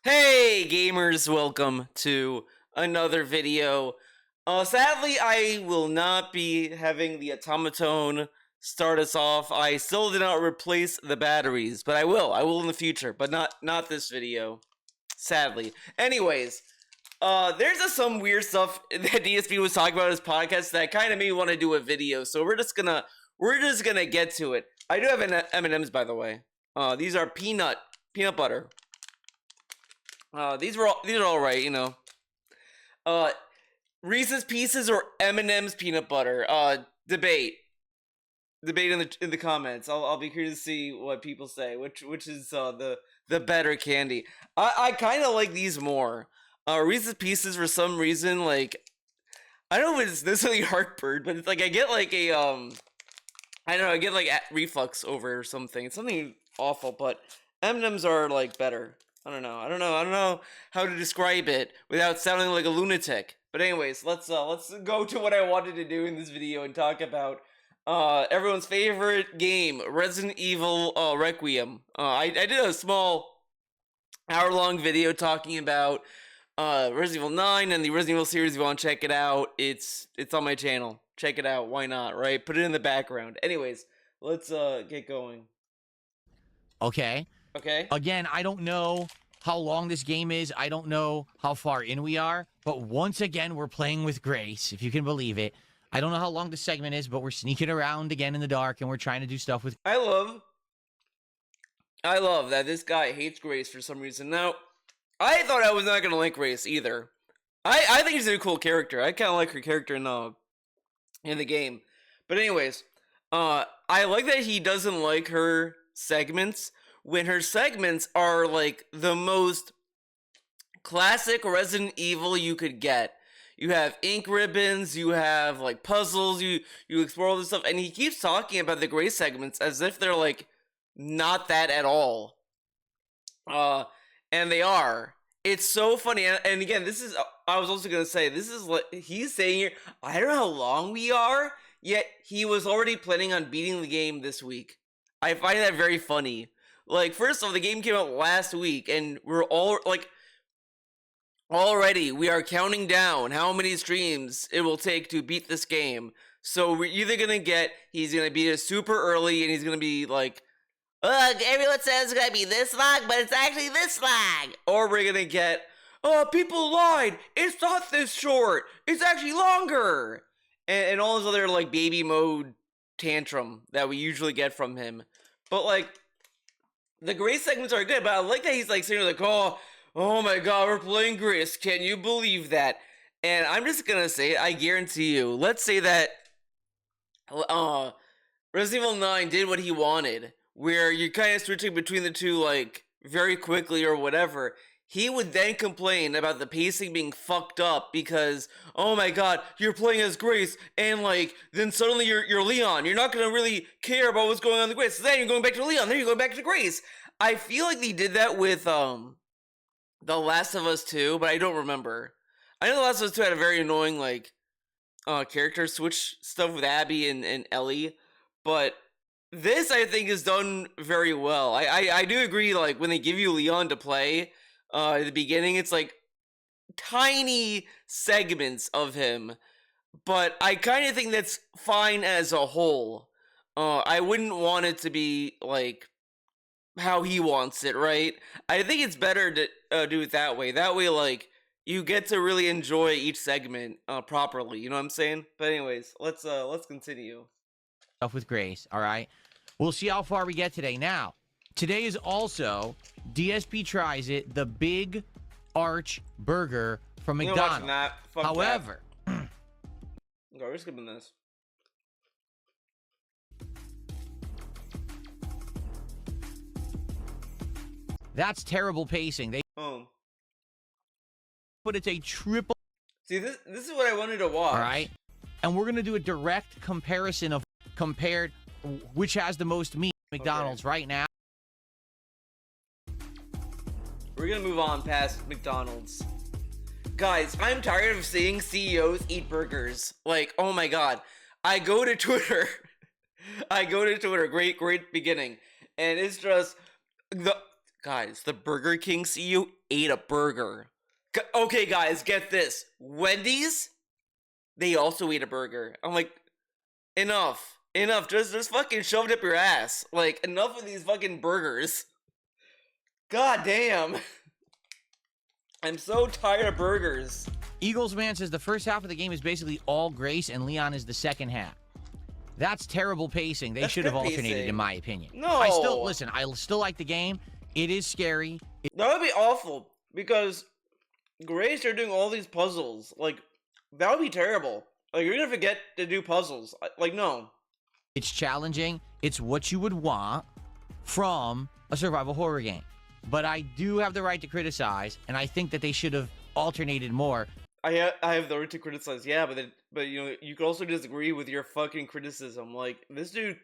Hey gamers, welcome to another video. Sadly, I will not be having the automaton start us off. I still did not replace the batteries, but I will. I will in the future, but not this video. Sadly. Anyways, there's just some weird stuff that DSP was talking about in his podcast that kind of made me want to do a video. So we're just gonna get to it. I do have an M&Ms, by the way. These are peanut butter. These are all right, you know. Reese's Pieces or M&M's peanut butter. Debate in the comments. I'll be curious to see what people say. Which is the better candy. I kind of like these more. Reese's Pieces, for some reason, like, I don't know if it's necessarily heartburn, but it's like I get like a I don't know, I get like reflux over it or something. It's something awful, but M&M's are like better. I don't know how to describe it without sounding like a lunatic. But anyways, let's go to what I wanted to do in this video and talk about everyone's favorite game, Resident Evil Requiem. I did a small hour-long video talking about Resident Evil 9 and the Resident Evil series. If you want to check it out, it's on my channel. Check it out. Why not, right? Put it in the background. Anyways, let's get going. Okay. Again, I don't know how long this game is. I don't know how far in we are. But once again, we're playing with Grace, if you can believe it. I don't know how long the segment is, but we're sneaking around again in the dark, and we're trying to do stuff with... I love that this guy hates Grace for some reason. Now, I thought I was not going to like Grace either. I think she's a cool character. I kind of like her character in the game. But anyways, I like that he doesn't like her segments when her segments are like the most classic Resident Evil you could get. You have ink ribbons, you have like puzzles, you explore all this stuff, and he keeps talking about the Grace segments as if they're like not that at all. And they are. It's so funny, and again, this is, I was also gonna say, this is what he's saying here. I don't know how long we are, yet he was already planning on beating the game this week. I find that very funny. Like, first of all, the game came out last week, and we're all, like, already we are counting down how many streams it will take to beat this game. So we're either gonna get, he's gonna beat it super early, and he's gonna be like, ugh, everyone says it's gonna be this long, but it's actually this long. Or we're gonna get, oh, people lied, it's not this short, it's actually longer. And all this other, like, baby mode tantrum that we usually get from him. But, like, the Grace segments are good, but I like that he's like saying like, oh my god, we're playing Grace. Can you believe that? And I'm just gonna say it, I guarantee you. Let's say that Resident Evil 9 did what he wanted, where you're kind of switching between the two like very quickly or whatever. He would then complain about the pacing being fucked up because, oh my god, you're playing as Grace, and like, then suddenly you're Leon. You're not gonna really care about what's going on with Grace. So then you're going back to Leon, then you're going back to Grace. I feel like they did that with The Last of Us 2, but I don't remember. I know The Last of Us 2 had a very annoying like character switch stuff with Abby and Ellie, but this I think is done very well. I do agree, like when they give you Leon to play, at the beginning, it's like tiny segments of him, but I kind of think that's fine as a whole. I wouldn't want it to be like how he wants it, right? I think it's better to do it that way. That way, like, you get to really enjoy each segment properly. You know what I'm saying? But anyways, let's continue. Stuff with Grace, all right? We'll see how far we get today. Now, today is also DSP Tries It, the Big Arch Burger from McDonald's. However, okay, we're skipping this. That's terrible pacing. But it's a triple. See, this is what I wanted to watch. All right, and we're gonna do a direct comparison of which has the most meat. McDonald's right now. We're gonna move on past McDonald's. Guys, I'm tired of seeing CEOs eat burgers. Like, oh my god. I go to Twitter. Great beginning. And it's just Guys, the Burger King CEO ate a burger. Okay, guys, get this. Wendy's, they also ate a burger. I'm like, enough. Just fucking shove it up your ass. Like, enough of these fucking burgers. God damn. I'm so tired of burgers. Eagles Man says the first half of the game is basically all Grace and Leon is the second half. That's terrible pacing. They should have alternated, in my opinion. No. I still like the game. It is scary. That would be awful, because Grace are doing all these puzzles. Like, that would be terrible. Like, you're gonna forget to do puzzles. Like, no. It's challenging. It's what you would want from a survival horror game. But I do have the right to criticize, and I think that they should have alternated more. I have the right to criticize, yeah, but you know, you could also disagree with your fucking criticism. Like, this dude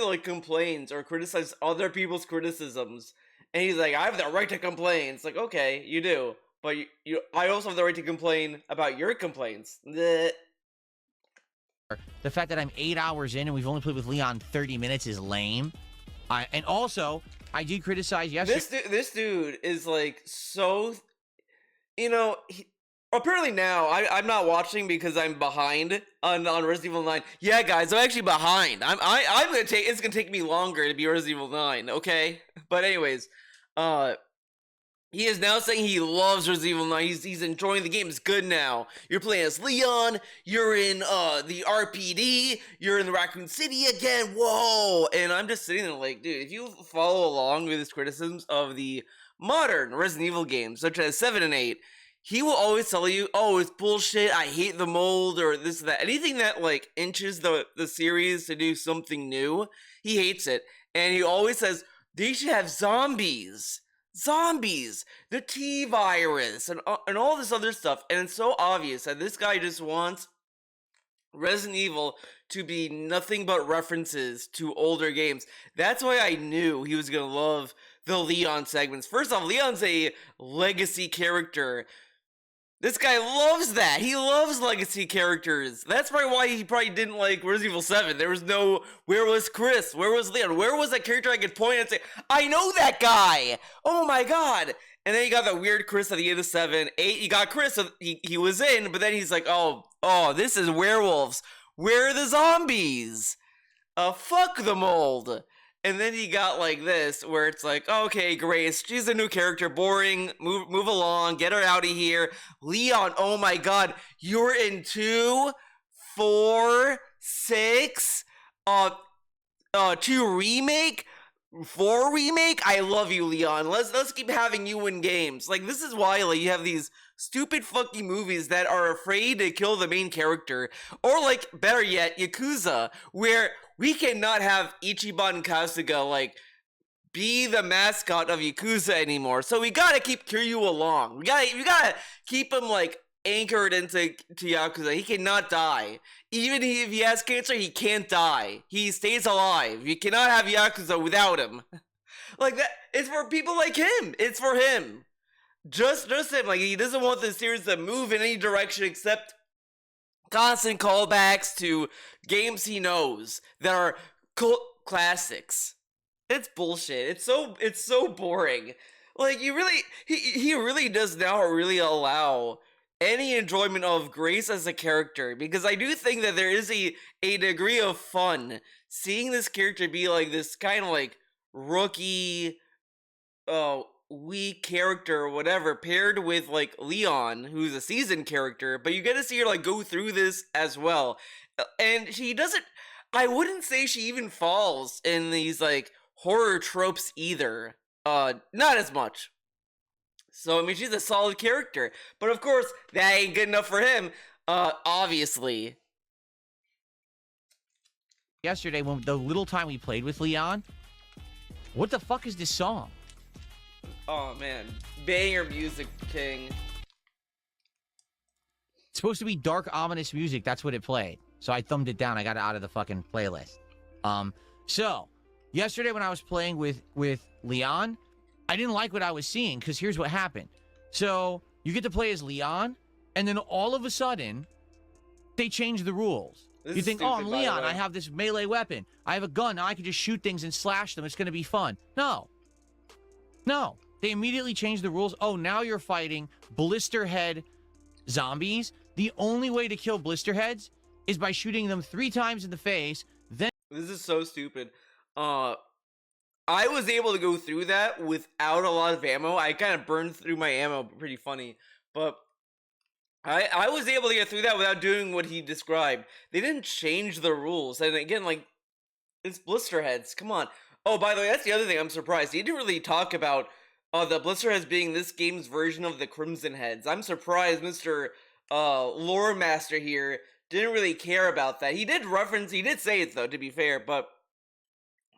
like complains or criticizes other people's criticisms, and he's like, I have the right to complain. It's like, okay, you do, but I also have the right to complain about your complaints. Blech. The fact that I'm 8 hours in and we've only played with Leon 30 minutes is lame. And also, I did criticize yesterday. This dude is like so, you know. Apparently now, I'm not watching because I'm behind on Resident Evil 9. Yeah, guys, I'm actually behind. It's gonna take me longer to be Resident Evil 9, okay? But anyways, he is now saying he loves Resident Evil 9. He's enjoying the game. It's good now. You're playing as Leon. You're in the RPD. You're in the Raccoon City again. Whoa! And I'm just sitting there like, dude, if you follow along with his criticisms of the modern Resident Evil games, such as 7 and 8, he will always tell you, oh, it's bullshit, I hate the mold, or this or that. Anything that, like, inches the series to do something new, he hates it. And he always says, they should have zombies, the T-virus, and all this other stuff. And it's so obvious that this guy just wants Resident Evil to be nothing but references to older games. That's why I knew he was going to love the Leon segments. First off, Leon's a legacy character. This guy loves that. He loves legacy characters. That's probably why he probably didn't like Resident Evil 7. There was no, where was Chris? Where was Leon? Where was that character I could point and say, I know that guy! Oh my god! And then you got that weird Chris at the end of 7. 8, you got Chris, so he was in, but then he's like, oh, this is werewolves. Where are the zombies? Fuck the mold. And then you got like this, where it's like, okay, Grace, she's a new character, boring, move along, get her out of here. Leon, oh my god, you're in 2, 4, 6, 2 remake, 4 remake. I love you, Leon. Let's keep having you win games. Like, this is why, like, you have these stupid fucking movies that are afraid to kill the main character, or like, better yet, Yakuza, where we cannot have Ichiban Kasuga, like, be the mascot of Yakuza anymore. So we gotta keep Kiryu along. We gotta keep him, like, anchored into Yakuza. He cannot die. Even if he has cancer, he can't die. He stays alive. You cannot have Yakuza without him. Like, that, it's for people like him. It's for him. Just him. Like, he doesn't want the series to move in any direction except constant callbacks to games he knows that are cult classics. It's bullshit. It's so boring. Like, he really does now really allow any enjoyment of Grace as a character, because I do think that there is a degree of fun seeing this character be like this kind of like rookie, weak character or whatever, paired with like Leon, who's a seasoned character, but you get to see her like go through this as well. And she doesn't, I wouldn't say she even falls in these like horror tropes either. Not as much. So, I mean, she's a solid character. But of course, that ain't good enough for him, obviously. Yesterday, when the little time we played with Leon, what the fuck is this song? Oh, man. Banger music, King. It's supposed to be dark, ominous music. That's what it played. So I thumbed it down. I got it out of the fucking playlist. So, yesterday when I was playing with Leon, I didn't like what I was seeing, because here's what happened. So, you get to play as Leon, and then all of a sudden, they change the rules. You think, oh, I'm Leon, I have this melee weapon. I have a gun, now I can just shoot things and slash them. It's going to be fun. No. No, they immediately changed the rules. Oh, now you're fighting blister head zombies. The only way to kill blister heads is by shooting them 3 times in the face. Then this is so stupid. I was able to go through that without a lot of ammo. I kind of burned through my ammo, pretty funny. But I was able to get through that without doing what he described. They didn't change the rules. And again, like, it's blister heads. Come on. Oh, by the way, that's the other thing I'm surprised. He didn't really talk about the blister heads being this game's version of the Crimson Heads. I'm surprised Mr. Lore Master here didn't really care about that. He did say it though, to be fair, but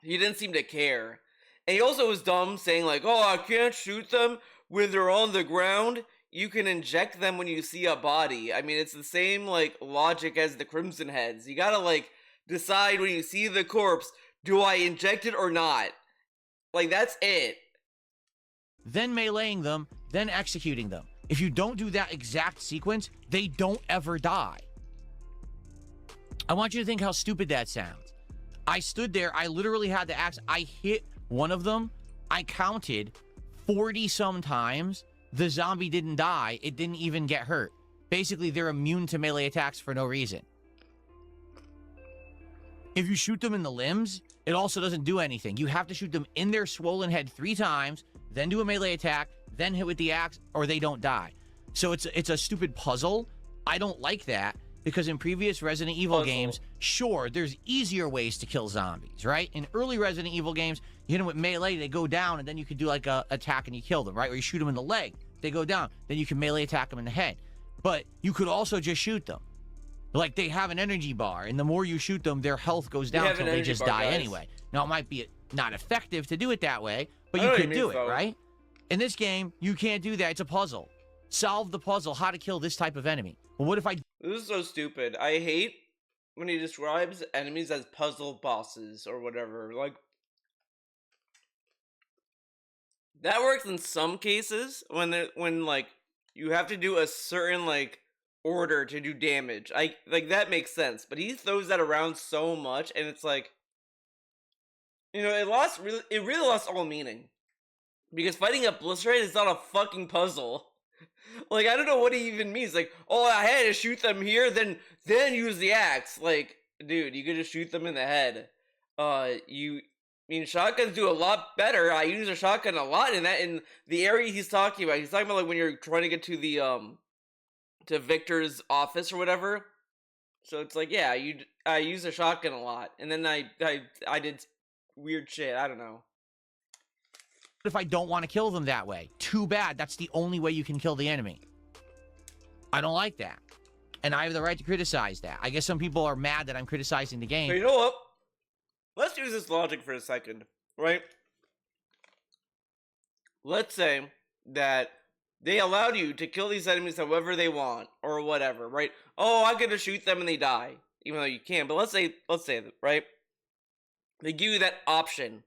he didn't seem to care. And he also was dumb saying like, oh, I can't shoot them when they're on the ground. You can inject them when you see a body. I mean, it's the same like logic as the Crimson Heads. You gotta like decide when you see the corpse, do I inject it or not? Like, that's it. Then meleeing them, then executing them. If you don't do that exact sequence, they don't ever die. I want you to think how stupid that sounds. I stood there, I literally had the axe, I hit one of them, I counted 40 some times, the zombie didn't die, it didn't even get hurt. Basically, they're immune to melee attacks for no reason. If you shoot them in the limbs, it also doesn't do anything. You have to shoot them in their swollen head 3 times, then do a melee attack, then hit with the axe, or they don't die. So it's a stupid puzzle. I don't like that, because in previous Resident Evil games, sure, there's easier ways to kill zombies, right? In early Resident Evil games, you hit them with melee, they go down, and then you can do like a attack and you kill them, right? Or you shoot them in the leg, they go down, then you can melee attack them in the head. But you could also just shoot them. Like, they have an energy bar, and the more you shoot them, their health goes down until they just die anyway. Now, it might be not effective to do it that way, but you could do it, right? In this game, you can't do that. It's a puzzle. Solve the puzzle, how to kill this type of enemy. Well, what if I... This is so stupid. I hate when he describes enemies as puzzle bosses or whatever. Like, that works in some cases when like, you have to do a certain, like, order to do damage. Like, that makes sense, but he throws that around so much, and it's like, you know, it really lost all meaning, because fighting a blister head is not a fucking puzzle. Like, I don't know what he even means. Like, oh, I had to shoot them here, then use the axe. Like, dude, you could just shoot them in the head. Shotguns do a lot better. I use a shotgun a lot in the area he's talking about. He's talking about like when you're trying to get to the to Victor's office or whatever. So it's like, yeah, I use a shotgun a lot, and then I did weird shit. I don't know. If I don't want to kill them that way, too bad. That's the only way you can kill the enemy. I don't like that, and I have the right to criticize that. I guess some people are mad that I'm criticizing the game. But you know what? Let's use this logic for a second, right? Let's say that they allowed you to kill these enemies however they want, or whatever, right? Oh, I'm gonna shoot them and they die, even though you can. But let's say that, right? They give you that option.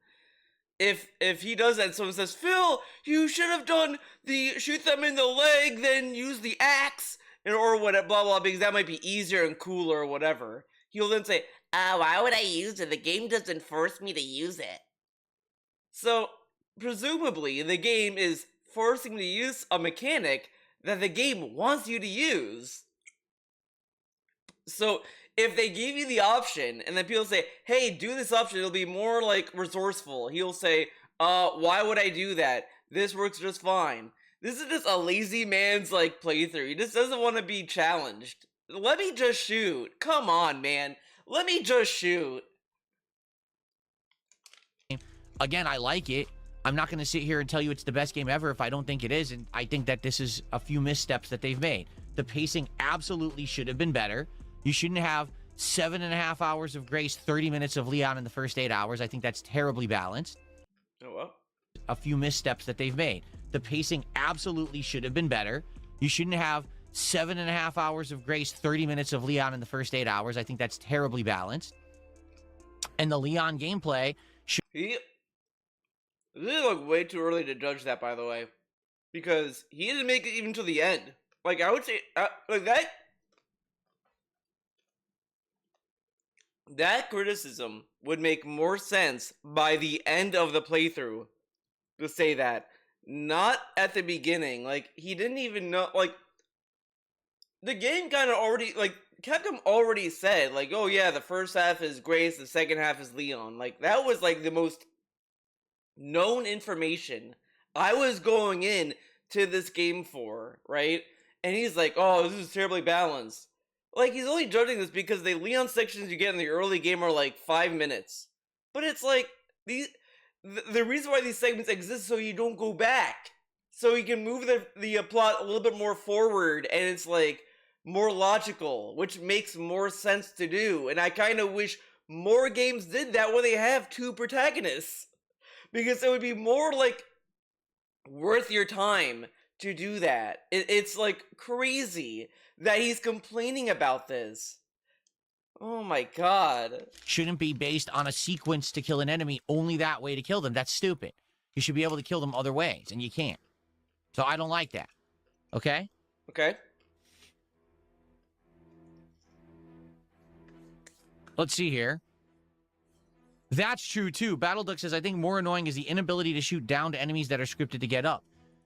If he does that and someone says, Phil, you should have done the shoot them in the leg, then use the axe, or whatever, blah, blah, because that might be easier and cooler or whatever. He'll then say, why would I use it? The game doesn't force me to use it. So, presumably, the game is forcing you to use a mechanic that the game wants you to use. So, if they give you the option, and then people say, hey, do this option, it'll be more, like, resourceful. He'll say, why would I do that? This works just fine. This is just a lazy man's, like, playthrough. He just doesn't want to be challenged. Let me just shoot. Come on, man. Let me just shoot. Again, I like it. I'm not going to sit here and tell you it's the best game ever if I don't think it is, and I think that this is a few missteps that they've made. The pacing absolutely should have been better. You shouldn't have 7.5 hours of Grace, 30 minutes of Leon in the first 8 hours. I think that's terribly balanced. Oh, well. A few missteps that they've made. The pacing absolutely should have been better. You shouldn't have 7.5 hours of Grace, 30 minutes of Leon in the first 8 hours. I think that's terribly balanced. And the Leon gameplay should... This is like way too early to judge that, by the way. Because he didn't make it even to the end. Like, I would say, like, that criticism would make more sense by the end of the playthrough to say that. Not at the beginning. Like, he didn't even know, like, the game kind of already, like, Capcom already said, like, oh yeah, the first half is Grace, the second half is Leon. Like, that was, like, the most known information I was going in to this game for, right? And he's like, oh, this is terribly balanced. Like, he's only judging this because the Leon sections you get in the early game are like 5 minutes. But it's like, the reason why these segments exist is so you don't go back. So you can move the plot a little bit more forward, and it's like more logical, which makes more sense to do. And I kind of wish more games did that when they have two protagonists. Because it would be more like worth your time to do that. It's like crazy that he's complaining about this. Oh my god. Shouldn't be based on a sequence to kill an enemy, only that way to kill them. That's stupid. You should be able to kill them other ways, and you can't. So I don't like that. Okay? Okay. Let's see here. That's true, too. BattleDuck says, I think more annoying is the inability to shoot down to enemies that are scripted to get up.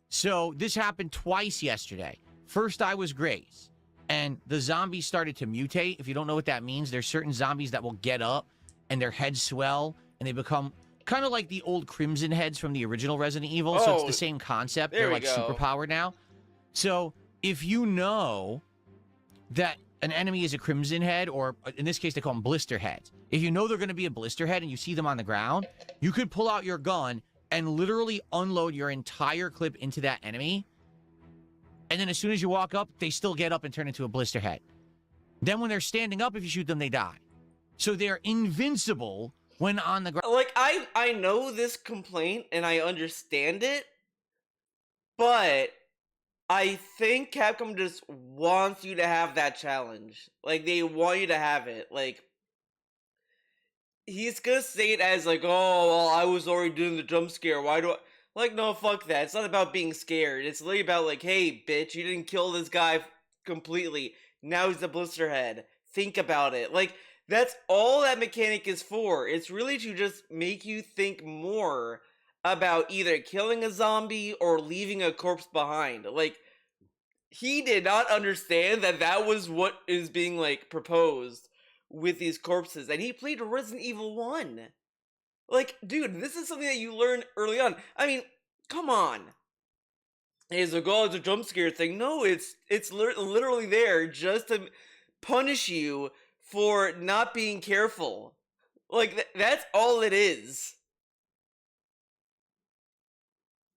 So this happened twice yesterday. First, I was Grace, and the zombies started to mutate. If you don't know what that means, there's certain zombies that will get up, and their heads swell, and they become kind of like the old Crimson heads from the original Resident Evil. So it's the same concept. They're like superpowered now. So if you know that an enemy is a Crimson head, or in this case, they call them blister heads. If you know they're going to be a blister head and you see them on the ground, you could pull out your gun and literally unload your entire clip into that enemy. And then as soon as you walk up, they still get up and turn into a blister head. Then when they're standing up, if you shoot them, they die. So they're invincible when on the ground. Like, I know this complaint and I understand it, but I think Capcom just wants you to have that challenge. Like, they want you to have it. Like, he's gonna say it as like, oh, well, I was already doing the jump scare. Why do I... Like, no, fuck that. It's not about being scared. It's literally about like, hey, bitch, you didn't kill this guy completely. Now he's a blister head. Think about it. Like, that's all that mechanic is for. It's really to just make you think more about either killing a zombie or leaving a corpse behind. Like, he did not understand that that was what is being, like, proposed with these corpses. And he played Resident Evil 1. Like, dude, this is something that you learn early on. I mean, come on. He's like, oh, it's a jump scare thing. No, it's literally there just to punish you for not being careful. Like, that's all it is.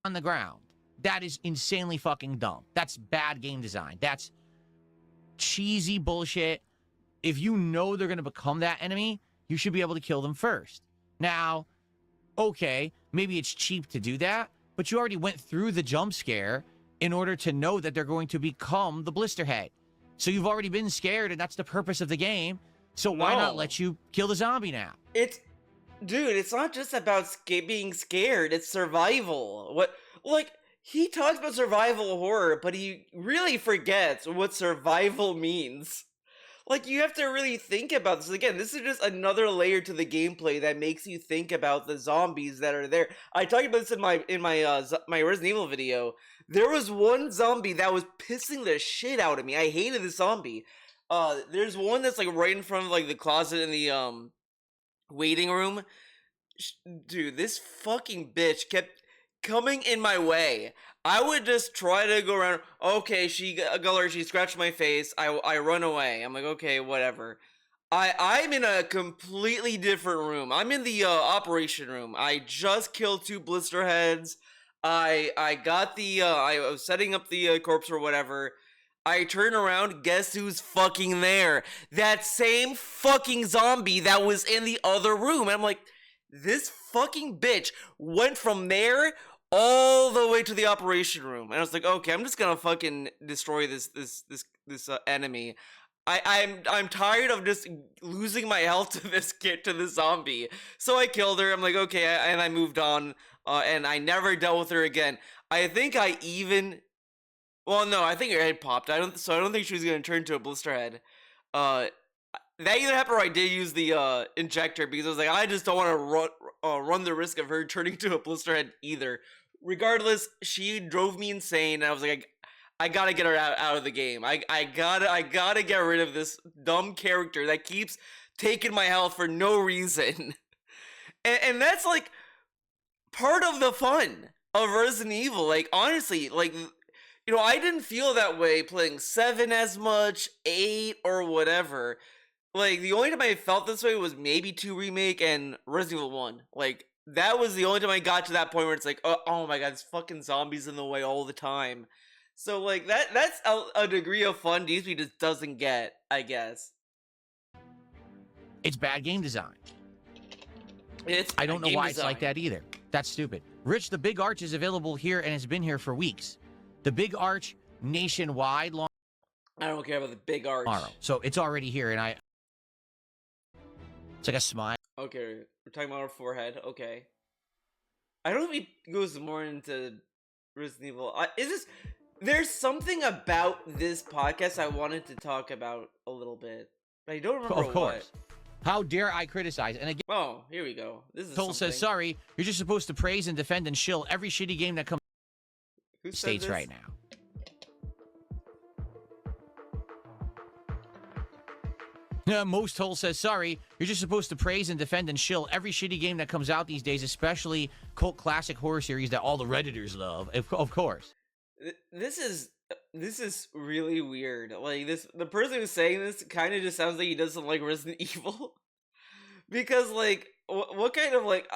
On the ground. That is insanely fucking dumb. That's bad game design. That's cheesy bullshit. If you know they're going to become that enemy, you should be able to kill them first. Now, okay, maybe it's cheap to do that, but you already went through the jump scare in order to know that they're going to become the blister head. So you've already been scared, and that's the purpose of the game. So why not let you kill the zombie now? Dude, it's not just about being scared. It's survival. Like, he talks about survival horror, but he really forgets what survival means. Like, you have to really think about this. Again, this is just another layer to the gameplay that makes you think about the zombies that are there. I talked about this in my Resident Evil video. There was one zombie that was pissing the shit out of me. I hated this zombie. There's one that's like right in front of like the closet in the waiting room. Dude, this fucking bitch kept coming in my way. I would just try to go around. Okay, she scratched my face. I run away. I'm like, okay, whatever. I'm in a completely different room. I'm in the operation room. I just killed 2 blister heads. I got the I was setting up the corpse or whatever. I turn around, guess who's fucking there? That same fucking zombie that was in the other room. And I'm like, this fucking bitch went from there all the way to the operation room. And I was like, okay, I'm just gonna fucking destroy this enemy. I'm tired of just losing my health to this zombie. So I killed her. I'm like, okay, and I moved on. And I never dealt with her again. I think I even... Well, no, I think her head popped. I don't think she was gonna turn to a blister head. That either happened or I did use the injector because I was like, I just don't want to run the risk of her turning to a blister head either. regardless, she drove me insane. And I was like, I gotta get her out of the game. I gotta get rid of this dumb character that keeps taking my health for no reason. And that's like part of the fun of Resident Evil. Like, honestly, like, you know, I didn't feel that way playing 7 as much, 8, or whatever. Like, the only time I felt this way was maybe 2 Remake and Resident Evil 1. Like, that was the only time I got to that point where it's like, oh my god, there's fucking zombies in the way all the time. So, like, that's a degree of fun DSP just doesn't get, I guess. It's bad game design. I don't know why it's like that either. That's stupid. Rich, the Big Arch is available here and has been here for weeks. The Big Arch nationwide launch. I don't care about the Big Arch. Tomorrow. So it's already here, and it's like a smile. Okay, we're talking about our forehead. Okay. I don't know if he goes more into Resident Evil. There's something about this podcast I wanted to talk about a little bit, but I don't remember Of course. what. How dare I criticize? And again, oh, here we go. This is Toll says, sorry, you're just supposed to praise and defend and shill every shitty game that comes Who to States right now. Most Toll says, sorry, you're just supposed to praise and defend and shill every shitty game that comes out these days, especially cult classic horror series that all the Redditors love. Of course. This is really weird. Like, the person who's saying this kind of just sounds like he doesn't like Resident Evil. Because, like, what kind of, like,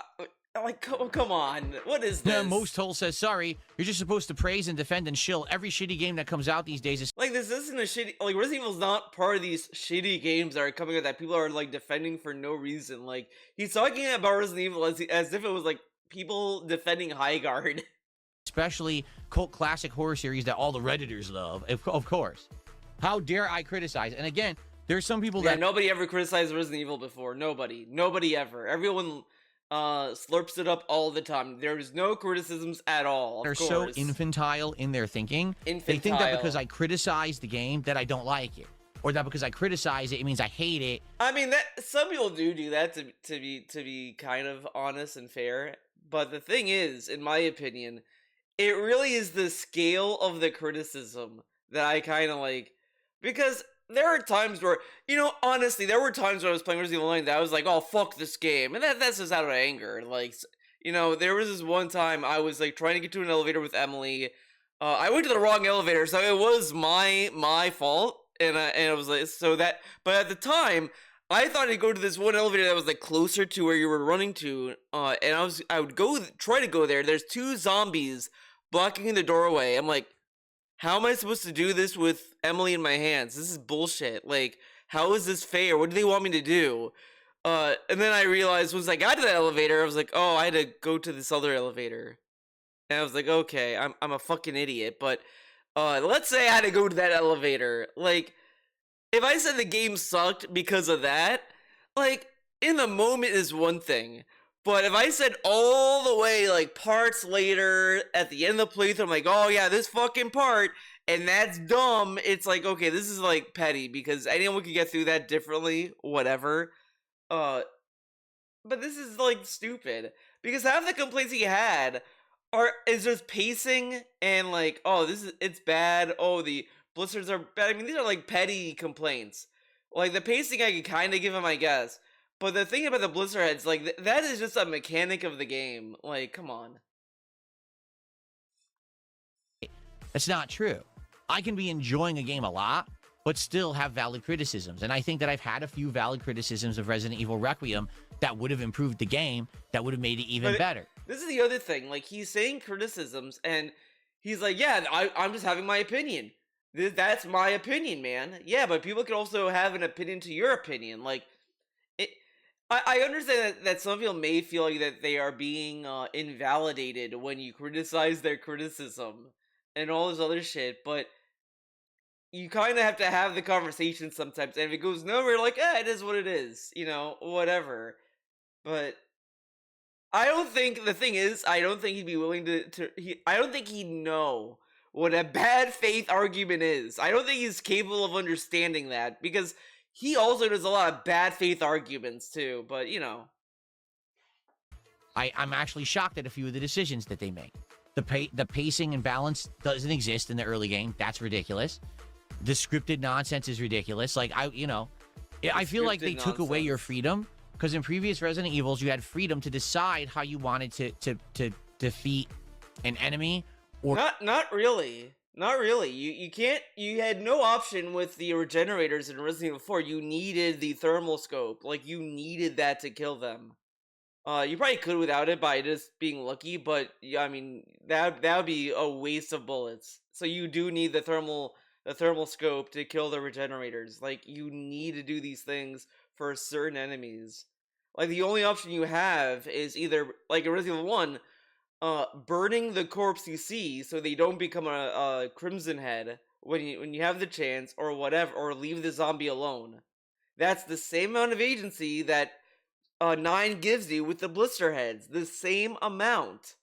come on. What is this? Most Toll says, sorry, you're just supposed to praise and defend and shill every shitty game that comes out these days. Like, this isn't a shitty, like, Resident Evil's not part of these shitty games that are coming out that people are, like, defending for no reason. Like, he's talking about Resident Evil as if it was, like, people defending High Guard. Especially cult classic horror series that all the Redditors love. Of course. How dare I criticize? And again, there's some people that... nobody ever criticized Resident Evil before. Nobody ever. Everyone slurps it up all the time. There's no criticisms at all. They're so infantile in their thinking. They think that because I criticize the game that I don't like it, or that because I criticize it means I hate it. I mean, that some people do that to be kind of honest and fair. But the thing is, in my opinion, it really is the scale of the criticism that I kind of like, because there are times where, you know, honestly, there were times when I was playing Resident Evil 9 that I was like, oh, fuck this game. And that's just out of anger. Like, you know, there was this one time I was, like, trying to get to an elevator with Emily. I went to the wrong elevator, so it was my fault. And I was like, so that, but at the time, I thought I'd go to this one elevator that was, like, closer to where you were running to. And I would try to go there. There's 2 zombies blocking the doorway. I'm like, how am I supposed to do this with Emily in my hands? This is bullshit. Like, how is this fair? What do they want me to do? And then I realized once I got to that elevator, I was like, oh, I had to go to this other elevator. And I was like, okay, I'm a fucking idiot. But let's say I had to go to that elevator. Like, if I said the game sucked because of that, like, in the moment is one thing. But if I said all the way, like, parts later, at the end of the playthrough, I'm like, oh yeah, this fucking part, and that's dumb, it's like, okay, this is, like, petty, because anyone can get through that differently, whatever. But this is, like, stupid. Because half the complaints he had is just pacing, and, like, oh, it's bad, oh, the blisters are bad. I mean, these are, like, petty complaints. Like, the pacing I could kind of give him, I guess. But the thing about the blister heads, like, that is just a mechanic of the game. Like, come on. That's not true. I can be enjoying a game a lot, but still have valid criticisms. And I think that I've had a few valid criticisms of Resident Evil Requiem that would have improved the game, that would have made it even better. This is the other thing. Like, he's saying criticisms, and he's like, yeah, I'm just having my opinion. That's my opinion, man. Yeah, but people could also have an opinion to your opinion. Like, I understand that some people may feel like that they are being invalidated when you criticize their criticism and all this other shit, but you kind of have to have the conversation sometimes, and if it goes nowhere, like, it is what it is, you know, whatever. But I don't think, the thing is, I don't think he'd be willing I don't think he'd know what a bad faith argument is. I don't think he's capable of understanding that, because he also does a lot of bad faith arguments too, but you know. I'm actually shocked at a few of the decisions that they make. The pacing and balance doesn't exist in the early game. That's ridiculous. The scripted nonsense is ridiculous. Like, I feel like they took away your freedom, because in previous Resident Evils, you had freedom to decide how you wanted to defeat an enemy. Or not really. Not really. You had no option with the regenerators in Resident Evil 4. You needed the thermal scope. Like, you needed that to kill them. You probably could without it by just being lucky, but yeah, I mean, that would be a waste of bullets. So you do need the thermal scope to kill the regenerators. Like, you need to do these things for certain enemies. Like, the only option you have is either, like in Resident Evil 1, burning the corpse you see so they don't become a crimson head when you have the chance, or whatever, or leave the zombie alone. That's the same amount of agency that 9 gives you with the blister heads. The same amount.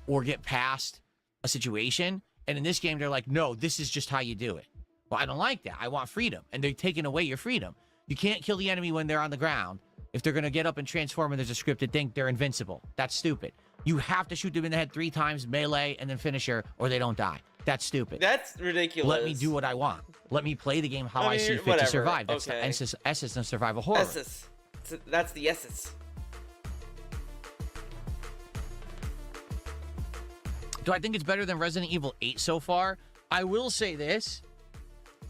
Or get past a situation, and in this game they're like, no, this is just how you do it. Well, I don't like that. I want freedom, and they're taking away your freedom. You can't kill the enemy when they're on the ground. If they're going to get up and transform and there's a scripted thing, they're invincible. That's stupid. You have to shoot them in the head 3 times, melee, and then finisher, or they don't die. That's stupid. That's ridiculous. Let me do what I want. Let me play the game how I see fit to survive. That's the essence of survival horror. That's the essence. Do I think it's better than Resident Evil 8 so far? I will say this.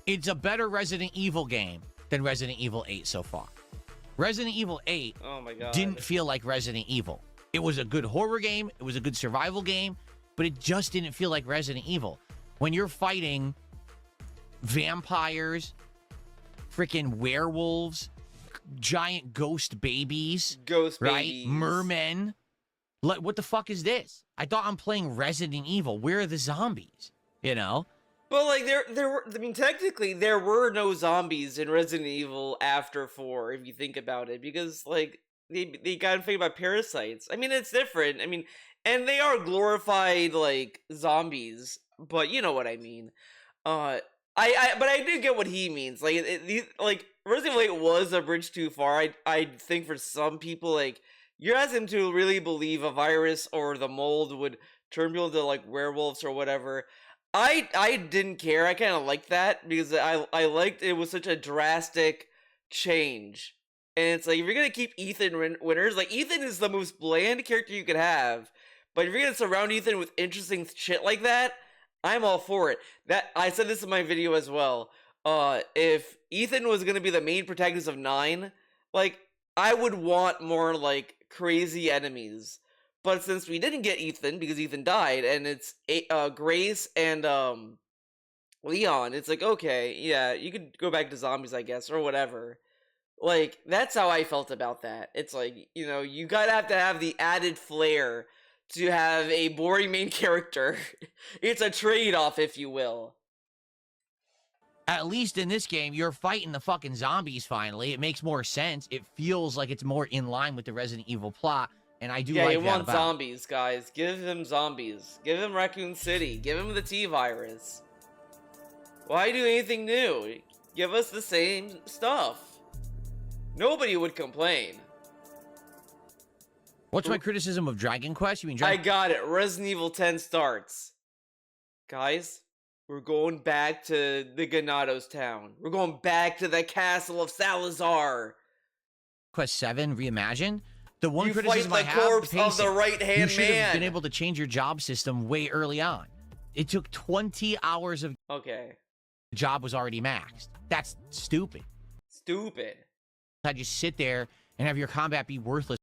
It's a better Resident Evil game than Resident Evil 8 so far. Resident Evil 8 didn't feel like Resident Evil. It was a good horror game. It was a good survival game. But it just didn't feel like Resident Evil. When you're fighting vampires, freaking werewolves, giant ghost babies, mermen. What the fuck is this? I thought I'm playing Resident Evil. Where are the zombies? You know? But like there were, I mean, technically there were no zombies in Resident Evil after 4, if you think about it, because like they got infected by parasites. I mean, it's different. I mean, and they are glorified like zombies, but you know what I mean. But I do get what he means. Like like Resident Evil 8 was a bridge too far. I think for some people, like, you're asking them to really believe a virus or the mold would turn people into like werewolves or whatever. I didn't care. I kind of liked that because I liked it was such a drastic change. And it's like, if you're going to keep Ethan Winters, like, Ethan is the most bland character you could have. But if you're going to surround Ethan with interesting shit like that, I'm all for it. I said this in my video as well. If Ethan was going to be the main protagonist of 9, like, I would want more, like, crazy enemies. But since we didn't get Ethan, because Ethan died, and it's Grace and Leon, it's like, okay, yeah, you could go back to zombies, I guess, or whatever. Like, that's how I felt about that. It's like, you know, you gotta have to have the added flair to have a boring main character. It's a trade-off, if you will. At least in this game, you're fighting the fucking zombies finally. It makes more sense. It feels like it's more in line with the Resident Evil plot. And I do like that. Yeah, you want zombies, guys. Give them zombies. Give them Raccoon City. Give them the T-Virus. Why do anything new? Give us the same stuff. Nobody would complain. What's my criticism of Dragon Quest? You mean I got it. Resident Evil 10 starts. Guys, we're going back to the Ganados town. We're going back to the castle of Salazar. Quest 7 Reimagined? The one criticism I have, corpse the of the right-hand man. You should have been able to change your job system way early on. It took 20 hours of... Okay. The job was already maxed. That's stupid. Stupid. Had you sit there and have your combat be worthless.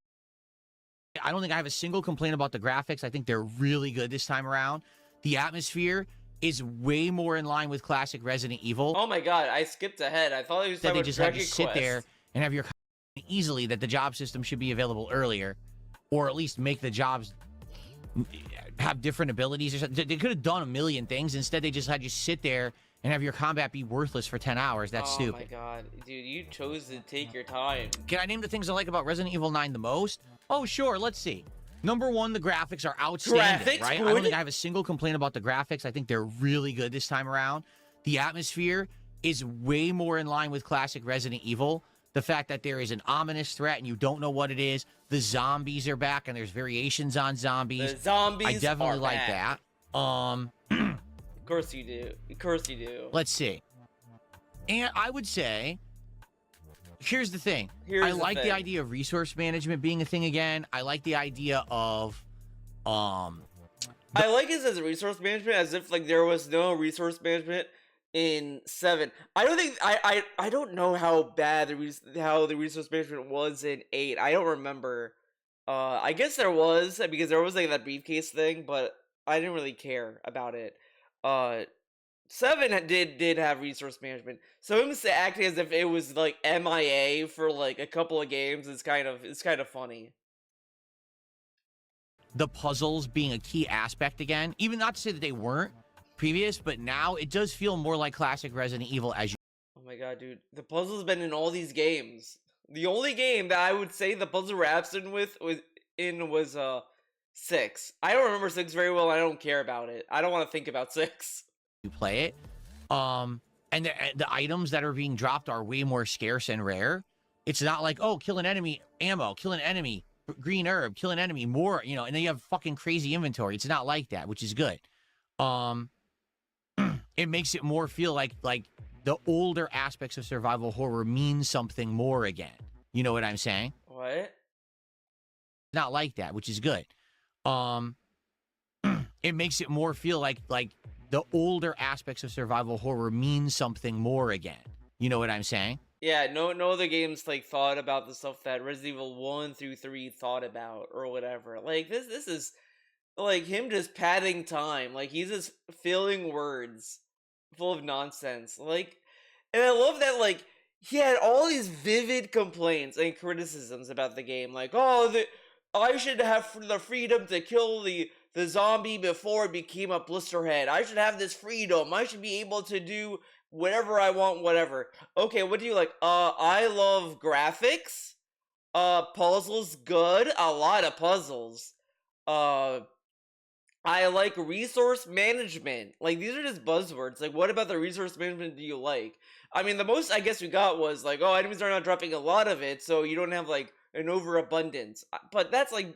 I don't think I have a single complaint about the graphics. I think they're really good this time around. The atmosphere is way more in line with classic Resident Evil. Oh my god, I skipped ahead. I thought it was talking about just had you sit there and have your easily that the job system should be available earlier, or at least make the jobs have different abilities or something. They could have done a million things. Instead, they just had you sit there and have your combat be worthless for 10 hours. That's stupid. Oh my god. Dude, you chose to take your time. Can I name the things I like about Resident Evil 9 the most? Oh, sure. Let's see. Number 1, the graphics are outstanding, right? Good? I don't think I have a single complaint about the graphics. I think they're really good this time around. The atmosphere is way more in line with classic Resident Evil. The fact that there is an ominous threat and you don't know what it is. The zombies are back and there's variations on zombies. The zombies I definitely are like back. that. Of course you do. Of course you do. Let's see. And I would say, here's the thing. I like the idea of resource management being a thing again. I like the idea of, I like it as resource management, as if like there was no resource management in 7. I don't think I don't know how bad the resource management was in 8. I don't remember. I guess there was, because there was like that briefcase thing, but I didn't really care about it. 7 did have resource management, so him acting as if it was like MIA for like a couple of games is kind of funny. The puzzles being a key aspect again, even not to say that they weren't previous, but now it does feel more like classic Resident Evil as you. Oh my god, dude, the puzzle's been in all these games. The only game that I would say the puzzle were absent was 6. I don't remember 6 very well. I don't care about it. I don't want to think about 6. You play it, and the items that are being dropped are way more scarce and rare. It's not like, oh, kill an enemy, ammo, kill an enemy, green herb, kill an enemy, more, you know, and then you have fucking crazy inventory. It's not like that, which is good. It makes it more feel like the older aspects of survival horror mean something more again. You know what I'm saying? What? Not like that, which is good. It makes it more feel like the older aspects of survival horror mean something more again. You know what I'm saying? Yeah, no other games like thought about the stuff that Resident Evil 1 through 3 thought about or whatever. Like this is like him just padding time. Like he's just filling words full of nonsense. Like, and I love that like he had all these vivid complaints and criticisms about the game. Like, oh, I should have the freedom to kill the zombie before it became a blisterhead. I should have this freedom. I should be able to do whatever I want, whatever. Okay, what do you like? I love graphics. Puzzles, good. A lot of puzzles. I like resource management. Like, these are just buzzwords. Like, what about the resource management do you like? I mean, the most I guess we got was like, oh, enemies are not dropping a lot of it, so you don't have like an overabundance. But that's like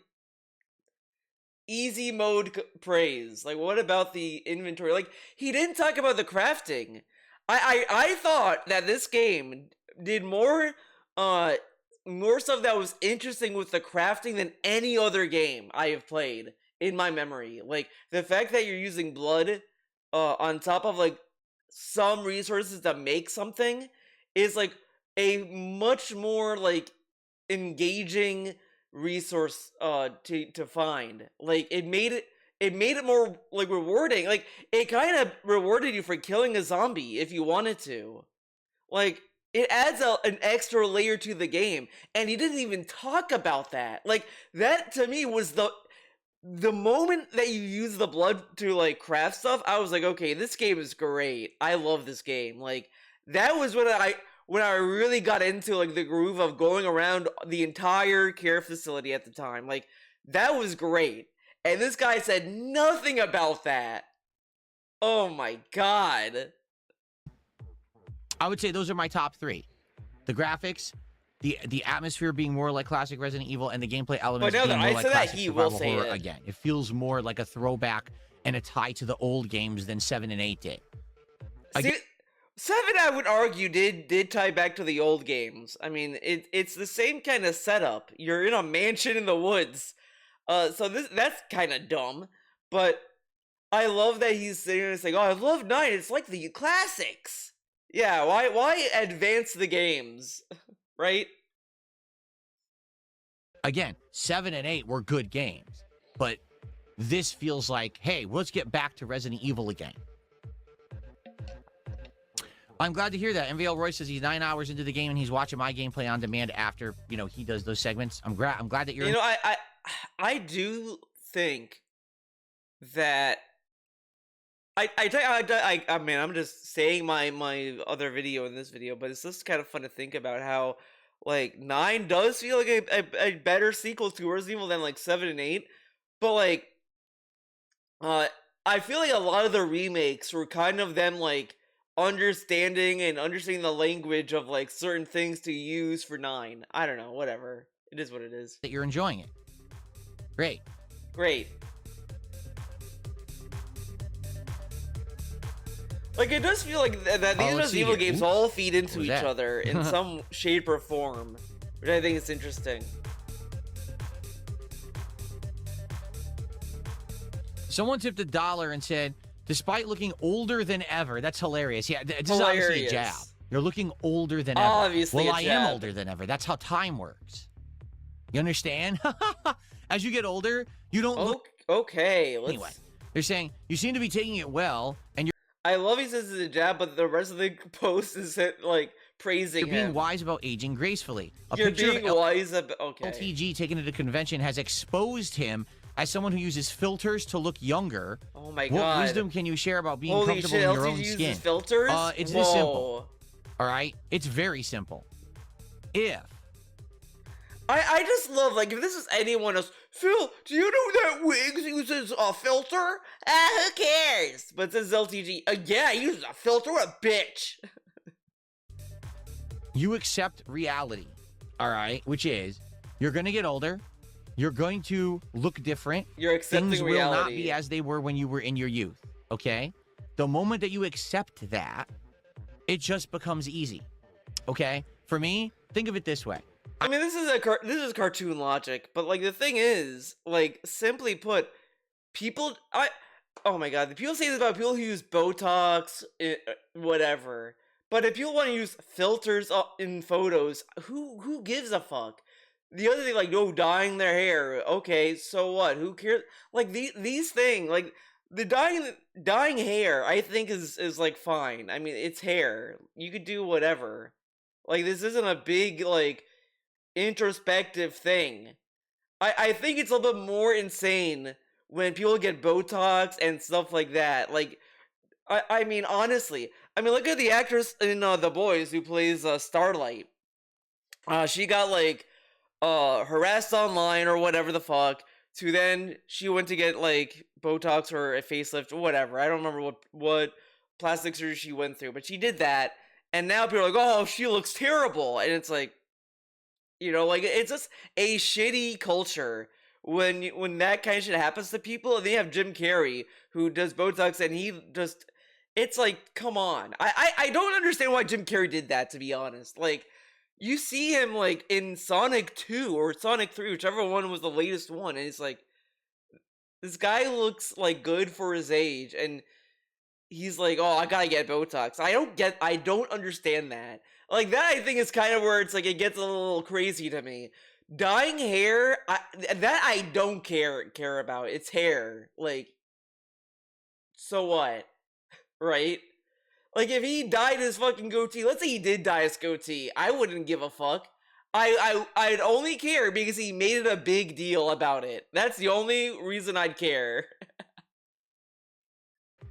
easy mode praise. Like, what about the inventory? Like, he didn't talk about the crafting. I thought that this game did more stuff that was interesting with the crafting than any other game I have played in my memory. Like, the fact that you're using blood on top of like some resources to make something is like a much more like engaging resource to find. Like, it made it more like rewarding. Like, it kind of rewarded you for killing a zombie if you wanted to. Like, it adds an extra layer to the game, and he didn't even talk about that. Like, that to me was the moment that you use the blood to like craft stuff. I was like, okay, this game is great. I love this game. Like, that was when I really got into like the groove of going around the entire care facility at the time. Like, that was great. And this guy said nothing about that. Oh my god. I would say those are my top 3. The graphics, the atmosphere being more like classic Resident Evil, and the gameplay elements being more like classic survival horror again. It feels more like a throwback and a tie to the old games than 7 and 8 did. See, 7, I would argue, did tie back to the old games. I mean, it's the same kind of setup. You're in a mansion in the woods. So that's kind of dumb, but I love that he's sitting there saying, "Oh, I love 9. It's like the classics." Yeah, why advance the games, right? Again, 7 and 8 were good games, but this feels like, hey, let's get back to Resident Evil again. I'm glad to hear that. MVL Roy says he's 9 hours into the game and he's watching my gameplay on demand after, you know, he does those segments. I'm glad that you're. You know, I do think that I mean, I'm just saying my other video in this video, but it's just kind of fun to think about how like 9 does feel like a better sequel to Resident Evil than like 7 and 8, but like I feel like a lot of the remakes were kind of them like understanding the language of like certain things to use for 9. I don't know, whatever. It is what it is. That you're enjoying it. Great. Great. Like, it does feel like that these Resident Evil games all feed into each other in some shape or form, which I think is interesting. Someone tipped $1 and said, despite looking older than ever, that's hilarious. Yeah, this is obviously a jab. You're looking older than ever. Obviously, well, I am older than ever. That's how time works. You understand? As you get older, you don't look... Okay, Anyway, they're saying, you seem to be taking it well, and you're... I love he says it's a jab, but the rest of the post is, like, praising him. You're being wise about aging gracefully. You're being wise about... Okay. LTG taken to the convention has exposed him as someone who uses filters to look younger. Oh my god. What wisdom can you share about being comfortable in your own skin? Uses filters? It's this simple. All right? It's very simple. If... I just love, like, if this is anyone else, Phil, do you know that Wiggs uses a filter? Who cares? But it says LTG, yeah, he uses a filter, what a bitch. You accept reality, all right? Which is, you're going to get older, you're going to look different. You're accepting Things reality. will not be as they were when you were in your youth, okay? The moment that you accept that, it just becomes easy, okay? For me, think of it this way. I mean, this is cartoon logic, but like the thing is, like simply put, oh my god, the people say this about people who use Botox, whatever. But if people want to use filters in photos, who gives a fuck? The other thing, like, dyeing their hair, okay, so what? Who cares? Like these things, like the dyeing hair, I think is like fine. I mean, it's hair. You could do whatever. Like, this isn't a big like introspective thing. I think it's a little bit more insane when people get Botox and stuff like that. Like, I mean, honestly, I mean, look at the actress in The Boys who plays Starlight. She got like harassed online or whatever the fuck. To then she went to get like Botox or a facelift or whatever. I don't remember what plastic surgery she went through, but she did that, and now people are like, "Oh, she looks terrible," and it's like, you know, like, it's just a shitty culture when that kind of shit happens to people. And they have Jim Carrey who does Botox, and he just, it's like, come on. I don't understand why Jim Carrey did that, to be honest. Like, you see him like in Sonic 2 or Sonic 3, whichever one was the latest one, and it's like, this guy looks like good for his age, and he's like, oh, I gotta get Botox. I don't understand that. Like, that I think is kind of where it's like, it gets a little crazy to me. Dyeing hair, that I don't care about. It's hair. Like, so what? Right? Like, if he dyed his fucking goatee, let's say he did dye his goatee, I wouldn't give a fuck. I'd only care because he made it a big deal about it. That's the only reason I'd care.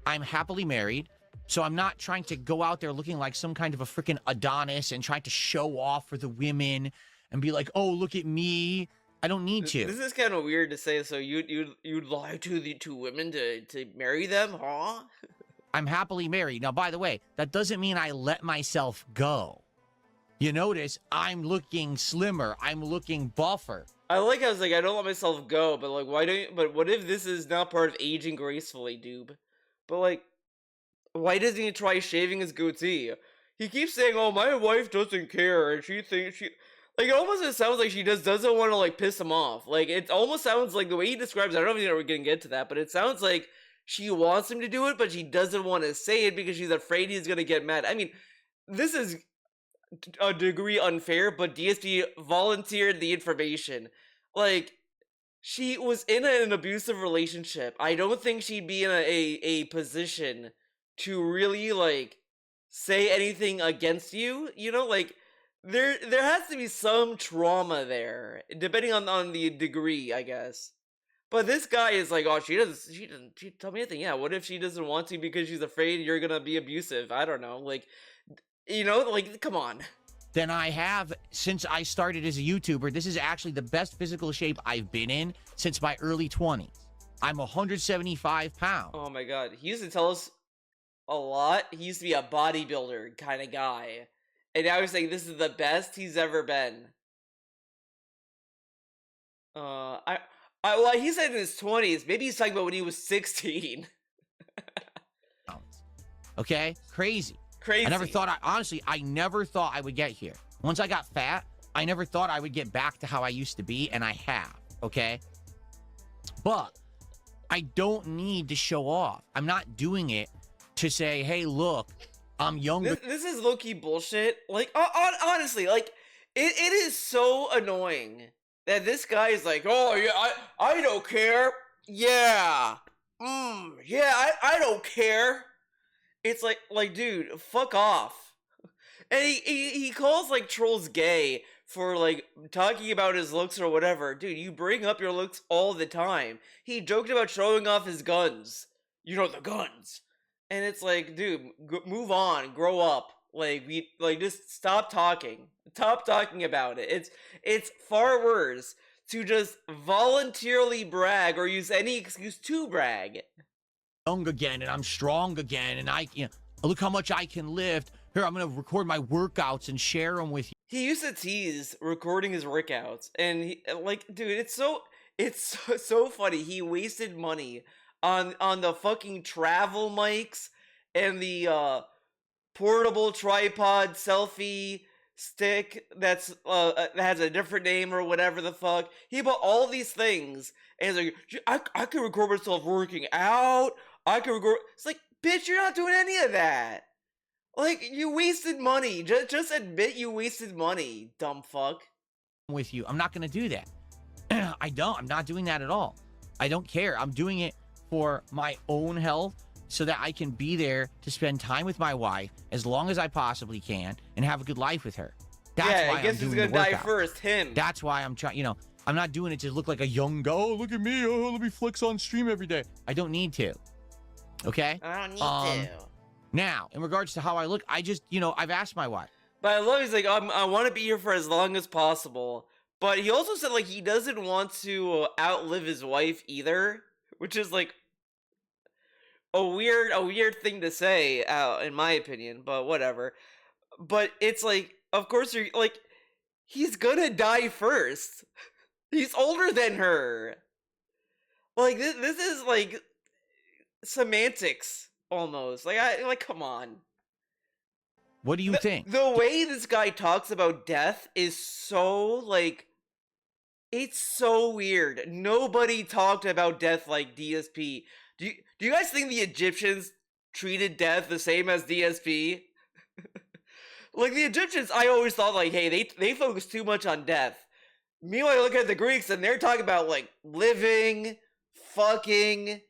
I'm happily married, so I'm not trying to go out there looking like some kind of a freaking Adonis and trying to show off for the women and be like, oh, look at me. I don't need to. This is kind of weird to say, so you'd lie to the two women to marry them, huh? I'm happily married. Now, by the way, that doesn't mean I let myself go. You notice I'm looking slimmer. I'm looking buffer. I like how I was like, I don't let myself go, but like, but what if this is not part of aging gracefully, dude? But like, why doesn't he try shaving his goatee? He keeps saying, oh, my wife doesn't care, and she thinks she... Like, it almost sounds like she doesn't want to, like, piss him off. Like, it almost sounds like, the way he describes it, I don't know if we're gonna get to that, but it sounds like she wants him to do it, but she doesn't want to say it because she's afraid he's gonna get mad. I mean, this is a degree unfair, but DSP volunteered the information. Like, she was in an abusive relationship. I don't think she'd be in a position to really, like, say anything against you, you know? Like, there has to be some trauma there, depending on the degree, I guess. But this guy is like, oh, she doesn't tell me anything. Yeah, what if she doesn't want to because she's afraid you're gonna be abusive? I don't know. Like, you know, like, come on. Than I have since I started as a YouTuber. This is actually the best physical shape I've been in since my early 20s. I'm 175 pounds. Oh my god. He used to tell us a lot. He used to be a bodybuilder kind of guy. And now he's saying this is the best he's ever been. Well, he said in his 20s. Maybe he's talking about when he was 16. Okay? Crazy. Crazy. I never thought, honestly, I never thought I would get here. Once I got fat, I never thought I would get back to how I used to be, and I have, okay? But I don't need to show off. I'm not doing it to say, hey, look, I'm younger. This is low-key bullshit. Like, honestly, like, it is so annoying that this guy is like, oh, yeah, I don't care. Yeah. Yeah, I don't care. It's like, dude, fuck off. And he calls, like, trolls gay for, like, talking about his looks or whatever. Dude, you bring up your looks all the time. He joked about showing off his guns. You know, the guns. And it's like, dude, move on, grow up. Like, just stop talking. Stop talking about it. It's far worse to just voluntarily brag or use any excuse to brag. Young again, and I'm strong again, and look how much I can lift. Here, I'm gonna record my workouts and share them with you. He used to tease recording his workouts, and dude, it's so funny. He wasted money on the fucking travel mics and the portable tripod selfie stick that has a different name or whatever the fuck. He bought all these things, and he's like, I can record myself working out. I can record. It's like, bitch, you're not doing any of that. Like, you wasted money. Just admit you wasted money, dumb fuck. With you, I'm not gonna do that. I'm not doing that at all. I don't care. I'm doing it for my own health so that I can be there to spend time with my wife as long as I possibly can and have a good life with her. That's why I guess I'm who's doing gonna the die workout. first? Him. That's why I'm trying, I'm not doing it to look like a young guy. Oh, look at me. Oh, let me flex on stream every day. I don't need to. Okay? I don't need to. Now, in regards to how I look, I just, I've asked my wife. But I love he's like, I want to be here for as long as possible. But he also said, like, he doesn't want to outlive his wife either, which is, like, a weird thing to say, in my opinion, but whatever. But it's like, of course, you're, like, he's gonna die first. He's older than her. Like, this is, like, semantics, almost. Like, come on. What do you think? The way this guy talks about death is so, like, it's so weird. Nobody talked about death like DSP. Do you guys think the Egyptians treated death the same as DSP? Like, the Egyptians, I always thought, like, hey, they focus too much on death. Meanwhile, I look at the Greeks, and they're talking about, like, living, fucking,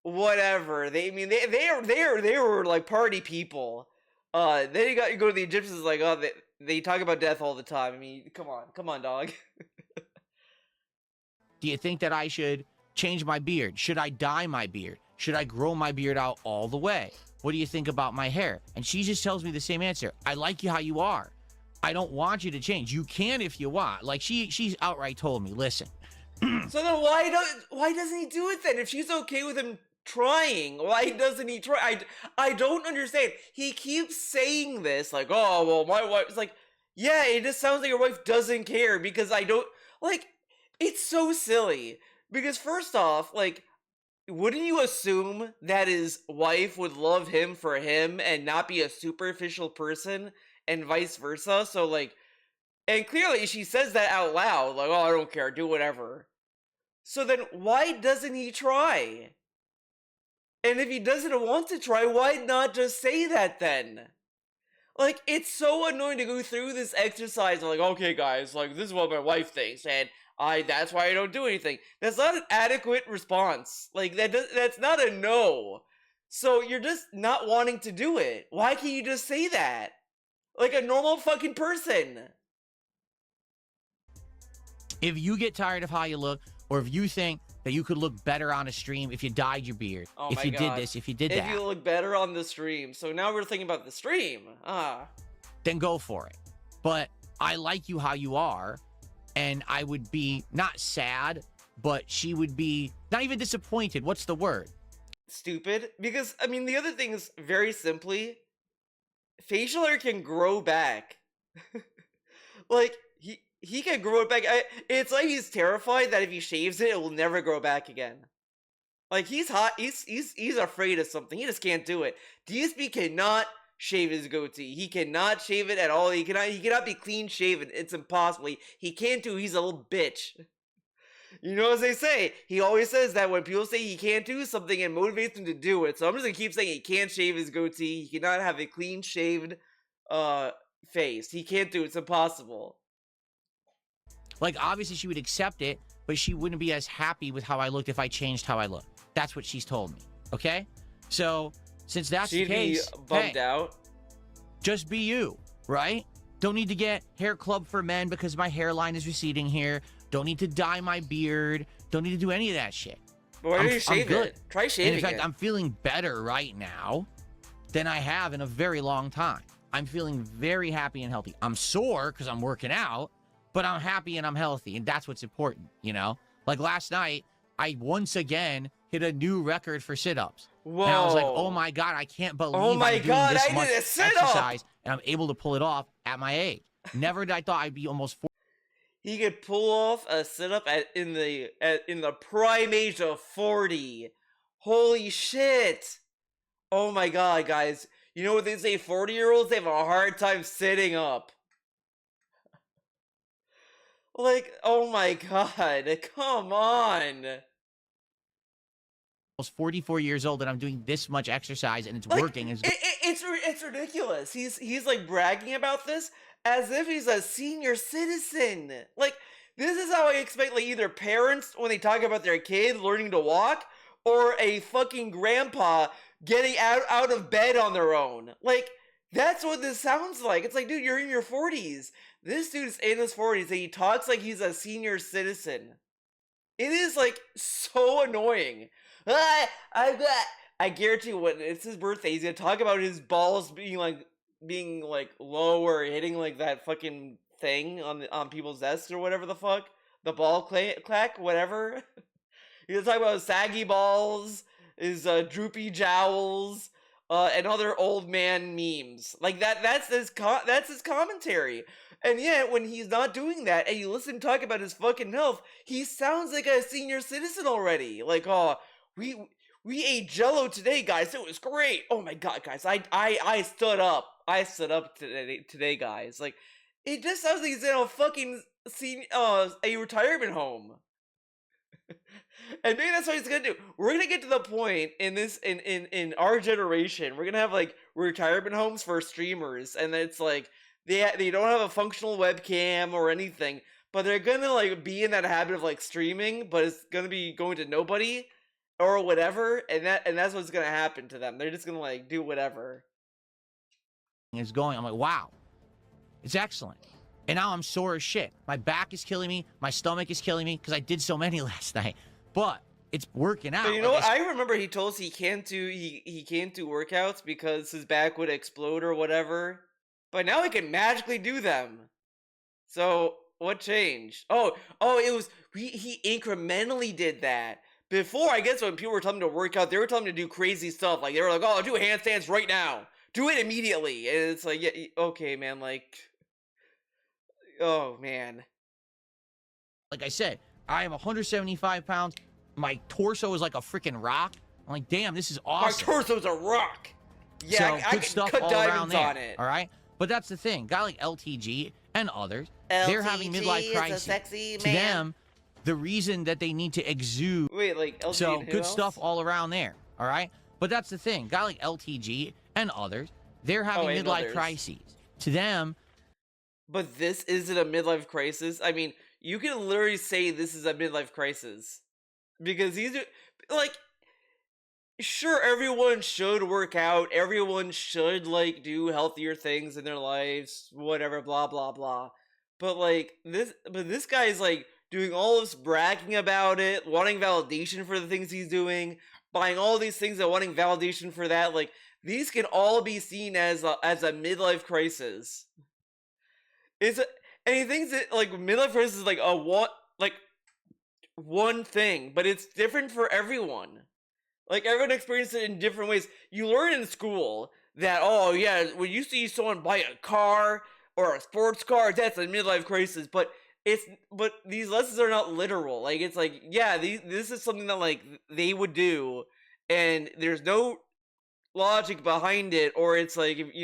whatever. They were like party people. Then you go to the Egyptians, like, oh, they talk about death all the time. I mean, come on, dog. Do you think that I should change my beard? Should I dye my beard? Should I grow my beard out all the way? What do you think about my hair? And she just tells me the same answer. I like you how you are. I don't want you to change. You can if you want. Like, she's outright told me, listen. So then why doesn't he do it then? If she's okay with him trying, why doesn't he try? I don't understand. He keeps saying this, like, oh, well, my wife. It's like, yeah, it just sounds like your wife doesn't care because I don't, like, it's so silly. Because first off, like, wouldn't you assume that his wife would love him for him and not be a superficial person and vice versa? So, like, and clearly she says that out loud, like, oh, I don't care, do whatever. So then why doesn't he try? And if he doesn't want to try, why not just say that then? Like, it's so annoying to go through this exercise of, like, okay, guys, like, this is what my wife thinks, and that's why I don't do anything. That's not an adequate response. Like, that's not a no. So you're just not wanting to do it. Why can't you just say that? Like a normal fucking person. If you get tired of how you look, or if you think that you could look better on a stream if you dyed your beard, if you did this, if you did that. If you look better on the stream. So now we're thinking about the stream. Then go for it. But I like you how you are, and I would be not sad, but she would be not even disappointed. What's the word? stupid because I mean the other thing is very simply facial hair can grow back. Like he can grow it back. It's like he's terrified that if he shaves it, it will never grow back again. Like he's hot. He's afraid of something. He just can't do it. DSP cannot shave his goatee. He cannot shave it at all. He cannot be clean shaven. It's impossible. He can't do. He's a little bitch. You know, as they say, he always says that when people say he can't do something, it motivates him to do it. So I'm just gonna keep saying he can't shave his goatee. He cannot have a clean shaved face. He can't do it. It's impossible. Like, obviously she would accept it, but she wouldn't be as happy with how I looked if I changed how I looked. That's what she's told me. Okay? So, since that's She'd the case, be bummed out. Just be you, right? Don't need to get hair club for men because my hairline is receding here. Don't need to dye my beard. Don't need to do any of that shit. But why don't you shave it? Try shaving it. In fact, I'm feeling better right now than I have in a very long time. I'm feeling very happy and healthy. I'm sore because I'm working out, but I'm happy and I'm healthy, and that's what's important, you know? Like last night, I once again hit a new record for sit-ups. Whoa. And I was like, oh my God, I can't believe I'm doing this much exercise, and I'm able to pull it off at my age. Never did I thought I'd be almost 40. He could pull off a sit-up in the prime age of 40. Holy shit. Oh my God, guys. You know what they say, 40-year-olds, they have a hard time sitting up. Like, oh my God, come on. Almost 44 years old and I'm doing this much exercise and it's like, working. It's ridiculous. He's like bragging about this as if he's a senior citizen. Like, this is how I expect like either parents when they talk about their kid learning to walk or a fucking grandpa getting out of bed on their own. Like, that's what this sounds like. It's like, dude, you're in your 40s. This dude's in his 40s and he talks like he's a senior citizen. It is like so annoying. I guarantee when it's his birthday, he's gonna talk about his balls being like low or hitting like that fucking thing on people's desks or whatever the fuck. The ball clack, whatever. He's gonna talk about his saggy balls, his droopy jowls, and other old man memes. Like that's his commentary. And yet, when he's not doing that, and you listen to him talk about his fucking health, he sounds like a senior citizen already. Like, oh, we ate Jello today, guys. It was great. Oh my God, guys, I stood up. I stood up today, guys. Like, it just sounds like he's in a fucking a retirement home. And maybe that's what he's gonna do. We're gonna get to the point in our generation. We're gonna have like retirement homes for streamers, and it's like they don't have a functional webcam or anything, but they're gonna like be in that habit of like streaming, but it's gonna be going to nobody or whatever, and that's what's gonna happen to them. They're just gonna like do whatever. It's going. I'm like, wow, it's excellent. And now I'm sore as shit. My back is killing me. My stomach is killing me because I did so many last night. But it's working out. But you know what? I remember he told us he can't do workouts because his back would explode or whatever. But now he can magically do them. So what changed? Oh, it was he incrementally did that. Before, I guess when people were telling him to work out, they were telling him to do crazy stuff. Like they were like, "Oh, do handstands right now. Do it immediately." And it's like, yeah, okay, man. Like, oh man. Like I said, I am 175 pounds. My torso is like a freaking rock. I'm like, damn, this is awesome. My torso's a rock. Yeah, so, good stuff all around there. On it. All right, but that's the thing. Guy like LTG and others, they're having midlife crisis. To them, the reason that they need to exude. Wait, like LTG. So good stuff all around there. All right, but that's the thing. Guy like LTG and others, they're having midlife crises. To them. But this isn't a midlife crisis. I mean, you can literally say this is a midlife crisis because these are like. Sure, everyone should work out. Everyone should, like, do healthier things in their lives, whatever, blah, blah, blah. But, like, this guy is, like, doing all this bragging about it, wanting validation for the things he's doing, buying all these things and wanting validation for that. Like, these can all be seen as a midlife crisis. And he thinks that, like, midlife crisis is, like, one thing, but it's different for everyone. Like, everyone experiences it in different ways. You learn in school that, oh, yeah, when you see someone buy a car or a sports car, that's a midlife crisis. But these lessons are not literal. Like, it's like, yeah, this is something that, like, they would do, and there's no logic behind it, or it's like,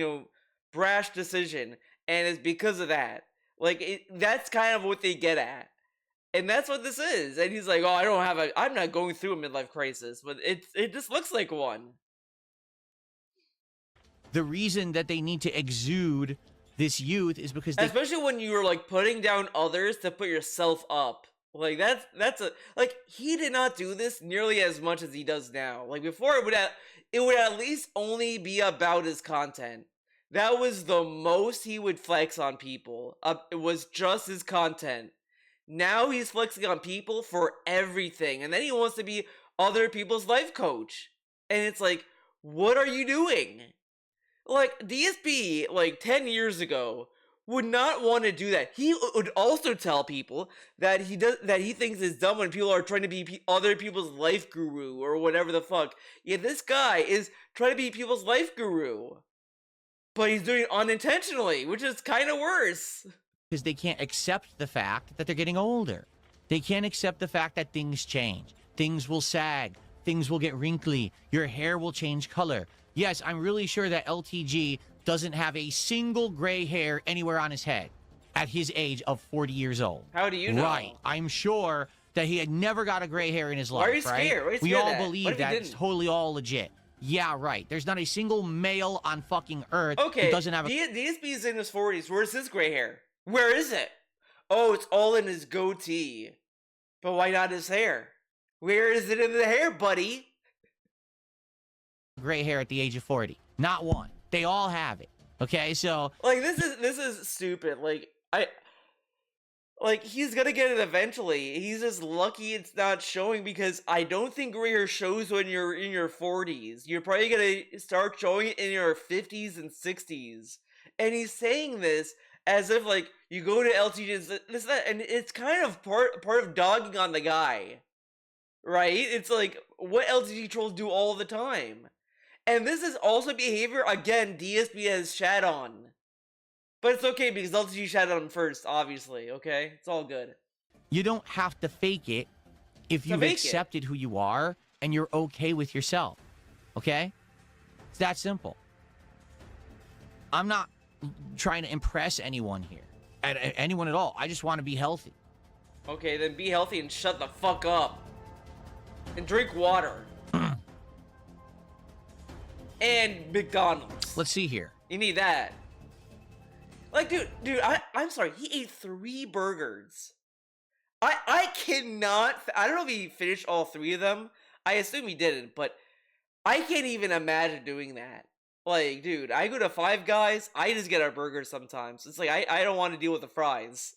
brash decision, and it's because of that. Like, that's kind of what they get at. And that's what this is. And he's like, oh, I'm not going through a midlife crisis, but it just looks like one. The reason that they need to exude this youth is because especially when you're like putting down others to put yourself up. Like, like, he did not do this nearly as much as he does now. Like, before, it would at least only be about his content. That was the most he would flex on people. It was just his content. Now he's flexing on people for everything, and then he wants to be other people's life coach. And it's like, what are you doing? Like, DSP, like, 10 years ago, would not want to do that. He would also tell people that he thinks it's dumb when people are trying to be other people's life guru or whatever the fuck. Yeah, this guy is trying to be people's life guru. But he's doing it unintentionally, which is kind of worse. Because they can't accept the fact that they're getting older. They can't accept the fact that things change. Things will sag. Things will get wrinkly. Your hair will change color. Yes, I'm really sure that LTG doesn't have a single gray hair anywhere on his head at his age of 40 years old. How do you know? Right. I'm sure that he had never got a gray hair in his life. Why are you scared? Why are you We scared all of that? believe that it's totally all legit. Yeah, right. There's not a single male on fucking Earth who doesn't have a... DSP's in his 40s. Where's his gray hair? Where is it? Oh, it's all in his goatee. But why not his hair? Where is it in the hair, buddy? Gray hair at the age of 40. Not one. They all have it. Okay, so... Like, this is stupid. Like, he's gonna get it eventually. He's just lucky it's not showing, because I don't think gray hair shows when you're in your 40s. You're probably gonna start showing it in your 50s and 60s. And he's saying this as if, like, you go to LTG, and it's kind of part of dogging on the guy. Right? It's like what LTG trolls do all the time. And this is also behavior, again, DSP has shat on. But it's okay, because LTG shat on first, obviously, okay? It's all good. You don't have to fake it if you've accepted who you are and you're okay with yourself. Okay? It's that simple. I'm not trying to impress anyone here. Anyone at all. I just want to be healthy. Okay, then be healthy and shut the fuck up. And drink water. And McDonald's. Let's see here. You need that. Like, dude, I'm sorry. He ate 3 burgers. I cannot... I don't know if he finished all 3 of them. I assume he didn't, but I can't even imagine doing that. Like, dude, I go to Five Guys, I just get a burger sometimes. It's like, I don't want to deal with the fries.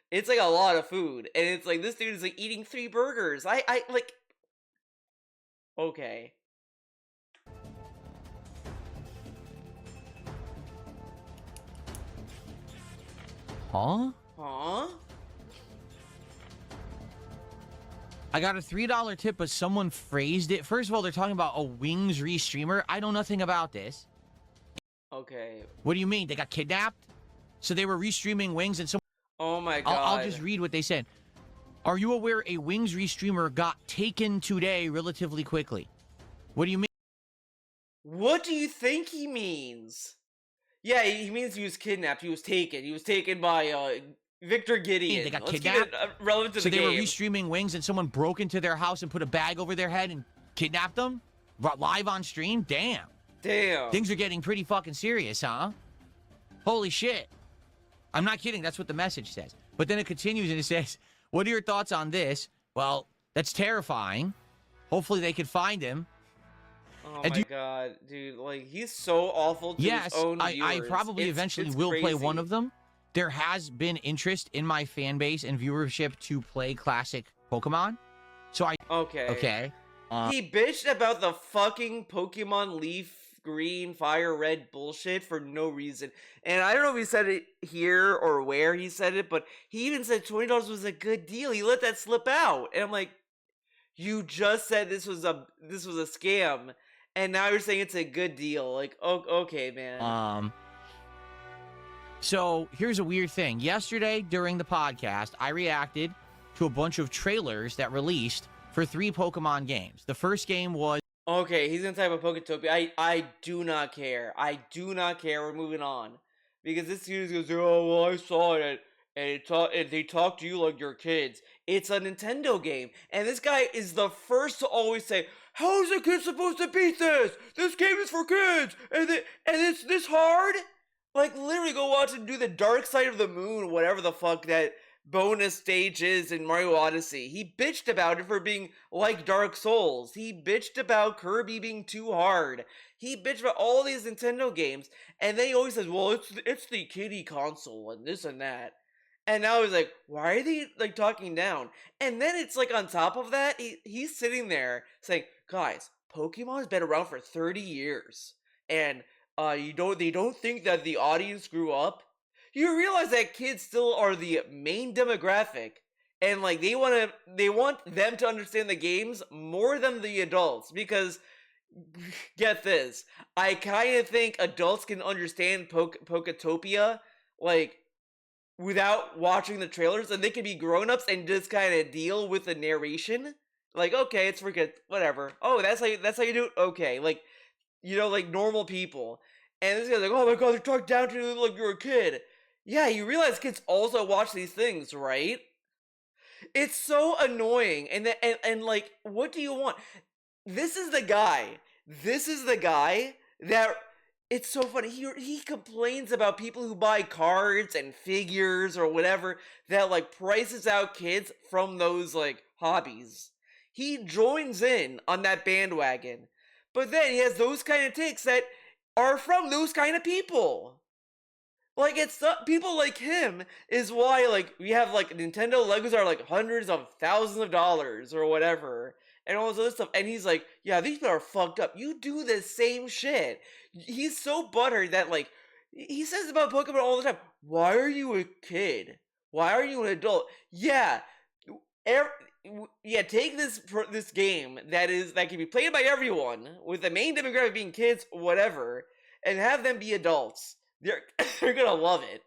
It's like a lot of food. And it's like, this dude is like eating 3 burgers. I like... Okay. Huh? Huh? I got a $3 tip, but someone phrased it. First of all, they're talking about a Wings restreamer. I know nothing about this. Okay. What do you mean? They got kidnapped? So they were restreaming Wings and someone... Oh my god. I'll just read what they said. Are you aware a Wings restreamer got taken today relatively quickly? What do you mean? What do you think he means? Yeah, he means he was kidnapped. He was taken. He was taken by Victor Gideon. They got Let's kidnapped? keep it relevant to the game. So they were restreaming Wings and someone broke into their house and put a bag over their head and kidnapped them? Live on stream? Damn. Damn. Things are getting pretty fucking serious, huh? Holy shit. I'm not kidding. That's what the message says. But then it continues and it says, what are your thoughts on this? Well, that's terrifying. Hopefully they can find him. Oh my god, dude. Like, he's so awful to his own viewers. I probably eventually will play one of them. There has been interest in my fan base and viewership to play classic Pokemon. So I... Okay. Okay. He bitched about the fucking Pokemon Leaf Green, Fire Red bullshit for no reason. And I don't know if he said it here or where he said it, but he even said $20 was a good deal. He let that slip out. And I'm like, You just said this was a scam, and now you're saying it's a good deal. Like, okay, man. So here's a weird thing. Yesterday during the podcast, I reacted to a bunch of trailers that released for 3 Pokemon games. The first game was... Okay, he's gonna type of Poketopia. I do not care. I do not care. We're moving on. Because this dude goes, oh, well, I saw it, and they talk to you like you're kids. It's a Nintendo game. And this guy is the first to always say, how is a kid supposed to beat this? This game is for kids! And it's this hard? Like, literally go watch and do the Dark Side of the Moon, whatever the fuck that bonus stage is in Mario Odyssey. He bitched about it for being like Dark Souls. He bitched about Kirby being too hard. He bitched about all these Nintendo games, and then he always says, well, it's the kiddie console and this and that. And now he's like, why are they like talking down? And then it's like on top of that, he's sitting there saying, guys, Pokemon's been around for 30 years. And they don't think that the audience grew up? You realize that kids still are the main demographic, and like they want them to understand the games more than the adults, because get this, I kind of think adults can understand Poketopia like without watching the trailers, and they can be grown-ups and just kind of deal with the narration. Like, okay, it's for kids, whatever. Oh, that's how you do it? Okay, like, you know, like normal people. And this guy's like, oh my god, they're talking down to you like you're a kid. Yeah, you realize kids also watch these things, right? It's so annoying. And like, what do you want? This is the guy that, it's so funny. He complains about people who buy cards and figures or whatever that like prices out kids from those like hobbies. He joins in on that bandwagon. But then he has those kind of takes that are from those kind of people. Like, it's people like him is why, like, we have, like, Nintendo Legos are, like, hundreds of thousands of dollars or whatever, and all this other stuff, and he's like, yeah, these people are fucked up. You do the same shit. He's so buttered that, like, he says about Pokemon all the time, why are you a kid? Why are you an adult? Yeah, take this game that can be played by everyone, with the main demographic being kids, whatever, and have them be adults. They're gonna love it.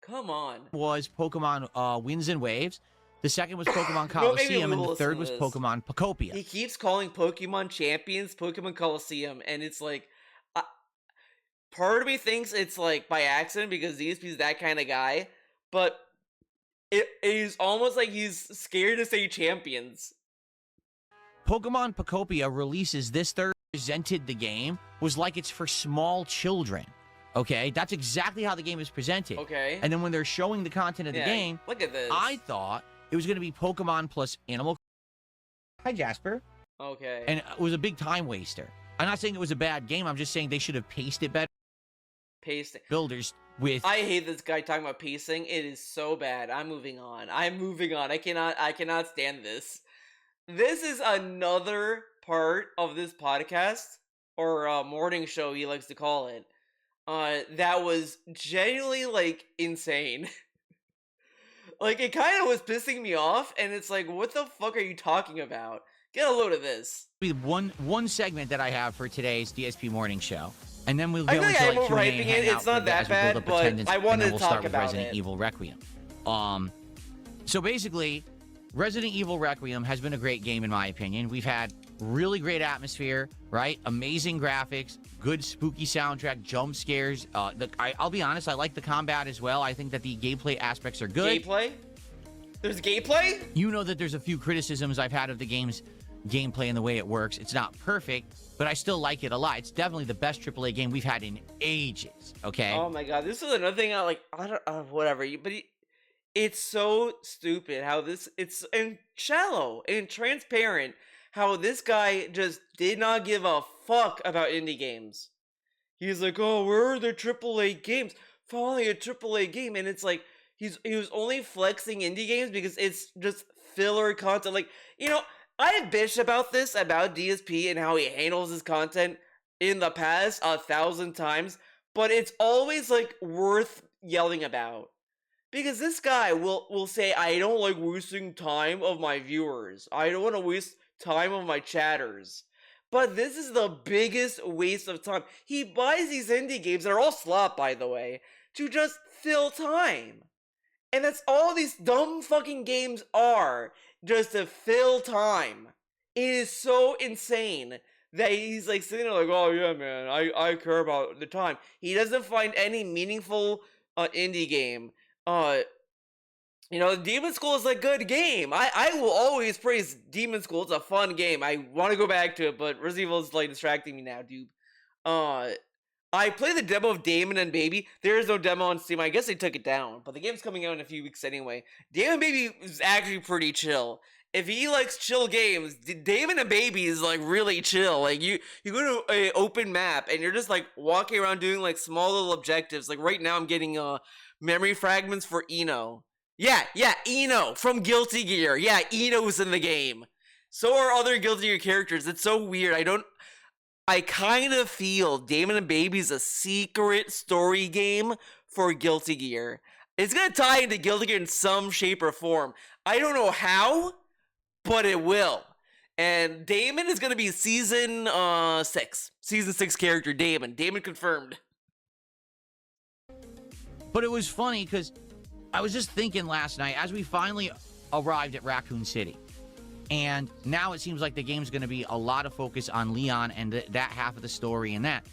Come on. Was Pokemon Winds and Waves. The second was Pokemon Coliseum, and the third was Pokemon Pokopia. He keeps calling Pokemon Champions Pokemon Coliseum, and it's like, part of me thinks it's like by accident because DSP's that kind of guy, but it is almost like he's scared to say champions. Pokemon Pokopia releases this Thursday. Presented the game was like it's for small children. Okay, that's exactly how the game is presented. Okay. And then when they're showing the content of the game, look at this. I thought it was going to be Pokemon plus Animal. Hi, Jasper. Okay. And it was a big time waster. I'm not saying it was a bad game. I'm just saying they should have paced it better. Pacing. Builders with... I hate this guy talking about pacing. It is so bad. I'm moving on. I cannot stand this. This is another part of this podcast, or morning show he likes to call it, that was genuinely, like, insane. Like, it kind of was pissing me off, and it's like, what the fuck are you talking about? Get a load of this. One segment that I have for today's DSP morning show, and then we'll go into like Q&A overhyping it. It's not that bad, but I wanted to talk about Resident Evil Requiem. So basically, Resident Evil Requiem has been a great game in my opinion. We've had really great atmosphere, right? Amazing graphics, good spooky soundtrack, jump scares. I'll be honest, I like the combat as well. I think that the gameplay aspects are good. Gameplay? There's gameplay? You know that there's a few criticisms I've had of the game's gameplay and the way it works. It's not perfect, but I still like it a lot. It's definitely the best AAA game we've had in ages, okay? Oh my god, this is another thing I don't, whatever, but it's so stupid how it's and shallow and transparent how this guy just did not give a fuck about indie games. He's like, oh, where are the AAA games? Finally a AAA game, and it's like, he was only flexing indie games because it's just filler content. Like, you know, I have bitched about this, about DSP and how he handles his content in the past 1,000 times, but it's always, like, worth yelling about. Because this guy will say, I don't like wasting time of my viewers. I don't want to waste time of my chatters. But this is the biggest waste of time. He buys these indie games that are all slop, by the way, to just fill time. And that's all these dumb fucking games are, just to fill time. It is so insane that he's like sitting there like, oh yeah, man, I care about the time. He doesn't find any meaningful indie game. Demon School is a good game. I will always praise Demon School. It's a fun game. I want to go back to it, but Resident Evil is like distracting me now, dude. I played the demo of Damon and Baby. There is no demo on Steam. I guess they took it down, but the game's coming out in a few weeks anyway. Damon and Baby is actually pretty chill. If he likes chill games, Damon and Baby is like really chill. Like you go to an open map and you're just like walking around doing like small little objectives. Like right now I'm getting memory fragments for Eno. Yeah, Eno from Guilty Gear. Yeah, Eno's in the game. So are other Guilty Gear characters. It's so weird. I kind of feel Damon and Baby's a secret story game for Guilty Gear. It's going to tie into Guilty Gear in some shape or form. I don't know how, but it will. And Damon is going to be season 6. Season 6 character, Damon. Damon confirmed. But it was funny because I was just thinking last night as we finally arrived at Raccoon City. And now it seems like the game's going to be a lot of focus on Leon and that half of the story and that.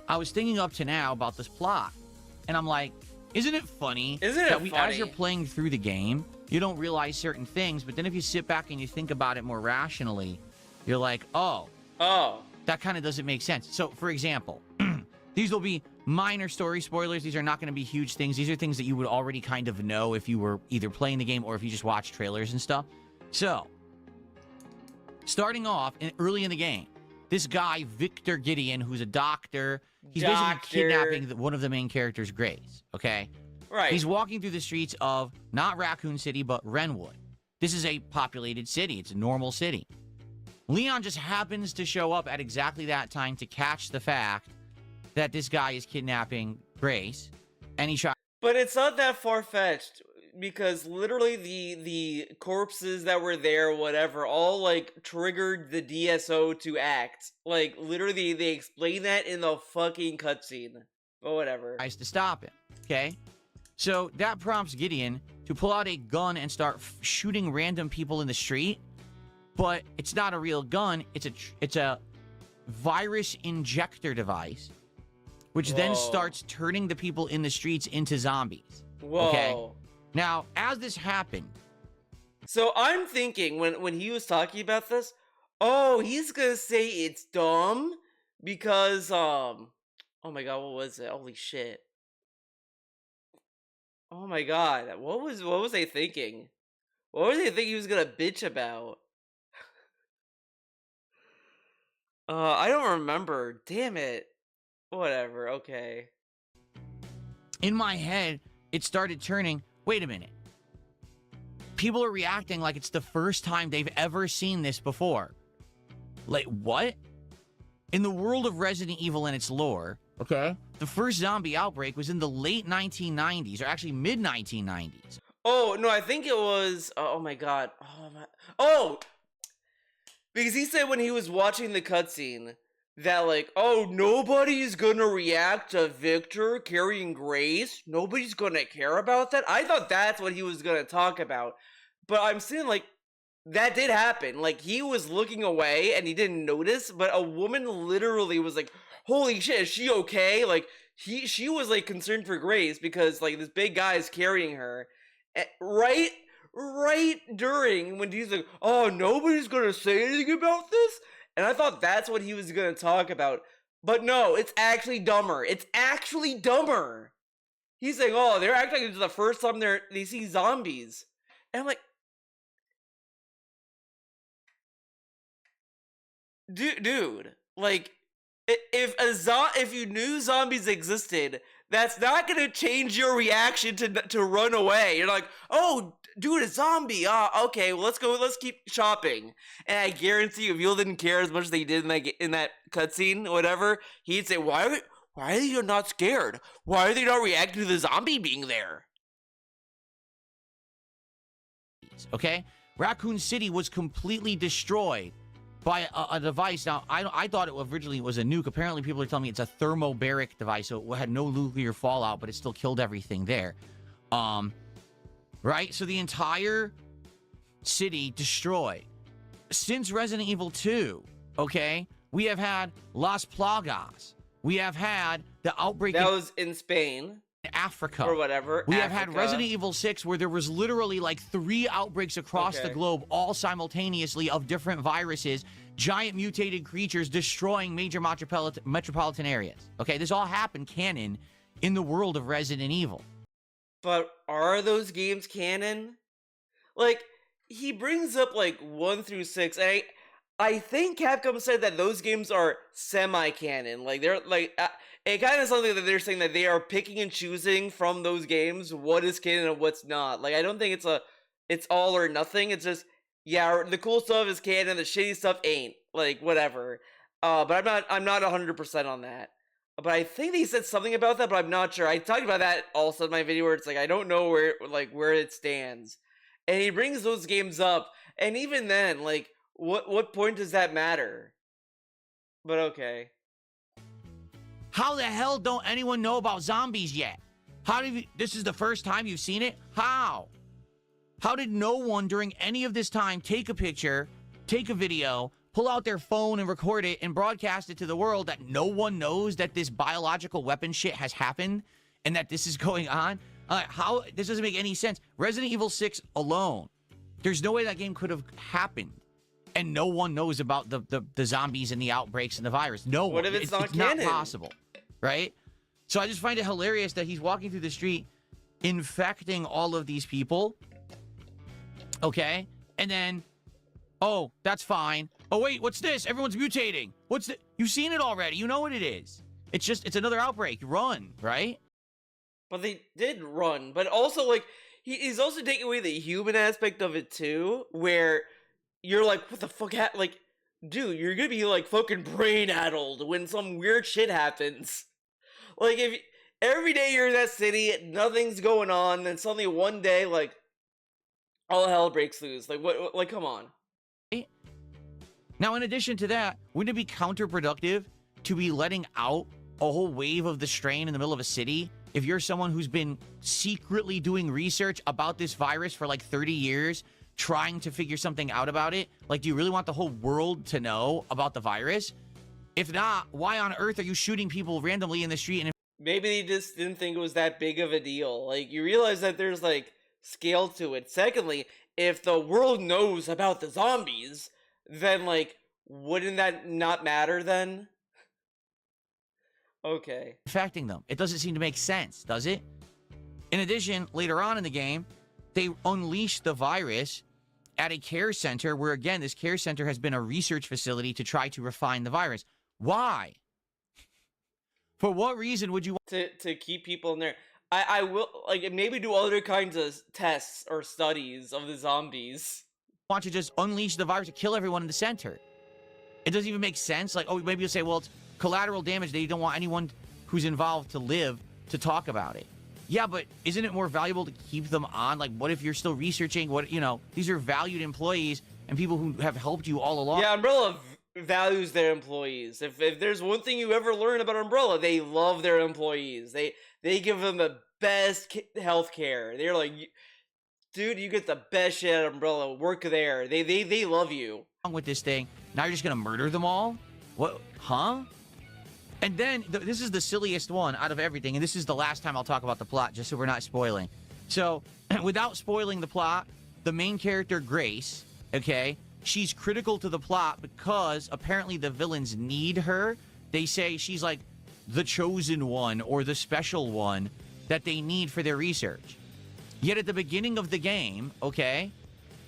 I was thinking up to now about this plot. And I'm like, isn't it funny as you're playing through the game, you don't realize certain things, but then if you sit back and you think about it more rationally, you're like, oh, that kind of doesn't make sense. So, for example, these will be minor story spoilers. These are not going to be huge things. These are things that you would already kind of know if you were either playing the game or if you just watched trailers and stuff. So, starting off early in the game, this guy, Victor Gideon, who's a doctor, he's basically kidnapping one of the main characters, Grace, okay? Right. He's walking through the streets of, not Raccoon City, but Renwood. This is a populated city. It's a normal city. Leon just happens to show up at exactly that time to catch the fact that this guy is kidnapping Grace, and he tries. But it's not that far-fetched, because literally the corpses that were there, whatever, all, like, triggered the DSO to act. Like, literally, they explain that in the fucking cutscene. But whatever. Tries to stop him, okay? So that prompts Gideon to pull out a gun and start shooting random people in the street. But it's not a real gun. It's a virus injector device, which then starts turning the people in the streets into zombies. Whoa. Okay? Now, as this happened... So I'm thinking, when he was talking about this, he's gonna say it's dumb because, oh my god, what was it? Holy shit. Oh my god, what was I thinking? What was I thinking he was gonna bitch about? I don't remember. Damn it. Whatever, okay. In my head, it started turning, wait a minute. People are reacting like it's the first time they've ever seen this before. Like, what? In the world of Resident Evil and its lore, okay, the first zombie outbreak was in the late 1990s, or actually mid-1990s. Oh, no, I think it was, oh my god. Because he said when he was watching the cutscene that, like, nobody's gonna react to Victor carrying Grace. Nobody's gonna care about that. I thought that's what he was gonna talk about. But I'm seeing, like, that did happen. Like, he was looking away and he didn't notice, but a woman literally was like, holy shit, is she okay? Like, she was, like, concerned for Grace because, like, this big guy is carrying her. Right during when he's like, nobody's gonna say anything about this? And I thought that's what he was gonna talk about. But no, it's actually dumber. It's actually dumber. He's saying, they're acting like it's the first time they see zombies. And I'm like, dude, like, if you knew zombies existed, that's not gonna change your reaction to run away. You're like, dude, a zombie. Okay, well, let's keep shopping. And I guarantee you, if you didn't care as much as they did in that cutscene, whatever, he'd say, why are they not scared? Why are they not reacting to the zombie being there? Okay? Raccoon City was completely destroyed by a device. Now, I thought it originally was a nuke. Apparently, people are telling me it's a thermobaric device, so it had no nuclear fallout, but it still killed everything there. Right? So the entire city destroyed. Since Resident Evil 2, okay, we have had Las Plagas. We have had the outbreak that was in Spain. Africa. Or whatever. We have had Resident Evil 6 where there was literally like 3 outbreaks across the globe, all simultaneously of different viruses, giant mutated creatures destroying major metropolitan areas. Okay, this all happened canon in the world of Resident Evil. But are those games canon? Like, he brings up like 1 through 6, and I think Capcom said that those games are semi-canon. Like, they're like, it kind of something that they're saying that they are picking and choosing from those games what is canon and what's not. Like, I don't think it's all or nothing. It's just, yeah, the cool stuff is canon, the shitty stuff ain't. Like, whatever. But I'm not 100% on that. But I think they said something about that, but I'm not sure. I talked about that also in my video where it's like, I don't know where it stands. And he brings those games up, and even then, like, what point does that matter? But okay. How the hell don't anyone know about zombies yet? This is the first time you've seen it? How? How did no one during any of this time take a picture, take a video, pull out their phone and record it and broadcast it to the world that no one knows that this biological weapon shit has happened and that this is going on? How? This doesn't make any sense. Resident Evil 6 alone, there's no way that game could have happened. And no one knows about the zombies and the outbreaks and the virus. No one. What if it's not canon? Not possible, right? So I just find it hilarious that he's walking through the street infecting all of these people. Okay? And then, oh, that's fine. Oh, wait, what's this? Everyone's mutating. What's the... You've seen it already. You know what it is. It's another outbreak. Run, right? But they did run. But also, like, he's also taking away the human aspect of it, too, where... You're like, what the fuck? Like, dude, you're gonna be like fucking brain-addled when some weird shit happens. Like, if every day you're in that city, nothing's going on, then suddenly one day, like, all hell breaks loose. Like, what? Like, come on. Now, in addition to that, wouldn't it be counterproductive to be letting out a whole wave of the strain in the middle of a city if you're someone who's been secretly doing research about this virus for like 30 years? Trying to figure something out about it? Like, do you really want the whole world to know about the virus? If not, why on earth are you shooting people randomly in the street? And maybe they just didn't think it was that big of a deal. Like, you realize that there's, like, scale to it. Secondly, if the world knows about the zombies, then, like, wouldn't that not matter then? Okay. Infecting them. It doesn't seem to make sense, does it? In addition, later on in the game, they unleash the virus at a care center where, again, this care center has been a research facility to try to refine the virus. Why? For what reason would you want to keep people in there? I will, like, maybe do other kinds of tests or studies of the zombies. Want to just unleash the virus to kill everyone in the center? It doesn't even make sense. Like, oh, maybe you'll say, well, it's collateral damage. They don't want anyone who's involved to live to talk about it. Yeah, but isn't it more valuable to keep them on? Like, what if you're still researching? What, you know, these are valued employees and people who have helped you all along. Yeah, Umbrella values their employees. If there's one thing you ever learn about Umbrella, they love their employees. They give them the best health care. They're like, dude, you get the best shit at Umbrella. Work there. They love you. With this thing, now you're just gonna murder them all? What? Huh? And then, this is the silliest one out of everything, and this is the last time I'll talk about the plot, just so we're not spoiling. So, without spoiling the plot, the main character, Grace, okay, she's critical to the plot because apparently the villains need her. They say she's like the chosen one or the special one that they need for their research. Yet at the beginning of the game, okay,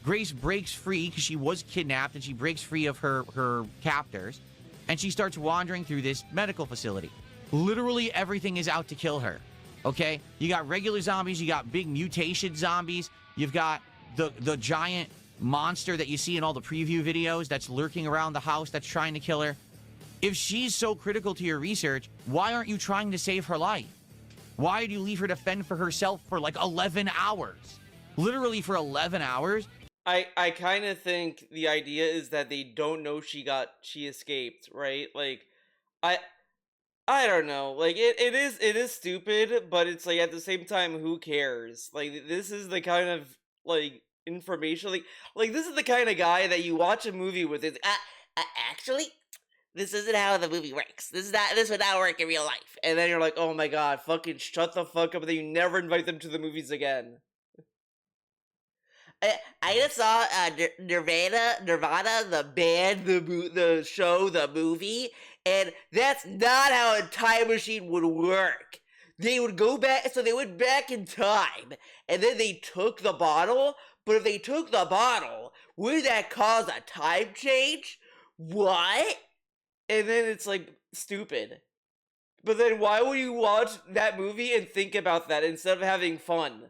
Grace breaks free because she was kidnapped, and she breaks free of her captors. And she starts wandering through this medical facility. Literally everything is out to kill her, okay? You got regular zombies, you got big mutation zombies, you've got the giant monster that you see in all the preview videos that's lurking around the house that's trying to kill her. If she's so critical to your research, why aren't you trying to save her life? Why do you leave her to fend for herself for like 11 hours? Literally for 11 hours? I kind of think the idea is that they don't know she escaped, right? Like I I don't know. Like it is stupid, but it's like at the same time, who cares? Like this is the kind of like information like this is the kind of guy that you watch a movie with. It's actually this isn't how the movie works. This would not work in real life. And then you're like, oh my god, fucking shut the fuck up. And then you never invite them to the movies again. I just saw Nirvana, the band, the show, the movie, and that's not how a time machine would work. They would go back, so they went back in time, and then they took the bottle. But if they took the bottle, would that cause a time change? What? And then it's like stupid. But then why would you watch that movie and think about that instead of having fun?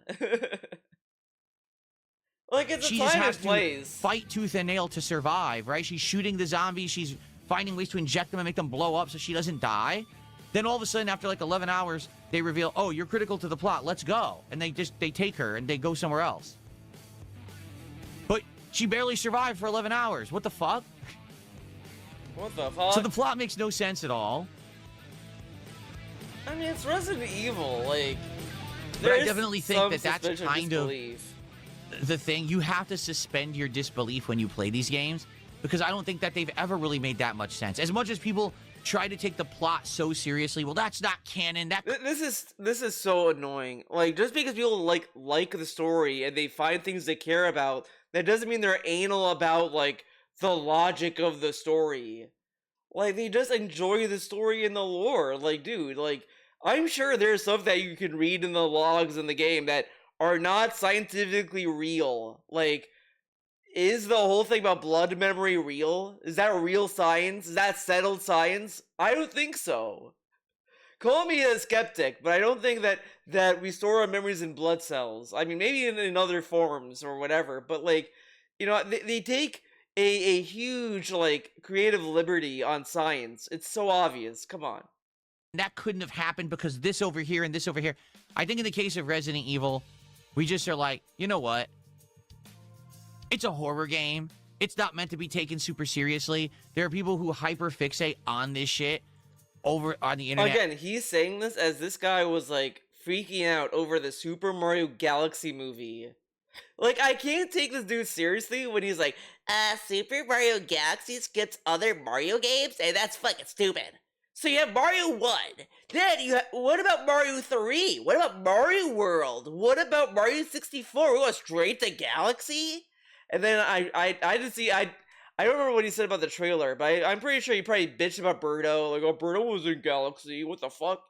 Like, it's a She just time has and to place. fight tooth and nail to survive, right? She's shooting the zombies. She's finding ways to inject them and make them blow up so she doesn't die. Then all of a sudden, after like 11 hours, they reveal, oh, you're critical to the plot. Let's go. And they take her and they go somewhere else. But she barely survived for 11 hours. What the fuck? What the fuck? So the plot makes no sense at all. I mean, it's Resident Evil, like... But I definitely think that that's suspicion kind of disbelief. the thing. You have to suspend your disbelief when you play these games, because I don't think that they've ever really made that much sense. As much as people try to take the plot so seriously, well, that's not canon. That This is so annoying. Like, just because people like the story and they find things they care about, that doesn't mean they're anal about, like, the logic of the story. Like, they just enjoy the story and the lore. Like, dude, like, I'm sure there's stuff that you can read in the logs in the game that are not scientifically real. Like, is the whole thing about blood memory real? Is that real science? Is that settled science? I don't think so. Call me a skeptic, but I don't think that we store our memories in blood cells. I mean, maybe in other forms or whatever, but like, you know, they take a huge like creative liberty on science. It's so obvious. Come on. that couldn't have happened because this over here and this over here. I think in the case of Resident Evil, we just are like, you know what? It's a horror game. It's not meant to be taken super seriously. There are people who hyperfixate on this shit over on the internet. Again, he's saying this as this guy was like freaking out over the Super Mario Galaxy movie. Like, I can't take this dude seriously when he's like, Super Mario Galaxy skips other Mario games, and that's fucking stupid. So you have Mario 1, then what about Mario 3? What about Mario World? What about Mario 64? We go straight to Galaxy? And then I just see, I don't remember what he said about the trailer, but I'm pretty sure he probably bitched about Birdo, like, oh, Birdo was in Galaxy, what the fuck?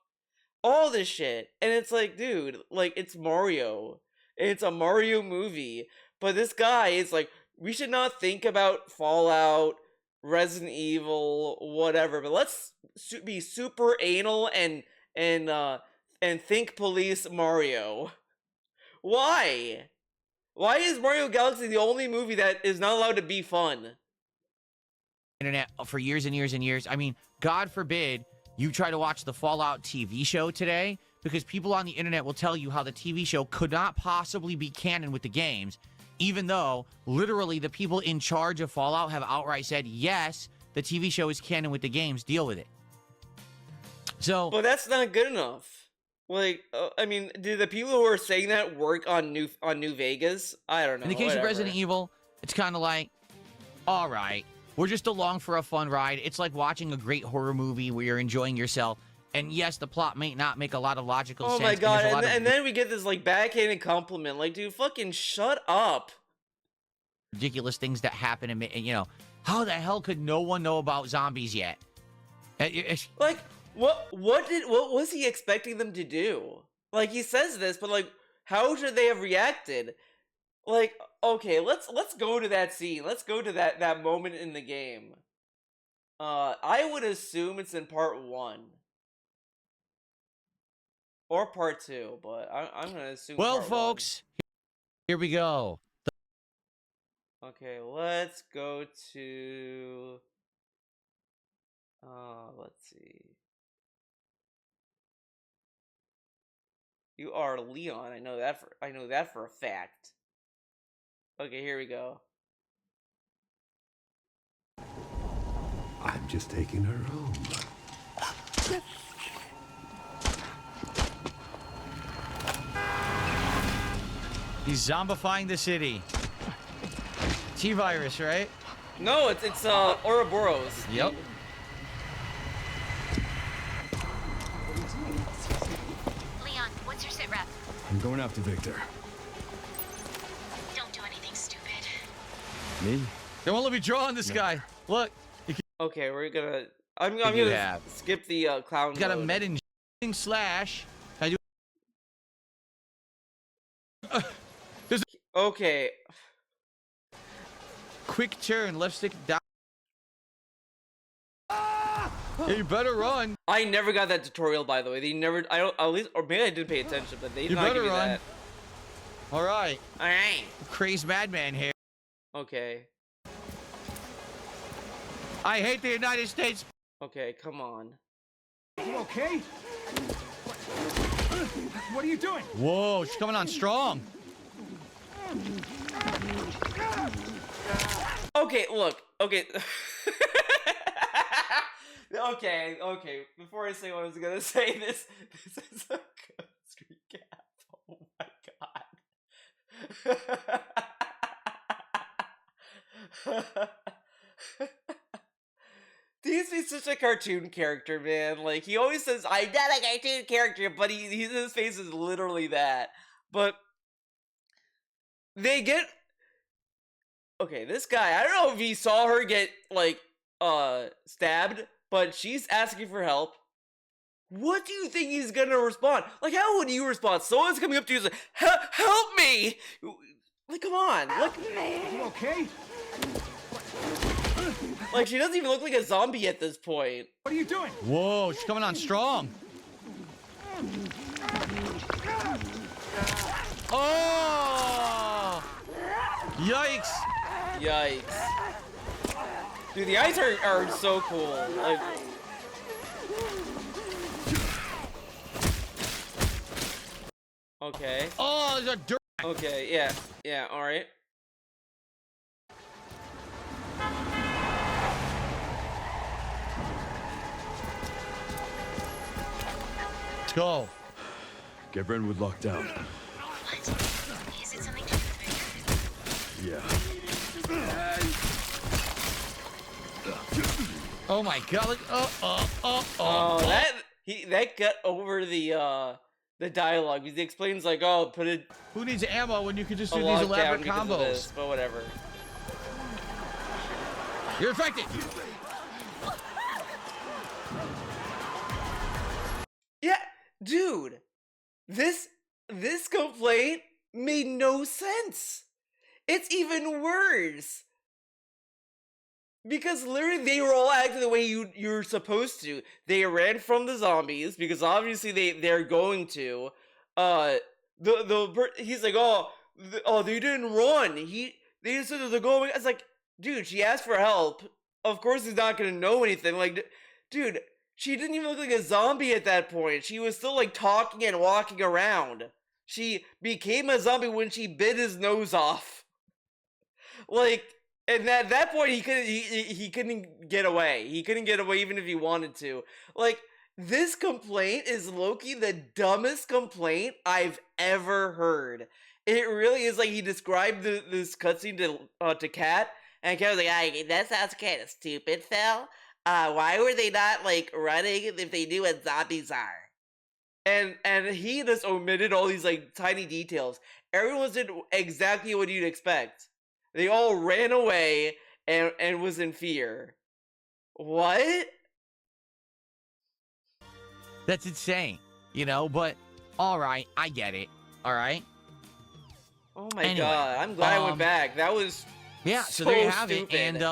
All this shit. And it's like, dude, like, it's Mario. It's a Mario movie. But this guy is like, we should not think about Fallout, Resident Evil, whatever, but let's be super anal and think police Mario. Why? Why is Mario Galaxy the only movie that is not allowed to be fun? Internet for years and years and years. I mean, God forbid you try to watch the Fallout TV show today, because people on the internet will tell you how the TV show could not possibly be canon with the games, even though literally the people in charge of Fallout have outright said, yes, the TV show is canon with the games, deal with it. So, but that's not good enough. Like, I mean, do the people who are saying that work on New Vegas? I don't know. In the case of Resident Evil, it's kind of like, all right, we're just along for a fun ride. It's like watching a great horror movie where you're enjoying yourself. And yes, the plot may not make a lot of logical sense. Oh my god, and then we get this, like, backhanded compliment. Like, dude, fucking shut up. Ridiculous things that happen, and you know, how the hell could no one know about zombies yet? Like, what was he expecting them to do? Like, he says this, but, like, how should they have reacted? Like, okay, let's go to that scene. Let's go to that moment in the game. I would assume it's in part 1. Or part 2, but I'm gonna assume. Well, part folks, here we go. 1. Okay, let's go to. Let's see. You are Leon. I know that for a fact. Okay, here we go. I'm just taking her home. He's zombifying the city. T-virus, right? No, it's Ouroboros. Yep. Leon, what's your sit rep? I'm going after Victor. Don't do anything stupid. Me? They won't let me draw on this guy. Look. Okay, we're gonna. I'm you gonna have? skip the clown. He's got a mode. med and slash. Can I do? Okay. Quick turn, left stick down. Yeah, you better run. I never got that tutorial, by the way. They never. I don't. At least, or maybe I didn't pay attention, but they did You not give better me run. that. All right. All right. Crazed madman here. Okay. I hate the United States. Okay. Come on. You okay? What are you doing? Whoa, she's coming on strong. Okay. Look. Okay. Okay. Before I say what I was gonna say, this is a ghost recap. Oh my god. He's such a cartoon character, man. Like, he always says, I'm not a cartoon character, but his face is literally that. But they get... Okay, this guy, I don't know if he saw her get, like, stabbed, but she's asking for help. What do you think he's gonna respond? Like, how would you respond? Someone's coming up to you and like, help me! Like, come on. Like, You okay? like, she doesn't even look like a zombie at this point. What are you doing? Whoa, she's coming on strong. Oh! Yikes! Yikes. Dude, the eyes are so cool. Like, okay. Oh, there's a dirt. Okay, yeah, alright. Let's go. Get Brentwood locked down. What? Is it something to do with Victor? Yeah. Oh my god! Look, Oh, that got over the dialogue because he explains like, oh, put it Who needs ammo when you can just a do these lockdown elaborate because of this, combos? but whatever. You're infected. Yeah, dude, this complaint made no sense. It's even worse. Because literally they were all acting the way you're supposed to. They ran from the zombies because obviously they're going to. He's like, they didn't run. They just said they're going. I was like, dude, she asked for help. Of course he's not gonna know anything. Like, dude, she didn't even look like a zombie at that point. She was still like talking and walking around. She became a zombie when she bit his nose off. Like. And at that point, he couldn't get away. He couldn't get away even if he wanted to. Like, this complaint is low-key the dumbest complaint I've ever heard. It really is like he described this cutscene to Kat, and Kat was like, that sounds kind of stupid, Phil. Why were they not, like, running if they knew what zombies are? And he just omitted all these, like, tiny details. Everyone did exactly what you'd expect. They all ran away and was in fear. What? That's insane, you know, but all right, I get it. All right. Oh my Anyway, god, I'm glad I went back. That was so there you have stupid. it. And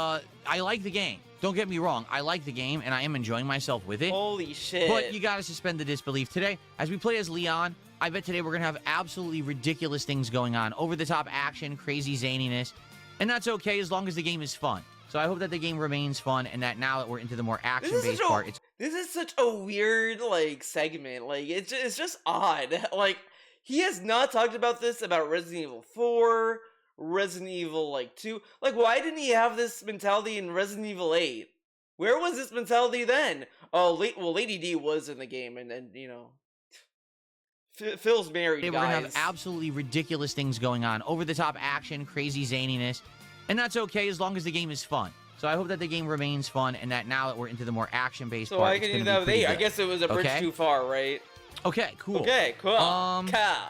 I like the game. Don't get me wrong. I like the game, and I am enjoying myself with it. Holy shit. But you gotta suspend the disbelief. Today, as we play as Leon, I bet today we're gonna have absolutely ridiculous things going on. Over-the-top action, crazy zaniness. And that's okay as long as the game is fun. So I hope that the game remains fun and that now that we're into the more action-based part, this is such a weird, like, segment. Like, it's just odd. Like, he has not talked about this about Resident Evil 4, Resident Evil like 2. Like, why didn't he have this mentality in Resident Evil 8? Where was this mentality then? Oh, well, Lady D was in the game, and you know, Phil's married, We're guys. gonna have absolutely ridiculous things going on, over-the-top action, crazy zaniness, and that's okay as long as the game is fun. So I hope that the game remains fun, and that now that we're into the more action-based part, I can do that with 8. I guess it was a bridge too far, right? Okay, cool. Okay, cool. Let's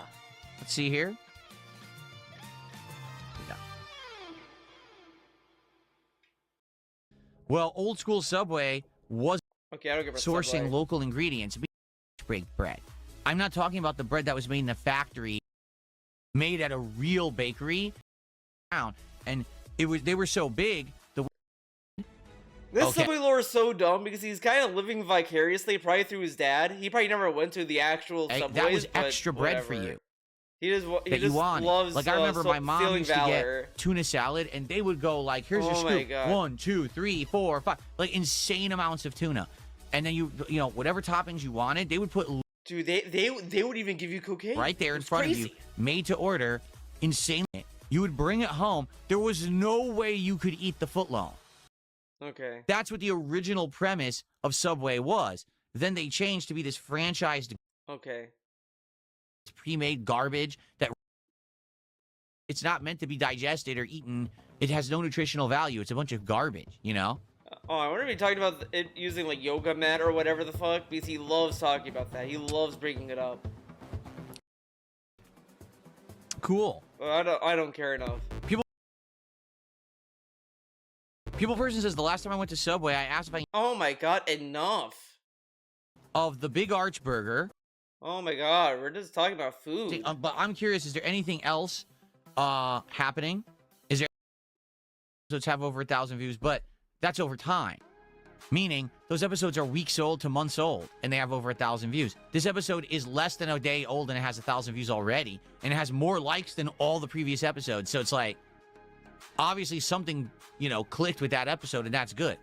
see here. Well, old school Subway was sourcing local ingredients, break bread. I'm not talking about the bread that was made in a factory, made at a real bakery, and they were so big. This Subway lore is so dumb because he's kind of living vicariously, probably through his dad. He probably never went to the actual Subways. That was extra bread for you. He just loves. Like I remember my mom used to get tuna salad, and they would go like, "Here's your scoop: 1, 2, 3, 4, 5," like insane amounts of tuna, and then you know whatever toppings you wanted, they would put. Dude, they would even give you cocaine right there in front of you, made to order, insane. You would bring it home. There was no way you could eat the footlong. Okay. That's what the original premise of Subway was. Then they changed to be this franchised. Okay. Pre-made garbage that it's not meant to be digested or eaten. It has no nutritional value. It's a bunch of garbage, you know? Oh, I wonder if he talked about it using like yoga mat or whatever the fuck, because he loves talking about that. He loves bringing it up. Cool. Well, I don't care enough. People person says the last time I went to Subway, I asked if I. Oh my god, enough. Of the Big Arch Burger. Oh my god, we're just talking about food. But I'm curious, is there anything else happening? Is there episodes have over 1,000 views, but that's over time. Meaning, those episodes are weeks old to months old, and they have over 1,000 views. This episode is less than a day old, and it has 1,000 views already, and it has more likes than all the previous episodes. So it's like, obviously something, you know, clicked with that episode, and that's good.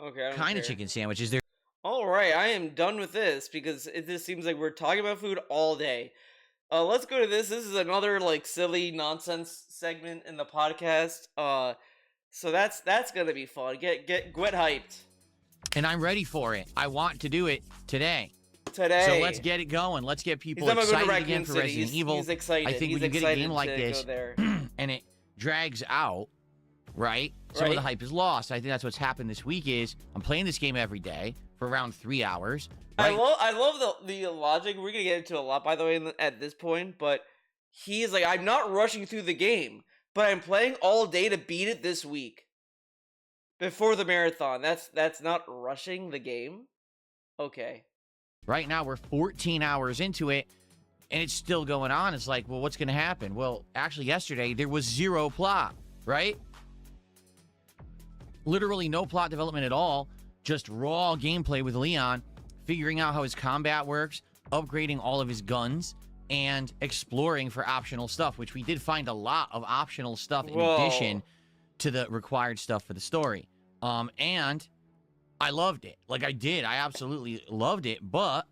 Okay, kind of chicken sandwich. Is there? All right, I am done with this because it just seems like we're talking about food all day. Let's go to this. This is another like silly nonsense segment in the podcast. So that's gonna be fun. Get hyped. And I'm ready for it. I want to do it today. So let's get it going. Let's get people excited again for Resident Evil. He's excited. I think when you get a game like this and it drags out, right? Some of the hype is lost. I think that's what's happened this week is I'm playing this game every day for around 3 hours. Right? I love the logic. We're gonna get into a lot, by the way, at this point. But he's like, I'm not rushing through the game, but I'm playing all day to beat it this week before the marathon. That's not rushing the game. Okay. Right now we're 14 hours into it, and it's still going on. It's like, well, what's gonna happen? Well, actually, yesterday there was zero plot, right? Literally no plot development at all. Just raw gameplay with Leon, figuring out how his combat works, upgrading all of his guns, and exploring for optional stuff, which we did find a lot of optional stuff in addition to the required stuff for the story. And I loved it. Like I did. I absolutely loved it. But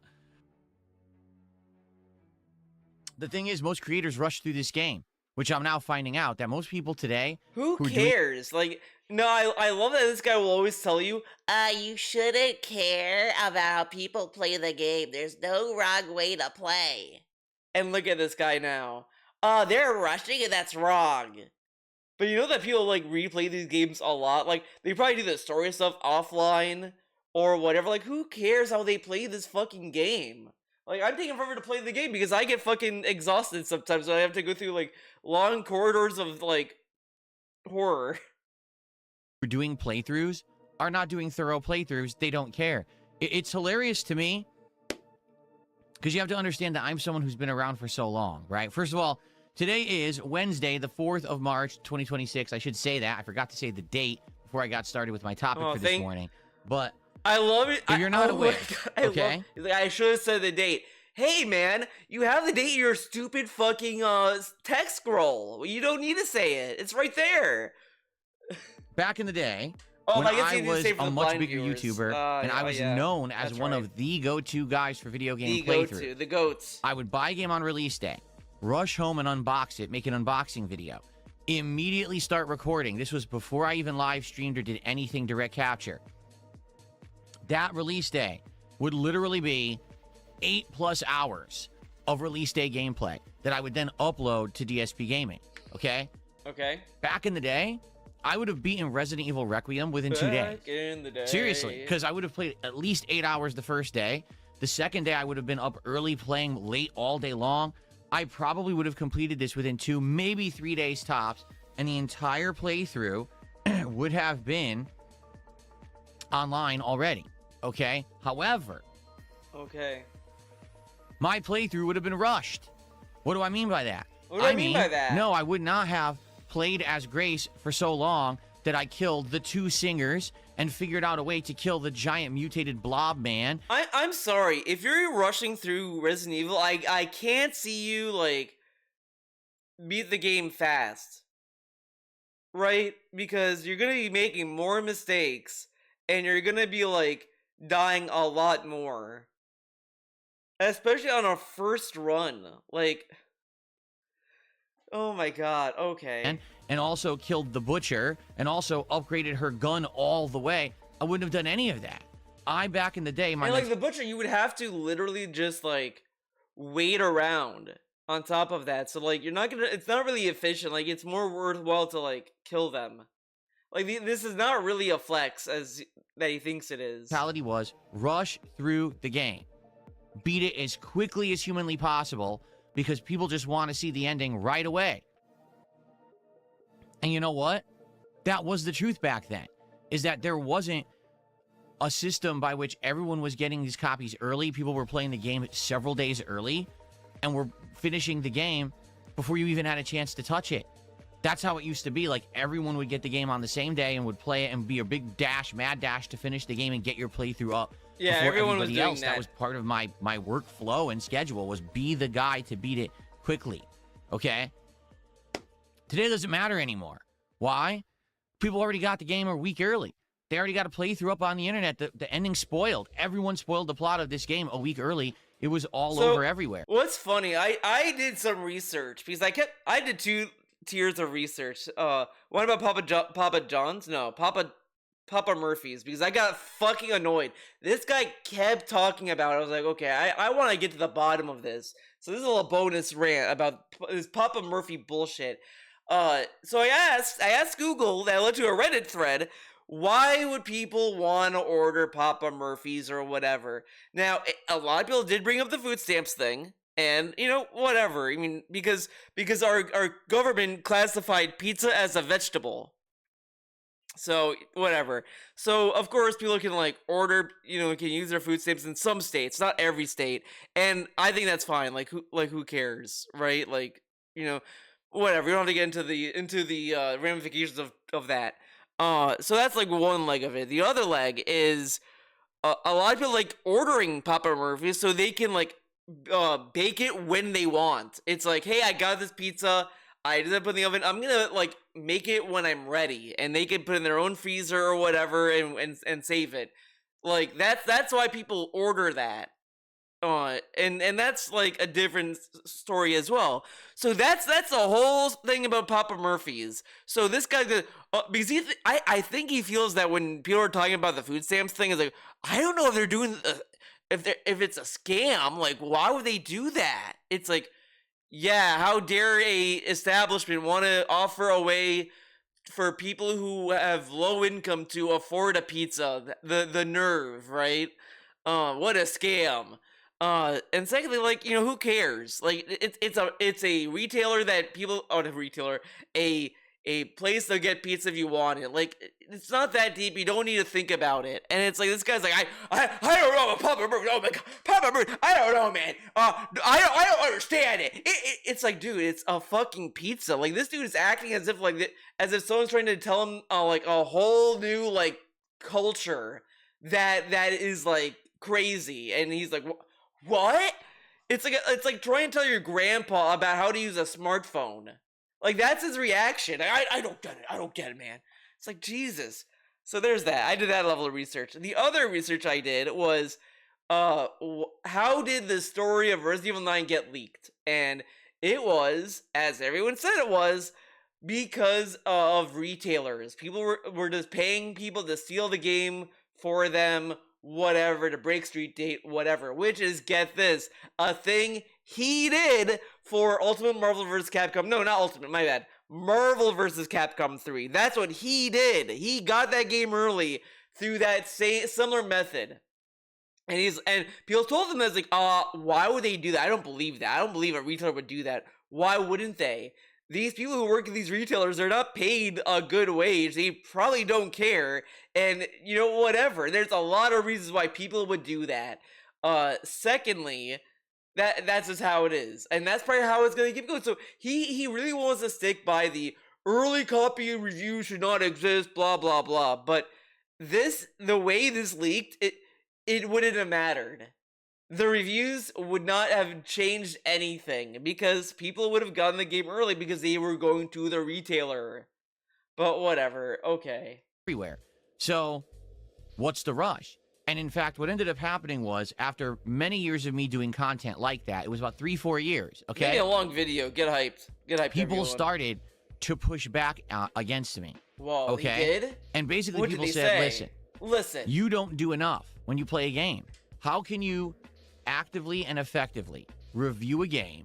the thing is, most creators rush through this game, which I'm now finding out that most people today... Who cares? No, I love that this guy will always tell you, you shouldn't care about how people play the game. There's no wrong way to play. And look at this guy now. They're rushing and that's wrong. But you know that people, like, replay these games a lot? Like, they probably do the story stuff offline or whatever. Like, who cares how they play this fucking game? Like, I'm taking forever to play the game because I get fucking exhausted sometimes when I have to go through, like, long corridors of, like, horror. We're doing playthroughs are not doing thorough playthroughs. They don't care. It's hilarious to me because you have to understand that I'm someone who's been around for so long, right? First of all, today is Wednesday, the 4th of March, 2026. I should say that. I forgot to say the date before I got started with my topic for this morning. But I love it. If you're not aware, okay? I should have said the date. Hey, man, you have the date in your stupid fucking text scroll. You don't need to say it. It's right there. Back in the day, when I was a much bigger YouTuber, and I was known as one of the go-to guys for video game playthrough. The goats. I would buy a game on release day. rush home and unbox it, make an unboxing video, immediately start recording. This was before I even live streamed or did anything direct capture. That release day would literally be 8+ hours of release day gameplay that I would then upload to DSP Gaming. Okay? Okay. Back in the day, I would have beaten Resident Evil Requiem within 2 days. Back in the day. Seriously, because I would have played at least 8 hours the first day. The second day, I would have been up early playing late all day long. I probably would have completed this within 2, maybe 3 days tops, and the entire playthrough would have been online already. Okay? However, okay, my playthrough would have been rushed. What do I mean by that? What do I mean by that? No, I would not have played as Grace for so long that I killed the 2 singers and figured out a way to kill the giant mutated blob man. I'm sorry. If you're rushing through Resident Evil, I can't see you, like, beat the game fast. Right? Because you're gonna be making more mistakes, and you're gonna be, like, dying a lot more. Especially on a first run. Like, oh my god, okay. And also killed the butcher, and also upgraded her gun all the way. I wouldn't have done any of that. Back in the day, and like the butcher, you would have to literally just like wait around on top of that. So like you're not gonna, it's not really efficient. Like it's more worthwhile to like kill them. Like this is not really a flex as that he thinks it is. Mentality was rush through the game, beat it as quickly as humanly possible, because people just want to see the ending right away. And you know what? That was the truth back then, is that there wasn't a system by which everyone was getting these copies early. People were playing the game several days early and were finishing the game before you even had a chance to touch it. That's how it used to be. Like, everyone would get the game on the same day and would play it and be a big dash, mad dash to finish the game and get your playthrough up. Yeah, before everyone was everybody doing else. that. That was part of my workflow and schedule, was be the guy to beat it quickly. Okay? Today doesn't matter anymore. Why? People already got the game a week early. They already got a playthrough up on the internet. The ending spoiled. Everyone spoiled the plot of this game a week early. It was all over everywhere. What's funny, I did some research because I did 2 tiers of research. One about Papa John's? No, Papa Murphy's, because I got fucking annoyed. This guy kept talking about it. I was like, okay, I want to get to the bottom of this. So this is a little bonus rant about this Papa Murphy bullshit. So I asked Google, that led to a Reddit thread, why would people want to order Papa Murphy's or whatever? Now, a lot of people did bring up the food stamps thing, and, you know, whatever. I mean, because our government classified pizza as a vegetable. So, whatever. So, of course, people can, like, order, you know, can use their food stamps in some states, not every state, and I think that's fine. Like, who cares, right? Like, you know, whatever. We don't have to get into the ramifications of that. So that's like one leg of it. The other leg is a lot of people like ordering Papa Murphy's so they can like bake it when they want. It's like, hey, I got this pizza, I did it put in the oven, I'm gonna like make it when I'm ready, and they can put it in their own freezer or whatever and save it. Like that's why people order that. And that's like a different story as well. So that's the whole thing about Papa Murphy's. So this guy, because I think he feels that when people are talking about the food stamps thing, is like, I don't know if they're doing if it's a scam. Like, why would they do that? It's like, yeah, how dare a establishment want to offer a way for people who have low income to afford a pizza? The nerve, right? What a scam. And secondly, like, you know, who cares? Like, it's a retailer that people, a retailer, a place to get pizza if you want it. Like, it's not that deep. You don't need to think about it. And it's like, this guy's like, I don't know about Papa Murphy. Oh my god, Papa Murphy. I don't know, man. I don't understand it. It's like, dude, it's a fucking pizza. Like, this dude is acting as if someone's trying to tell him like a whole new like culture that is like crazy, and he's like, what? It's like trying to tell your grandpa about how to use a smartphone. Like, that's his reaction. I don't get it. I don't get it, man. It's like, Jesus. So there's that. I did that level of research. The other research I did was, how did the story of Resident Evil 9 get leaked? And It was, as everyone said it was, because of retailers. People were just paying people to steal the game for them, whatever, to break street date, whatever. Which is, get this, a thing he did for Ultimate Marvel vs. Capcom. No, not Ultimate, my bad. Marvel vs. Capcom 3. That's what he did. He got that game early through that similar method. And people told him that's like, why would they do that? I don't believe that. I don't believe a retailer would do that. Why wouldn't they? These people who work at these retailers are not paid a good wage. They probably don't care. And, you know, whatever. There's a lot of reasons why people would do that. Secondly, that's just how it is. And that's probably how it's going to keep going. So he really wants to stick by the early copy review should not exist, blah, blah, blah. But the way this leaked, it wouldn't have mattered. The reviews would not have changed anything because people would have gotten the game early because they were going to the retailer. But whatever, okay. Everywhere. So, what's the rush? And in fact, what ended up happening was, after many years of me doing content like that, it was about 3-4 years, okay? Maybe a long video. Get hyped. Get hyped, people everyone. Started to push back against me. Whoa, okay? They did? And basically What people did they said, say? listen, you don't do enough when you play a game. How can you actively and effectively review a game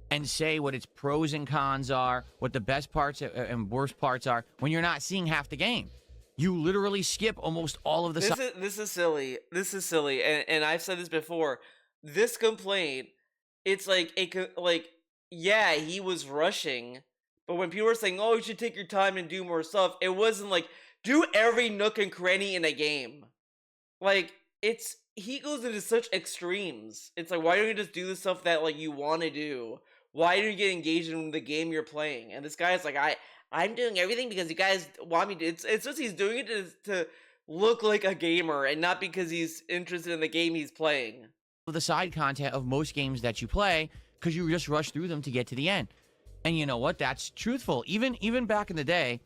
and say what its pros and cons are, what the best parts and worst parts are, when you're not seeing half the game? You literally skip almost all of the... This is silly. This is silly. And I've said this before. This complaint, it's like, yeah, he was rushing. But when people were saying, oh, you should take your time and do more stuff, it wasn't like, do every nook and cranny in a game. Like, he goes into such extremes. It's like, why don't you just do the stuff that, like, you want to do? Why do you get engaged in the game you're playing? And this guy's like, I'm doing everything because you guys want me to. It's just he's doing it to look like a gamer and not because he's interested in the game he's playing. The side content of most games that you play, because you just rush through them to get to the end. And you know what? That's truthful. Even back in the day,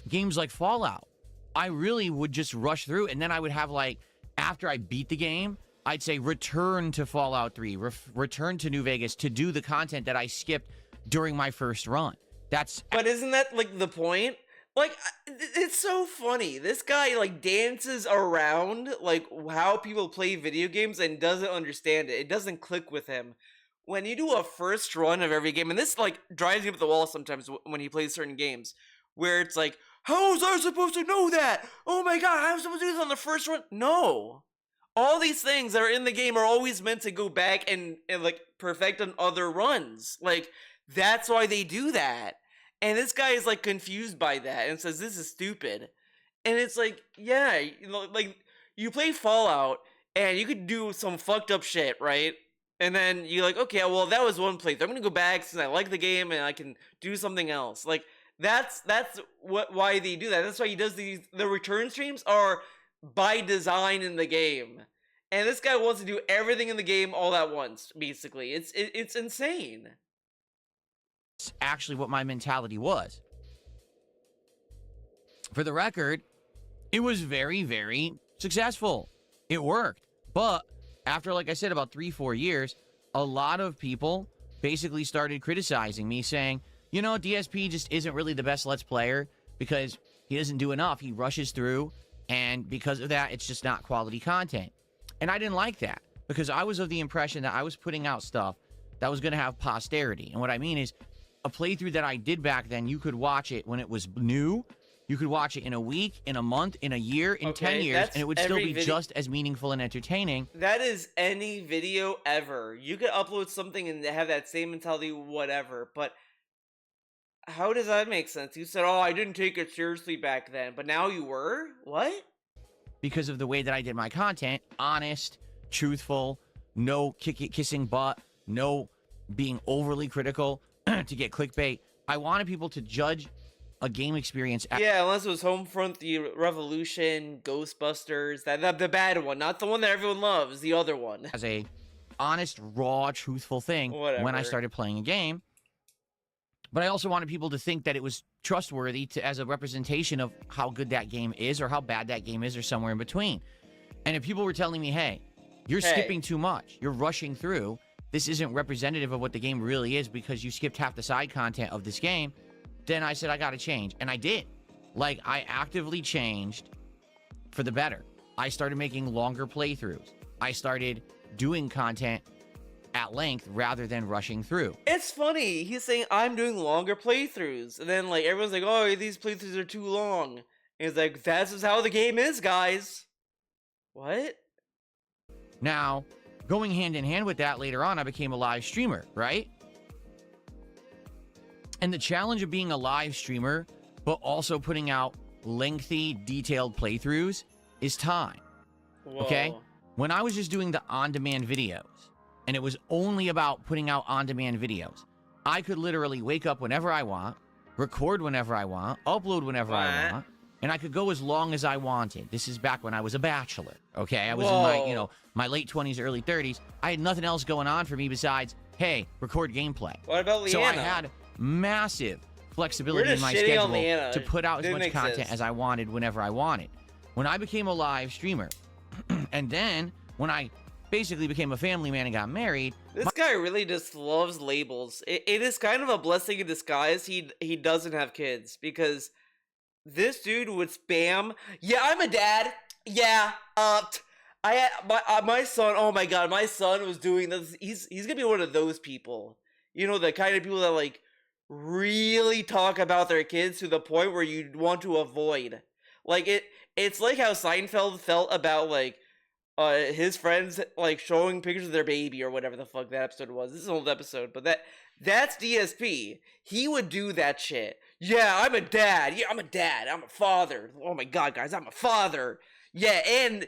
games like Fallout, I really would just rush through, and then I would have, like, after I beat the game, I'd say return to Fallout 3, return to New Vegas to do the content that I skipped during my first run. But isn't that, like, the point? Like, it's so funny. This guy, like, dances around, like, how people play video games and doesn't understand it. It doesn't click with him. When you do a first run of every game, and this, like, drives me up the wall sometimes when he plays certain games, where it's like, how was I supposed to know that? Oh my god, I was supposed to do this on the first run? No. All these things that are in the game are always meant to go back and like, perfect on other runs. Like, that's why they do that. And this guy is, like, confused by that and says, this is stupid. And it's like, yeah, you know, like, you play Fallout, and you could do some fucked up shit, right? And then you're like, okay, well, that was one playthrough. I'm gonna go back since I like the game, and I can do something else. Like, that's why they do that. That's why he does these. The return streams are by design in the game. And this guy wants to do everything in the game all at once, basically. It's insane. Actually what my mentality was. For the record, it was very, very successful. It worked. But after, like I said, about 3-4 years, a lot of people basically started criticizing me, saying, you know, DSP just isn't really the best Let's Player because he doesn't do enough. He rushes through, and because of that, it's just not quality content. And I didn't like that because I was of the impression that I was putting out stuff that was going to have posterity. And what I mean is, a playthrough that I did back then, you could watch it when it was new. You could watch it in a week, in a month, in a year, in 10 years, and it would still be just as meaningful and entertaining. That is any video ever. You could upload something and have that same mentality, whatever, but how does that make sense? You said, oh, I didn't take it seriously back then, but now you were? What? Because of the way that I did my content, honest, truthful, no kissing butt, no being overly critical to get clickbait. I wanted people to judge a game experience. Yeah, unless it was Homefront, the Revolution, Ghostbusters, the bad one, not the one that everyone loves, the other one. As a honest, raw, truthful thing when I started playing a game. But I also wanted people to think that it was trustworthy as a representation of how good that game is or how bad that game is or somewhere in between. And if people were telling me, hey, you're skipping too much, you're rushing through, this isn't representative of what the game really is because you skipped half the side content of this game, then I said I got to change. And I did. Like, I actively changed for the better. I started making longer playthroughs. I started doing content at length rather than rushing through. It's funny. He's saying I'm doing longer playthroughs. And then, like, everyone's like, oh, these playthroughs are too long. And he's like, that's just how the game is, guys. What? Now, going hand in hand with that, later on, I became a live streamer, right? And the challenge of being a live streamer, but also putting out lengthy, detailed playthroughs is time. Whoa. Okay? When I was just doing the on-demand videos, and it was only about putting out on-demand videos, I could literally wake up whenever I want, record whenever I want, upload whenever I want, and I could go as long as I wanted. This is back when I was a bachelor, okay? I was in my, you know, my late 20s, early 30s. I had nothing else going on for me besides, hey, record gameplay. What about Leanna? So I had massive flexibility in my schedule to put out as much content as I wanted whenever I wanted. When I became a live streamer, and then when I basically became a family man and got married. This guy really just loves labels. It is kind of a blessing in disguise he doesn't have kids, because this dude would spam, yeah, I'm a dad. Yeah, my son, oh my god, my son was doing this. He's gonna be one of those people. You know, the kind of people that, like, really talk about their kids to the point where you want to avoid. Like, it's like how Seinfeld felt about, like, his friends, like, showing pictures of their baby or whatever the fuck that episode was. This is an old episode, but that's DSP. He would do that shit. Yeah, I'm a dad. Yeah, I'm a dad. I'm a father. Oh my god, guys, I'm a father. Yeah, and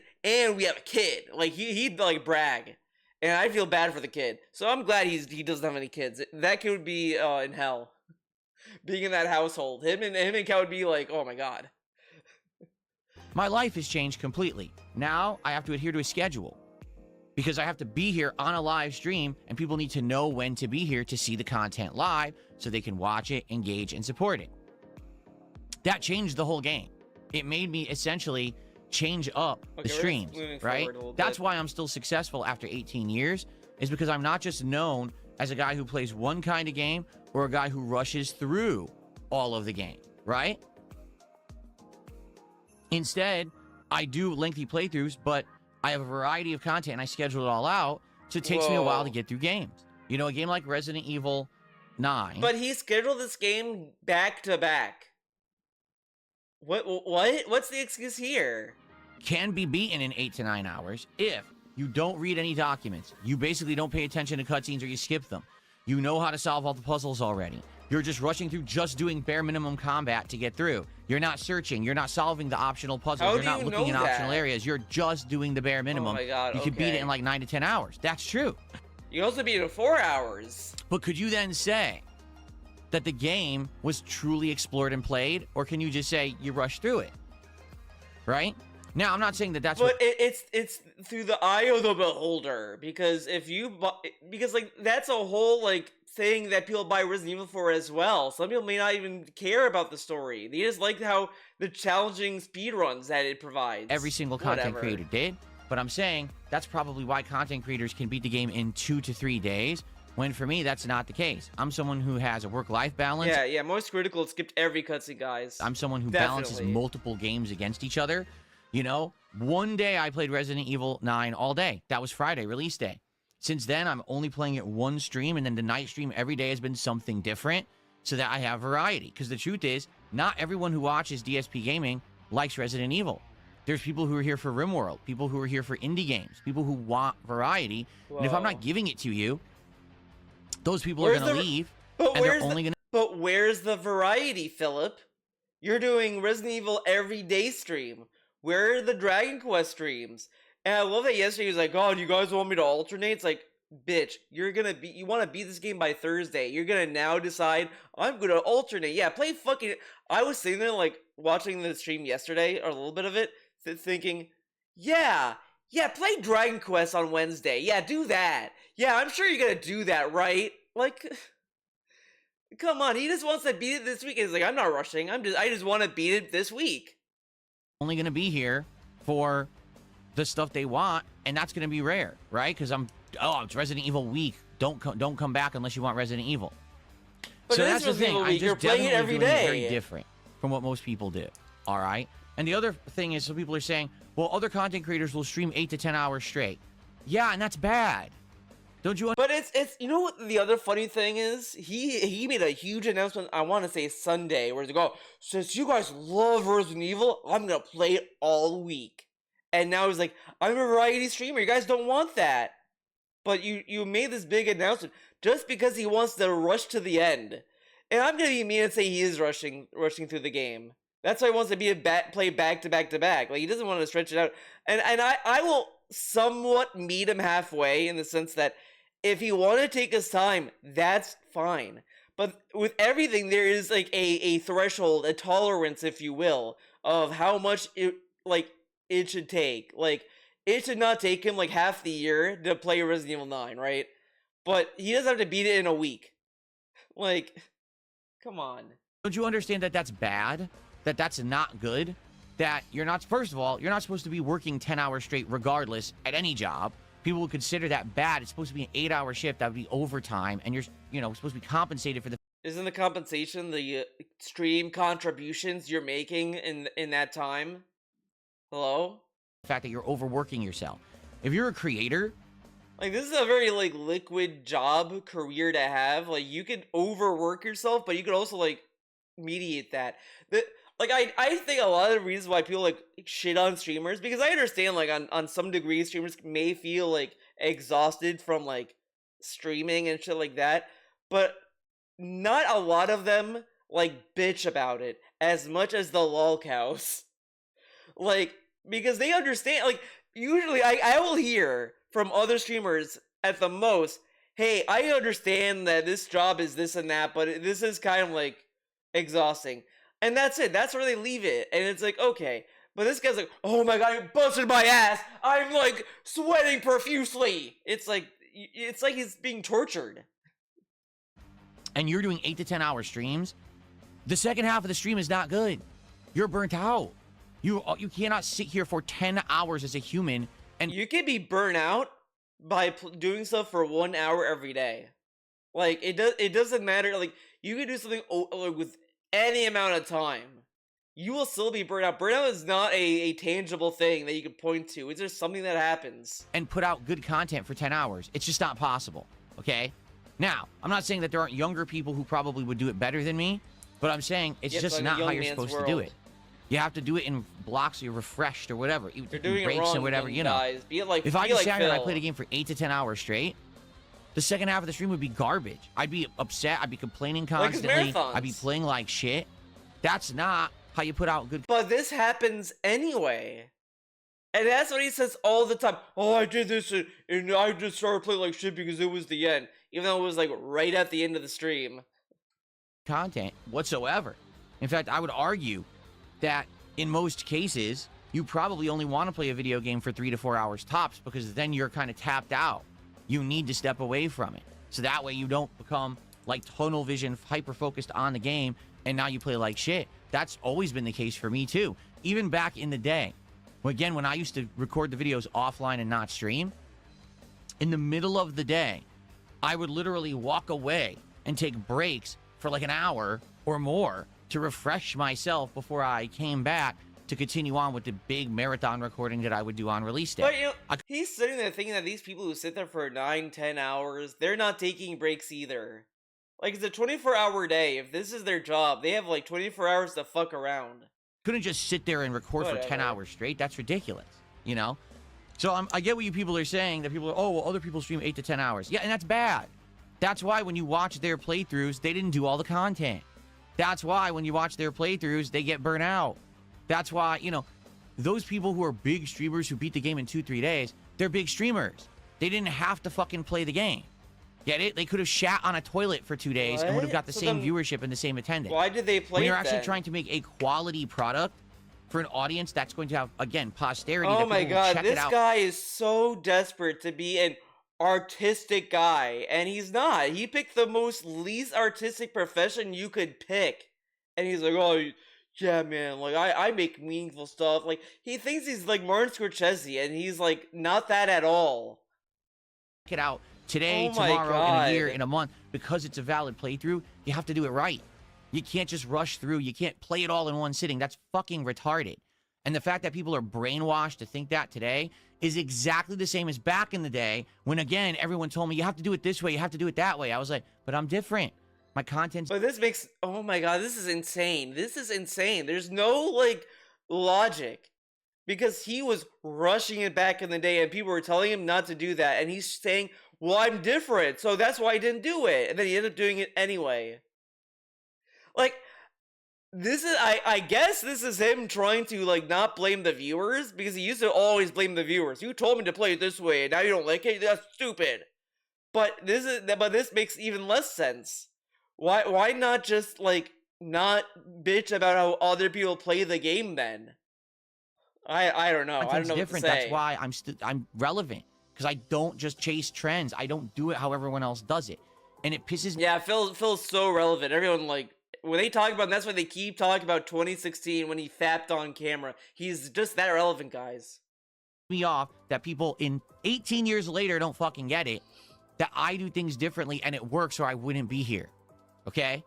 we have a kid. Like, he'd like brag. And I feel bad for the kid. So I'm glad he doesn't have any kids. That kid would be in hell. Being in that household. Him and Kat would be like, oh my god. My life has changed completely. Now I have to adhere to a schedule because I have to be here on a live stream, and people need to know when to be here to see the content live so they can watch it, engage, and support it. That changed the whole game. It made me essentially change up the streams, right? That's why I'm still successful after 18 years, is because I'm not just known as a guy who plays one kind of game or a guy who rushes through all of the game, right? Instead, I do lengthy playthroughs, but I have a variety of content and I schedule it all out, so it takes me a while to get through games. You know, a game like Resident Evil 9. But he scheduled this game back to back. What? What's the excuse here? Can be beaten in 8 to 9 hours if you don't read any documents. You basically don't pay attention to cutscenes or you skip them. You know how to solve all the puzzles already. You're just rushing through, just doing bare minimum combat to get through. You're not searching. You're not solving the optional puzzles. You're not looking in optional areas. You're just doing the bare minimum. Oh my god, you could beat it in like 9 to 10 hours. That's true. You also beat it in 4 hours. But could you then say that the game was truly explored and played? Or can you just say you rushed through it? Right? Now, I'm not saying that that's but it's through the eye of the beholder, because like, that's a whole, like, thing that people buy Resident Evil for as well. Some people may not even care about the story. They just like how the challenging speedruns that it provides. Every single content creator did. But I'm saying that's probably why content creators can beat the game in 2 to 3 days, when for me, that's not the case. I'm someone who has a work-life balance. Yeah, most critical skipped every cutscene, guys. I'm someone who balances multiple games against each other. You know, one day I played Resident Evil 9 all day. That was Friday, release day. Since then, I'm only playing it one stream, and then the night stream every day has been something different so that I have variety. Because the truth is, not everyone who watches DSP Gaming likes Resident Evil. There's people who are here for RimWorld, people who are here for indie games, people who want variety. Whoa. And if I'm not giving it to you, those people are going to leave, and they're only going to... But where's the variety, Philip? You're doing Resident Evil everyday stream. Where are the Dragon Quest streams? And I love that yesterday he was like, oh, do you guys want me to alternate? It's like, bitch, you want to beat this game by Thursday. You're going to now decide, I'm going to alternate. Yeah, play fucking... I was sitting there, like, watching the stream yesterday, or a little bit of it, thinking, yeah, play Dragon Quest on Wednesday. Yeah, do that. Yeah, I'm sure you're going to do that, right? Like, come on, he just wants to beat it this week. He's like, I'm not rushing. I just want to beat it this week. Only going to be here for the stuff they want, and that's going to be rare, right? Because I'm oh, it's Resident Evil week. Don't come back unless you want Resident Evil. But So it that's is the thing. Resident Evil I'm week. You're just playing it definitely every doing it day. very different from what most people do. All right. And the other thing is, some people are saying, well, other content creators will stream 8 to 10 hours straight. Yeah, and that's bad. Don't you? But it's you know what the other funny thing is? He made a huge announcement. I want to say Sunday, where he's like, "Oh, since you guys love Resident Evil, I'm gonna play it all week." And now he's like, "I'm a variety streamer. You guys don't want that." But you made this big announcement just because he wants to rush to the end. And I'm gonna be mean and say he is rushing through the game. That's why he wants to play back to back to back. Like, he doesn't want to stretch it out. And I will somewhat meet him halfway, in the sense that if he want to take his time, that's fine. But with everything, there is like a threshold, a tolerance, if you will, of how much it should take. Like, it should not take him like half the year to play Resident Evil 9, right? But he doesn't have to beat it in a week. Like, come on. Don't you understand that that's bad? That that's not good? That you're not, first of all, you're not supposed to be working 10 hours straight regardless at any job. People would consider that bad. It's supposed to be an 8-hour shift. That would be overtime. And you're, supposed to be compensated for the... Isn't the compensation the stream contributions you're making in that time? Hello? fact that you're overworking yourself. If you're a creator... Like, this is a very, like, liquid job, career to have. Like, you could overwork yourself, but you could also, like, mediate that. Like, I think a lot of the reasons why people, like, shit on streamers, because I understand, like, on some degree, streamers may feel, like, exhausted from, like, streaming and shit like that, but not a lot of them, like, bitch about it as much as the lolcows. Like, because they understand, like, usually I will hear from other streamers at the most, hey, I understand that this job is this and that, but this is kind of, like, exhausting. And that's it. That's where they leave it. And it's like, okay. But this guy's like, oh my god, I busted my ass. I'm, like, sweating profusely. It's like he's being tortured. And you're doing 8 to 10 hour streams. The second half of the stream is not good. You're burnt out. You cannot sit here for 10 hours as a human. And you can be burnt out by doing stuff for 1 hour every day. Like, it doesn't matter. Like, you can do something with any amount of time. You will still be burnt out. Burnout is not a tangible thing that you can point to. It's just something that happens. And put out good content for 10 hours. It's just not possible. Okay? Now, I'm not saying that there aren't younger people who probably would do it better than me, but I'm saying it's just not how you're supposed to do it. You have to do it in blocks so you're refreshed or whatever. You're doing breaks it wrong, or whatever, you know. guys. If I just sat here and I played a game for 8 to 10 hours straight, the second half of the stream would be garbage. I'd be upset. I'd be complaining constantly. I'd be playing like shit. That's not how you put out good... But this happens anyway. And that's what he says all the time. Oh, I did this and I just started playing like shit because it was the end. Even though it was like right at the end of the stream. Content whatsoever. In fact, I would argue that in most cases, you probably only want to play a video game for 3 to 4 hours tops, because then you're kind of tapped out. You need to step away from it. So that way you don't become like tunnel vision, hyper-focused on the game, and now you play like shit. That's always been the case for me too. Even back in the day. Again, when I used to record the videos offline and not stream, in the middle of the day, I would literally walk away and take breaks for like an hour or more to refresh myself before I came back to continue on with the big marathon recording that I would do on release day. But, you know, he's sitting there thinking that these people who sit there for 9-10 hours, they're not taking breaks either. Like, it's a 24-hour day. If this is their job, they have like 24 hours to fuck around. Couldn't just sit there and record for 10 hours straight. That's ridiculous, you know? So I get what you people are saying, that people are, oh, well, other people stream 8 to 10 hours. Yeah, and that's bad. That's why when you watch their playthroughs, they didn't do all the content. That's why when you watch their playthroughs, they get burnt out. That's why, you know, those people who are big streamers who beat the game in 2-3 days, they're big streamers. They didn't have to fucking play the game. Get it? They could have shat on a toilet for 2 days and would have got the same viewership and the same attendance. Why did they play when you're actually trying to make a quality product for an audience that's going to have, again, posterity. Oh my god, this guy is so desperate to be an artistic guy, and he's not. He picked the most least artistic profession you could pick, and he's like, oh yeah, man, like I make meaningful stuff. Like, he thinks he's like Martin Scorsese, and he's like not that at all. check it out today, Oh my tomorrow, in a year, God. in a month. Because it's a valid playthrough, you have to do it right. You can't just rush through. You can't play it all in one sitting. That's fucking retarded. And the fact that people are brainwashed to think that today is exactly the same as back in the day when, again, everyone told me, you have to do it this way, you have to do it that way. I was like, but I'm different. My content's... But this makes, oh my God, this is insane. This is insane. There's no, like, logic. Because he was rushing it back in the day and people were telling him not to do that. And he's saying, well, I'm different, so that's why I didn't do it. And then he ended up doing it anyway. Like, this is, I guess this is him trying to, like, not blame the viewers. Because he used to always blame the viewers. You told me to play it this way, and now you don't like it? That's stupid. But this makes even less sense. Why not just, like, not bitch about how other people play the game then? I don't know. I don't know different. What to say. That's why I'm relevant, because I don't just chase trends. I don't do it how everyone else does it, and it pisses me. Yeah, Phil's so relevant. Everyone, like, when they talk about him, that's why they keep talking about 2016 when he fapped on camera. He's just that relevant, guys. Me off that people in 18 years later don't fucking get it. That I do things differently and it works, or I wouldn't be here. Okay.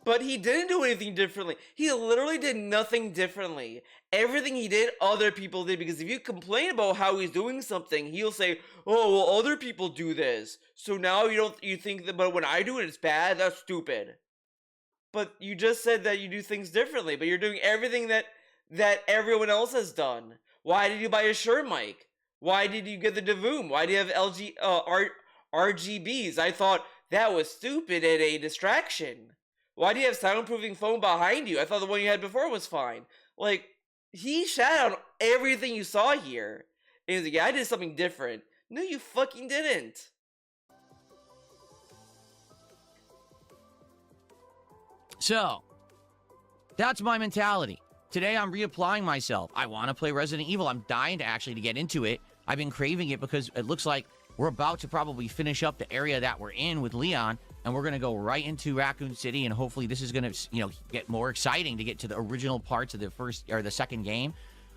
But he didn't do anything differently. He literally did nothing differently. Everything he did, other people did. Because if you complain about how he's doing something, he'll say, "Oh, well, other people do this, so now you think that, but when I do it, it's bad. That's stupid." But you just said that you do things differently, but you're doing everything that everyone else has done. Why did you buy a Shure mic? Why did you get the Devoom? Why do you have RGBs? I thought that was stupid and a distraction. Why do you have soundproofing foam behind you? I thought the one you had before was fine. Like, he shat on everything you saw here. And he's like, yeah, I did something different. No, you fucking didn't. So, that's my mentality. Today, I'm reapplying myself. I want to play Resident Evil. I'm dying to get into it. I've been craving it because it looks like we're about to probably finish up the area that we're in with Leon, and we're going to go right into Raccoon City, and hopefully this is going to, get more exciting to get to the original parts of the first or the second game.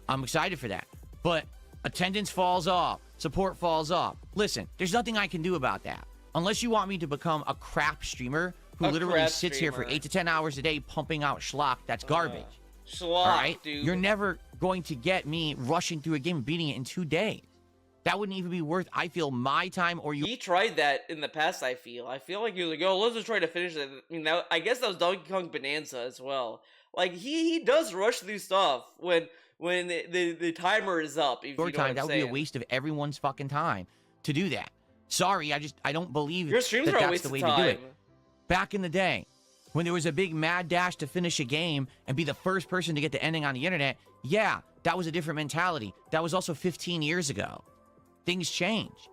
I'm excited for that. But attendance falls off. Support falls off. Listen, there's nothing I can do about that. Unless you want me to become a crap streamer who literally sits here for 8 to 10 hours a day pumping out schlock that's garbage. Schlock, all right? dude. You're never going to get me rushing through a game and beating it in 2 days. That wouldn't even be worth, I feel, my time or you. He tried that in the past, I feel. I feel like he was like, oh, let's just try to finish it. I mean, I guess that was Donkey Kong Bonanza as well. Like, he does rush through stuff when the timer is up. If Your you know time, what that I'm would be a saying. waste of everyone's fucking time to do that. Sorry, I don't believe Your streams that are a that's waste the of way time. to do it. Back in the day, when there was a big mad dash to finish a game and be the first person to get the ending on the internet, yeah, that was a different mentality. That was also 15 years ago. Things change.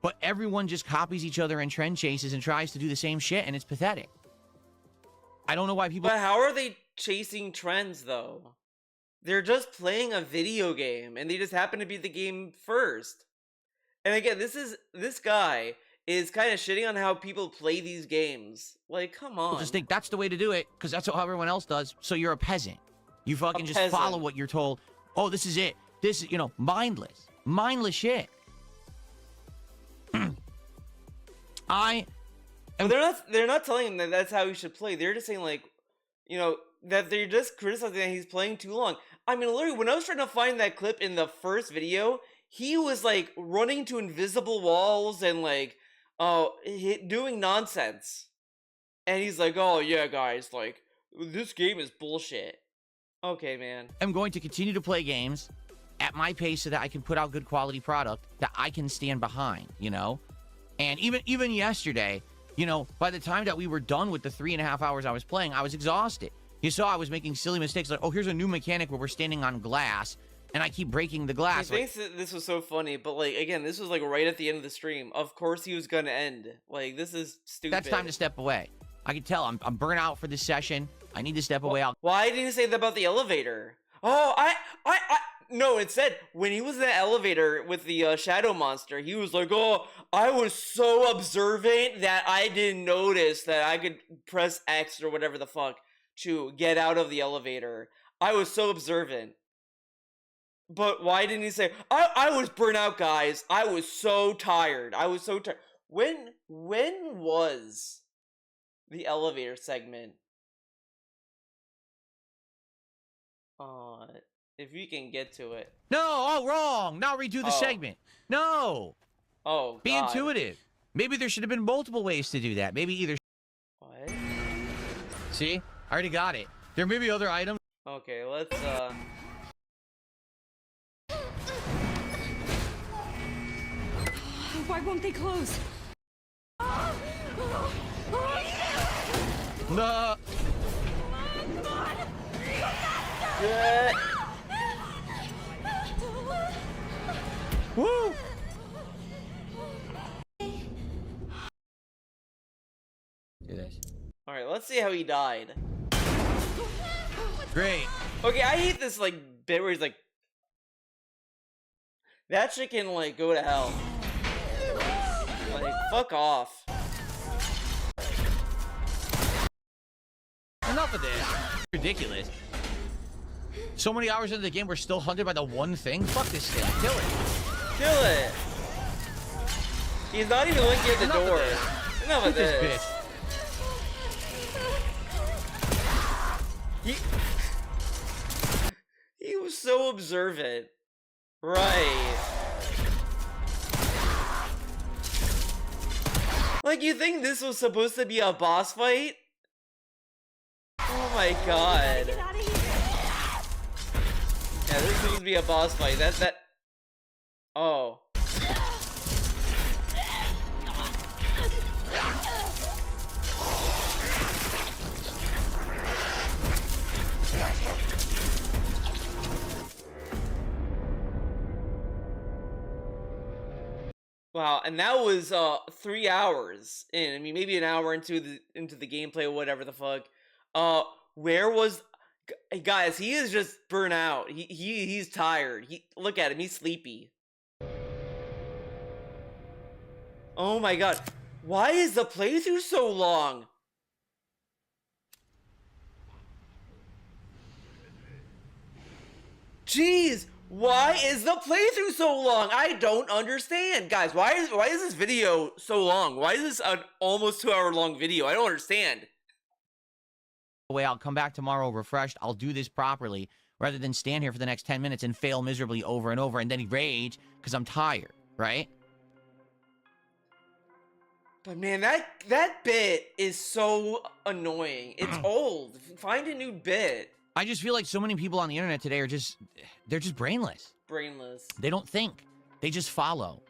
But everyone just copies each other and trend chases and tries to do the same shit, and it's pathetic. I don't know why people... But how are they chasing trends, though? They're just playing a video game, and they just happen to be the game first. And again, this guy is kind of shitting on how people play these games. Like, come on. People just think that's the way to do it, because that's how everyone else does, so you're a peasant. You fucking just follow what you're told. Oh, this is it. This is, mindless. Mindless shit. They're not telling him that that's how he should play. They're just saying, like, that they're just criticizing that he's playing too long. I mean, literally, when I was trying to find that clip in the first video, he was, like, running to invisible walls and, like, doing nonsense. And he's like, oh, yeah, guys, like, this game is bullshit. Okay, man. I'm going to continue to play games at my pace so that I can put out good quality product that I can stand behind, And even yesterday, by the time that we were done with the 3.5 hours I was playing, I was exhausted. You saw I was making silly mistakes like, oh, here's a new mechanic where we're standing on glass, and I keep breaking the glass. He thinks that this was so funny, but, like, again, this was, like, right at the end of the stream. Of course he was gonna end. Like, this is stupid. That's time to step away. I can tell I'm burnt out for this session. I need to step away. Why didn't you say that about the elevator? Oh, no, it said when he was in the elevator with the shadow monster, he was like, oh, I was so observant that I didn't notice that I could press X or whatever the fuck to get out of the elevator. I was so observant. But why didn't he say, I was burnt out, guys. I was so tired. I was so tired. When was the elevator segment? If we can get to it. No, oh, wrong. Now redo the segment. No. Oh, Be God. intuitive. Maybe there should have been multiple ways to do that. Maybe either. What? See? I already got it. There may be other items. Okay, let's, Why won't they close? No. Woo! Do this. Alright, let's see how he died. Great. Okay, I hate this, like, bit where he's like... That shit can, like, go to hell. Like, fuck off. Enough of this. Ridiculous. So many hours into the game, we're still hunted by the one thing? Fuck this thing. Kill it. Kill it. He's not even looking at the door. Enough of this. Bitch. He was so observant. Right. Like, you think this was supposed to be a boss fight? Oh my god. Get out of here! Yeah, this is supposed to be a boss fight. Oh. Wow, and that was 3 hours in. I mean, maybe an hour into the gameplay or whatever the fuck. Where was guys? He is just burnt out. He's tired. Look at him. He's sleepy. Oh my god, why is the playthrough so long? Jeez. Why is the playthrough so long? I don't understand. Guys, why is this video so long? Why is this an almost 2 hour long video? I don't understand. Way, I'll come back tomorrow refreshed. I'll do this properly rather than stand here for the next 10 minutes and fail miserably over and over and then rage because I'm tired, right? But man, that bit is so annoying. It's old. Find a new bit. I just feel like so many people on the internet today are they're just brainless. Brainless. They don't think. They just follow.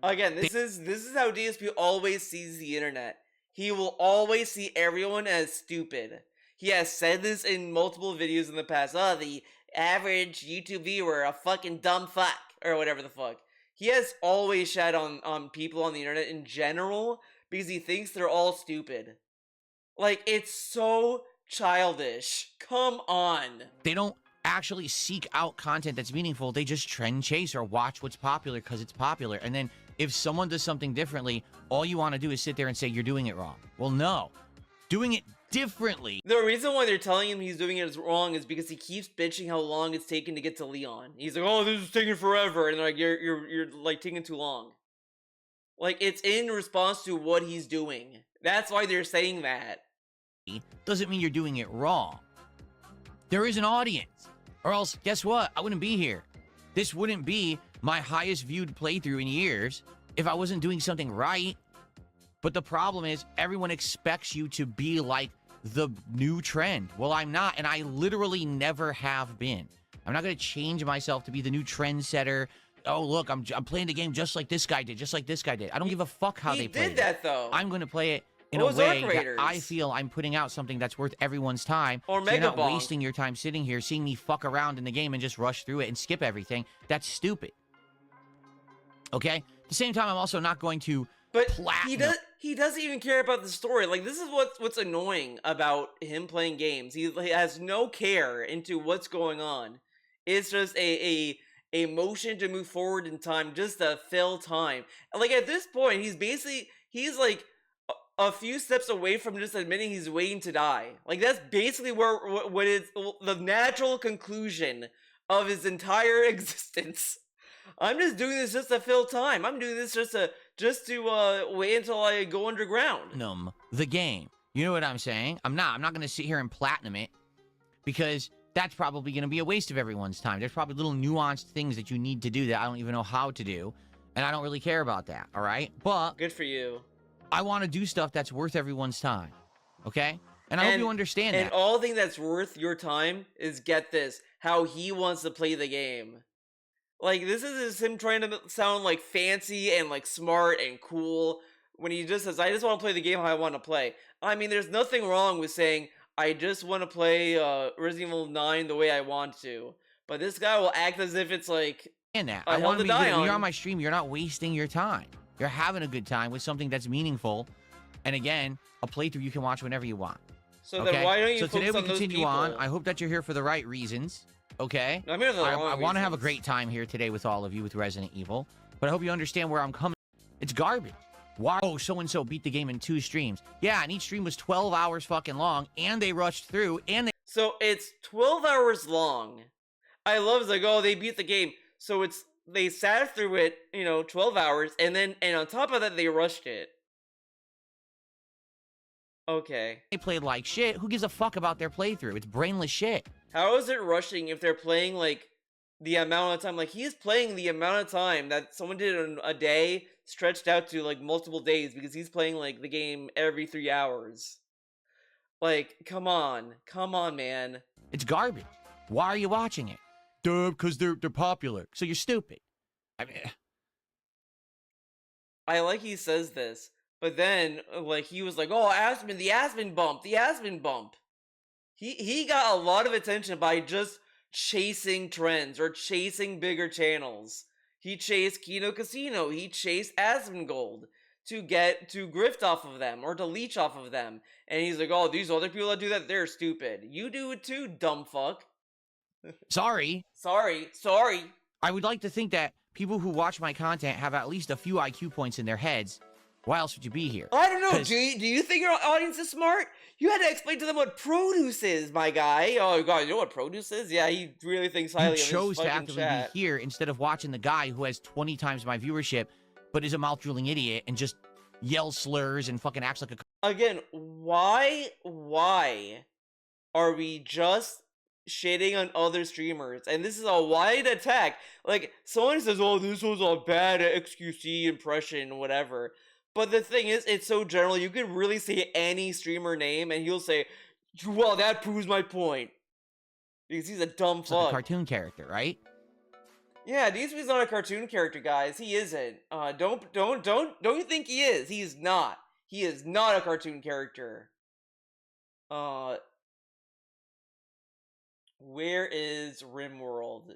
Again, this is how DSP always sees the internet. He will always see everyone as stupid. He has said this in multiple videos in the past. Oh, the average YouTube viewer, a fucking dumb fuck, or whatever the fuck. He has always shed on people on the internet in general because he thinks they're all stupid. Like, it's so childish. Come on. They don't actually seek out content that's meaningful. They just trend chase or watch what's popular because it's popular. And then if someone does something differently, all you want to do is sit there and say you're doing it wrong. Well, no. Doing it differently. The reason why they're telling him he's doing it wrong is because he keeps bitching how long it's taken to get to Leon. He's like, oh, this is taking forever. And they're like, you're like taking too long. Like, it's in response to what he's doing. That's why they're saying that. Doesn't mean you're doing it wrong. There is an audience. Or else, guess what? I wouldn't be here. This wouldn't be my highest viewed playthrough in years if I wasn't doing something right. But the problem is, everyone expects you to be like the new trend. Well, I'm not, and I literally never have been. I'm not going to change myself to be the new trendsetter. Oh, look, I'm playing the game just like this guy did, just like this guy did. I don't give a fuck how they play it. He did that, though. I'm going to play it in a way that I feel I'm putting out something that's worth everyone's time. Or so you're not Bonk. wasting your time sitting here, seeing me fuck around in the game and just rush through it and skip everything. That's stupid. Okay? At the same time, I'm also not going to platinum. He doesn't even care about the story. Like, this is what's annoying about him playing games. He has no care into what's going on. It's just a motion to move forward in time, just to fill time. Like, at this point, he's like a few steps away from just admitting he's waiting to die. Like, that's basically what is the natural conclusion of his entire existence. I'm just doing this just to fill time. I'm doing this just to wait until I go underground. The game. You know what I'm saying? I'm not going to sit here and platinum it because that's probably going to be a waste of everyone's time. There's probably little nuanced things that you need to do that I don't even know how to do, and I don't really care about that, all right? But good for you. I want to do stuff that's worth everyone's time, okay? And I hope you understand that. And all thing that's worth your time is, get this, how he wants to play the game. Like, this is him trying to sound, like, fancy and, like, smart and cool when he just says, I just want to play the game how I want to play. I mean, there's nothing wrong with saying, I just want to play Resident Evil 9 the way I want to. But this guy will act as if it's, like, and that. I want to be good. When you're on my stream, you're not wasting your time. You're having a good time with something that's meaningful. And again, a playthrough you can watch whenever you want. So okay? then why don't you So today we on those continue people? on. I hope that you're here for the right reasons. Okay? I'm here for the wrong I want to have a reasons. great time here today with all of you with Resident Evil. But I hope you understand where I'm coming. It's garbage. Why? Oh, so-and-so beat the game in 2 streams. Yeah, and each stream was 12 hours fucking long, and they rushed through, and they... So it's 12 hours long. I love, like, oh, they beat the game. So they sat through it, 12 hours, and on top of that, they rushed it. Okay. They played like shit. Who gives a fuck about their playthrough? It's brainless shit. How is it rushing if they're playing, like, the amount of time? Like, he's playing the amount of time that someone did in a day, stretched out to, like, multiple days, because he's playing, like, the game every 3 hours. Like, come on. Come on, man. It's garbage. Why are you watching it? Duh, because they're popular. So you're stupid. I mean... I like he says this, but then, like, he was like, oh, the Aspen bump. He got a lot of attention by just chasing trends or chasing bigger channels. He chased Kino Casino. He chased Asmongold to grift off of them or to leech off of them. And he's like, oh, these other people that do that, they're stupid. You do it too, dumb fuck. Sorry. I would like to think that people who watch my content have at least a few IQ points in their heads. Why else would you be here? I don't know. Do you think your audience is smart? You had to explain to them what produce is, my guy. Oh, God, you know what produce is? Yeah, he really thinks highly of his fucking chose to actively be here instead of watching the guy who has 20 times my viewership, but is a mouth-drooling idiot and just yells slurs and fucking acts like a... Again, why are we just shitting on other streamers? And this is a wide attack. Like, someone says, oh, this was a bad XQC impression, whatever. But the thing is, it's so general, you could really say any streamer name, and he'll say, well, that proves my point. Because he's a dumb fuck. Like a cartoon character, right? Yeah, DSP's not a cartoon character, guys. He isn't. Don't you think he is? He's not. He is not a cartoon character. Where is RimWorld?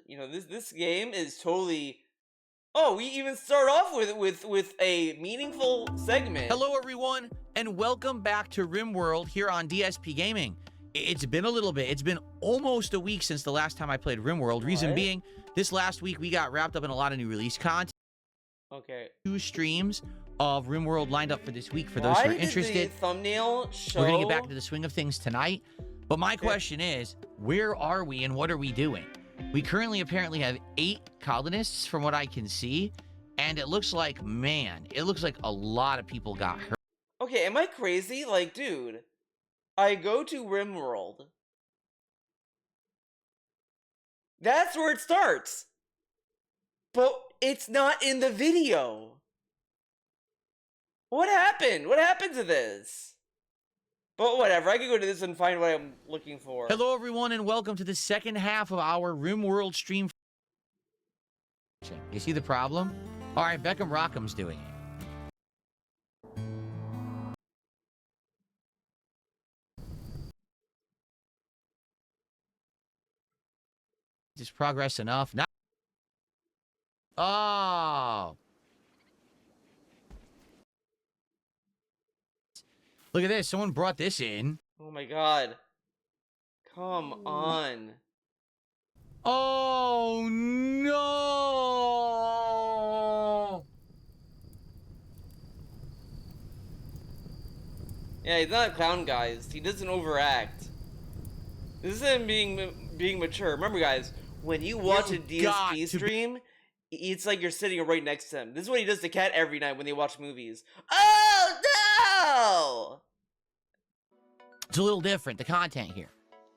This game is totally... Oh, we even start off with a meaningful segment. Hello, everyone, and welcome back to RimWorld here on DSP Gaming. It's been a little bit. It's been almost a week since the last time I played RimWorld. Reason being, this last week we got wrapped up in a lot of new release content. Okay. 2 streams of RimWorld lined up for this week for those who are interested. Did the thumbnail show? We're gonna get back to the swing of things tonight. But my question is, where are we and what are we doing? We currently apparently have 8 colonists from what I can see, and it looks like, man, it looks like a lot of people got hurt. Okay, am I crazy? Like, dude, I go to RimWorld. That's where it starts. But it's not in the video. What happened? What happened to this? But whatever, I can go to this and find what I'm looking for. Hello, everyone, and welcome to the second half of our RimWorld stream. You see the problem? All right, Beckham Rockham's doing it. Is progress enough? Now. Oh. Look at this. Someone brought this in. Oh my god. Come on. Oh no. Yeah, he's not a clown, guys. He doesn't overact. This is him being mature. Remember, guys, when you watch a got DSP to be- stream, it's like you're sitting right next to him. This is what he does to Cat every night when they watch movies. Oh no! It's a little different, the content here.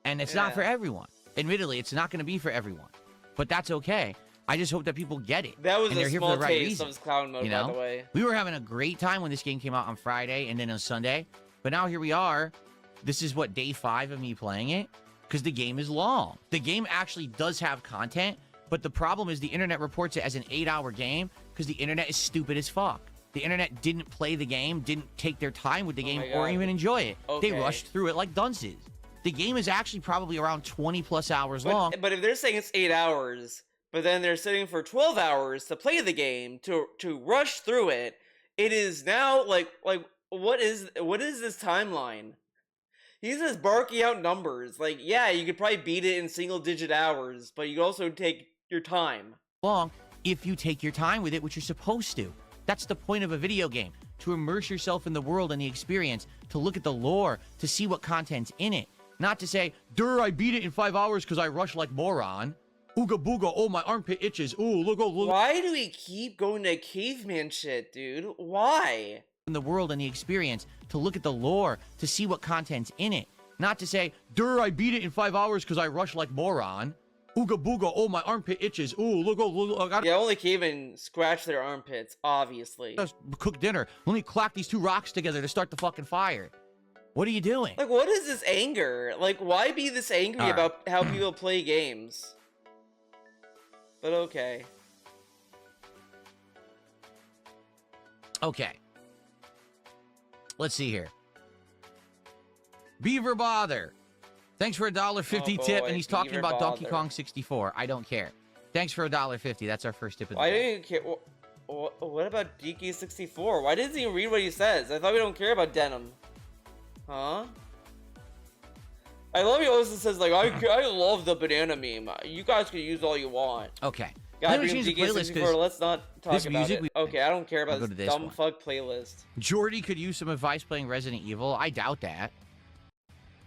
And it's not for everyone. Admittedly, it's not going to be for everyone. But that's okay. I just hope that people get it. That was and a they're here small for the right taste reason. of his clown mode, You know? by the way. We were having a great time when this game came out on Friday and then on Sunday. But now here we are. This is what, day 5 of me playing it? Because the game is long. The game actually does have content, but the problem is the internet reports it as an 8-hour game because the internet is stupid as fuck. The internet didn't play the game, didn't take their time with the game, or even enjoy it. Okay. They rushed through it like dunces. The game is actually probably around 20+ hours long. But if they're saying it's 8 hours, but then they're sitting for 12 hours to play the game, to rush through it, it is now like what is this timeline? He's just barking out numbers. Like, yeah, you could probably beat it in single-digit hours, but you could also take your time. Long if you take your time with it, which you're supposed to. That's the point of a video game, to immerse yourself in the world and the experience, to look at the lore, to see what content's in it. Not to say, I beat it in 5 hours because I rushed like moron. Ooga booga, oh, my armpit itches. Ooh, look. Why do we keep going to caveman shit, dude? Why? In the world and the experience, to look at the lore, to see what content's in it. Not to say, I beat it in 5 hours because I rushed like moron. Ooga booga, oh, my armpit itches. Ooh, look. Yeah, only cavemen scratch their armpits, obviously. Just cook dinner. Let me clack these 2 rocks together to start the fucking fire. What are you doing? Like, what is this anger? Like, why be this angry about how people play games? But okay. Okay. Let's see here. Beaver Bother. Thanks for $1.50 tip, and he's talking about Donkey Kong 64. I don't care. Thanks for $1.50. That's our first tip of the day. I didn't care. What about DK 64? Why doesn't he read what he says? I thought we don't care about denim. Huh? I love he always says, like, I love the banana meme. You guys can use all you want. Okay. God, DK 64, let's not talk about it. Okay, I don't care about this dumb fuck playlist. Jordy could use some advice playing Resident Evil. I doubt that.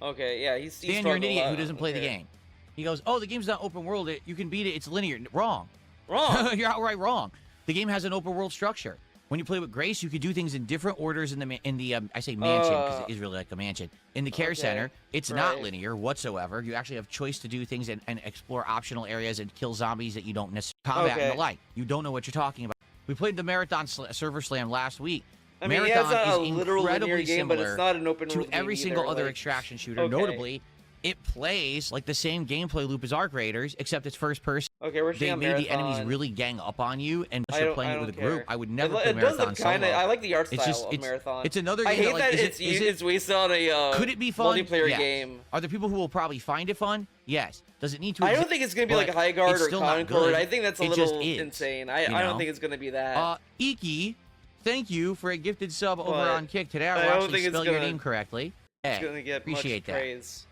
Okay, yeah, he's Dan, you're an idiot who doesn't play the game. He goes, oh, the game's not open world. You can beat it. It's linear. Wrong. Wrong. You're outright wrong. The game has an open world structure. When you play with Grace, you could do things in different orders in the I say mansion because it is really like a mansion. In the care center, it's not linear whatsoever. You actually have choice to do things and explore optional areas and kill zombies that you don't necessarily combat and the like. You don't know what you're talking about. We played the Marathon Server Slam last week. I mean, Marathon it's not a is literal linear game, but it's not an open world to every single other extraction shooter. Notably, it plays like the same gameplay loop as Arc Raiders, except it's first person. Okay, we're They made the enemies really gang up on you, and you're playing it with a group. I would never play Marathon solo. I like the art style of Marathon. It's another game. I hate that it's wasted on a could it be fun? multiplayer game. Are there people who will probably find it fun? Yes. Does it need to? I don't think it's gonna be like High Guard or Concord. I think that's a little insane. I don't think it's gonna be that. Iki, thank you for a gifted sub over on Kick today. I will actually spell your name correctly. It's gonna get appreciate much praise.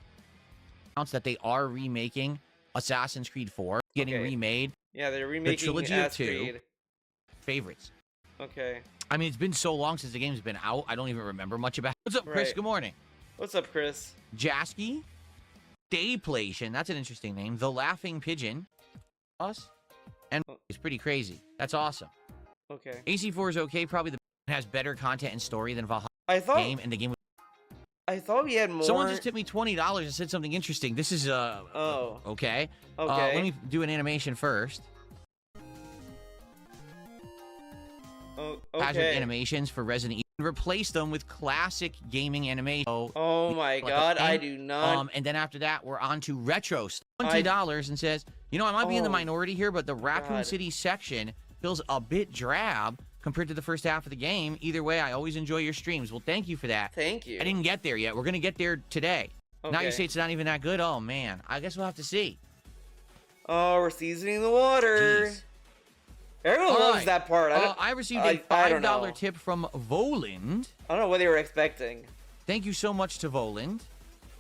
Announced that they are remaking Assassin's Creed 4, getting remade. Yeah, they're remaking the trilogy of 2 favorites. Okay. I mean, it's been so long since the game's been out. I don't even remember much about it. What's up, Chris? Good morning. What's up, Chris? Jasky, Dayplation. That's an interesting name. The Laughing Pigeon. Us. And it's pretty crazy. That's awesome. Okay. AC4 is okay. Probably has better content and story than Valhalla game, and the game. I thought we had more. Someone just tipped me $20 and said something interesting. This is okay. Let me do an animation first. Hazard animations for Resident Evil. Replace them with classic gaming animation. Oh my god, I do not. And then after that, we're on to retro stuff. $20 and says, you know, I might be in the minority here, but the Raccoon City section feels a bit drab compared to the first half of the game. Either way, I always enjoy your streams. Well, thank you for that. Thank you. I didn't get there yet. We're going to get there today. Now you say it's not even that good? Oh, man. I guess we'll have to see. Oh, we're seasoning the water. Jeez. Everyone loves that part. I received a $5 tip from Voland. I don't know what they were expecting. Thank you so much to Voland.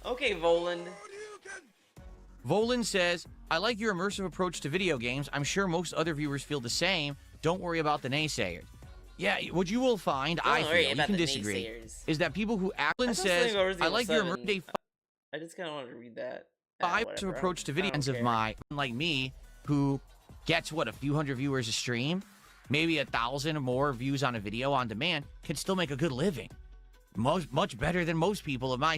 Okay, Voland. Voland says, I like your immersive approach to video games. I'm sure most other viewers feel the same. Don't worry about the naysayers. Yeah, what you will find, I feel, you can disagree, is that people who Alan says, I like your immersive I just kind of wanted to read that. Immersive approach to video games of mine, unlike me, who gets, what, a few hundred viewers a stream, maybe 1,000 or more views on a video on demand, can still make a good living. Much better than most people of my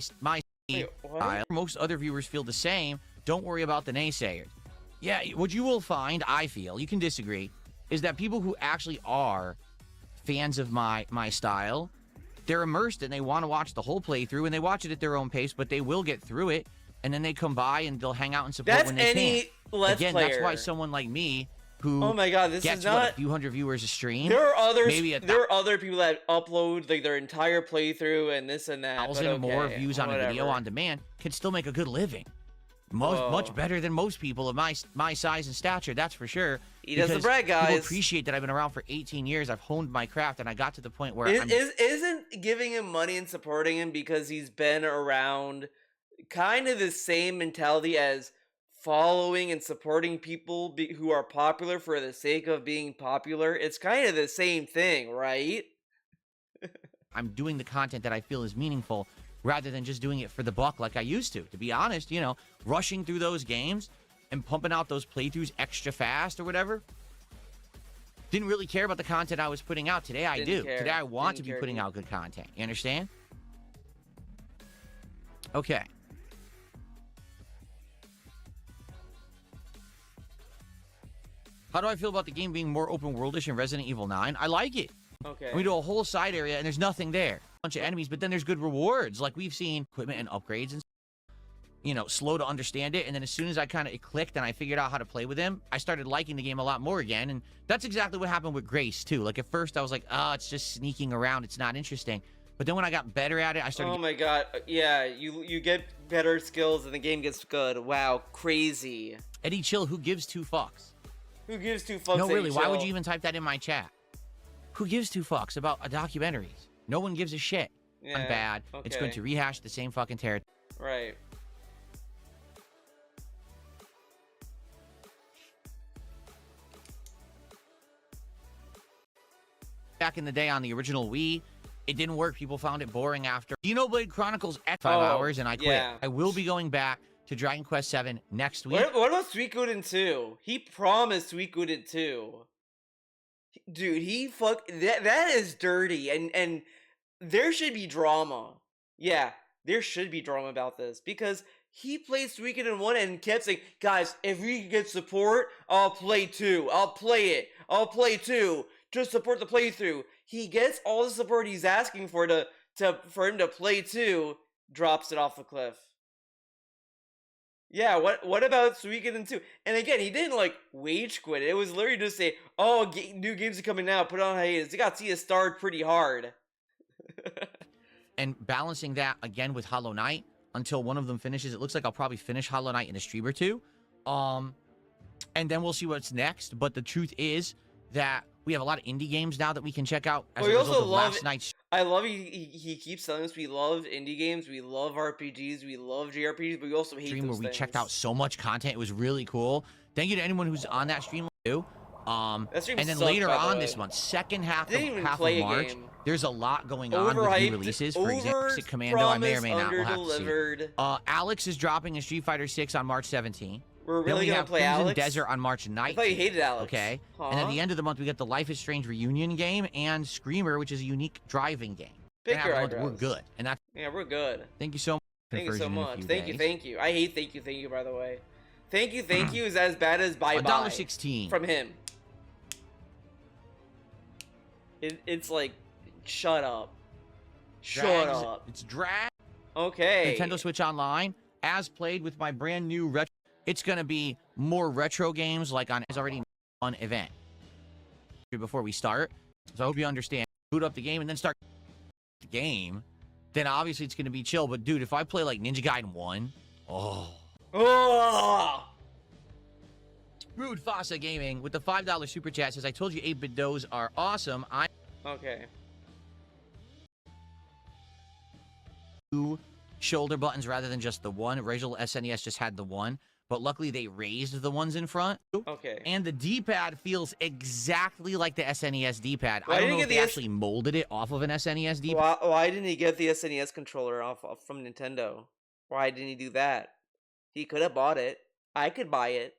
Wait, style. Most other viewers feel the same. Don't worry about the naysayers. Yeah, what you will find, I feel, you can disagree, is that people who actually are fans of my style, they're immersed and they want to watch the whole playthrough, and they watch it at their own pace, but they will get through it, and then they come by and they'll hang out and support That's when they any can. Let's Again, player. that's why someone like me, who Oh my god, this gets is not... what, a few hundred viewers a stream, There are others. maybe There are other people that upload like their entire playthrough and this and that. 1,000 or more views on a video on demand, can still make a good living. Much better than most people of my size and stature, that's for sure. He does the brag, People guys. appreciate that I've been around for 18 years. I've honed my craft, and I got to the point where Isn't giving him money and supporting him because he's been around kind of the same mentality as following and supporting people who are popular for the sake of being popular? It's kind of the same thing, right? I'm doing the content that I feel is meaningful, rather than just doing it for the buck like I used to. To be honest, you know, rushing through those games and pumping out those playthroughs extra fast or whatever. Didn't really care about the content I was putting out. Today I do. Today I want to be putting out good content. You understand? Okay. How do I feel about the game being more open worldish in Resident Evil 9? I like it. Okay. We do a whole side area and there's nothing there. Bunch of enemies, but then there's good rewards. Like we've seen equipment and upgrades and, you know, slow to understand it. And then as soon as I kind of clicked and I figured out how to play with him, I started liking the game a lot more again. And that's exactly what happened with Grace too. Like at first I was like, oh, it's just sneaking around. It's not interesting. But then when I got better at it, I started. Oh my god. Yeah, you get better skills and the game gets good. Wow, crazy. Eddie Chill, who gives two fucks? Who gives two fucks? No, really, Eddie why would Chill? you even type that in my chat? Who gives two fucks about documentaries? No one gives a shit. Yeah, I'm bad. It's going to rehash the same fucking territory. Right. Back in the day on the original Wii, it didn't work. People found it boring after. Xenoblade Chronicles at 5 hours, and I quit. Yeah. I will be going back to Dragon Quest VII next week. What about Suikoden 2? He promised Suikoden 2. Dude, that is dirty, and there should be drama. Yeah, there should be drama about this, because he played Suikoden 1 and kept saying, guys, if we can get support, I'll play 2. I'll play it. I'll play 2. Just support the playthrough. He gets all the support he's asking for for him to play 2, drops it off a cliff. Yeah, what about Suikoden 2? And again, he didn't like wage quit. It was literally just say, "Oh, new games are coming out. Put it on hiatus." You got to see it starred pretty hard. And balancing that again with Hollow Knight until one of them finishes. It looks like I'll probably finish Hollow Knight in a stream or two. And then we'll see what's next. But the truth is that we have a lot of indie games now that we can check out as a result of last night's. I love he keeps telling us we love indie games, we love RPGs, we love JRPGs, but we also hate stream those where we things. checked out so much content. It was really cool. Thank you to anyone who's on that stream too. And then sucked, later by the on way. this month, second half Didn't even of play a March, game. there's a lot going on with new releases. For example, Sick Commando, I may or may not. We'll have to see. Alex is dropping in Street Fighter 6 on March 17th. We're Then really we gonna have play Crimson Alex? Desert on March 9th. I thought you hated Alex. Okay. Huh? And at the end of the month, we get the Life is Strange reunion game and Screamer, which is a unique driving game. Pick your We're eyebrows. good. And that's. Yeah, we're good. Thank you so much. Thank you so Conversion in a much. few Thank days. you. I hate thank you, by the way. Thank you is as bad as bye bye. $1.16 from him. It's like, shut up. Shut up. It's drag. Okay. Nintendo Switch Online, as played with my brand new retro. It's going to be more retro games like on is already one event before we start. So I hope you understand. Boot up the game and then start the game. Then obviously it's going to be chill. But dude, if I play like Ninja Gaiden 1, Oh. Rude Fossa Gaming with the $5 super chat says, I told you 8-bit does are awesome. I Okay. two shoulder buttons rather than just the one. Original SNES just had the one. But luckily they raised the ones in front. Okay. And the D-pad feels exactly like the SNES D-pad. Why I don't didn't know you if get they the actually molded it off of an SNES D-pad. Why didn't he get the SNES controller off from Nintendo? Why didn't he do that? He could have bought it. I could buy it.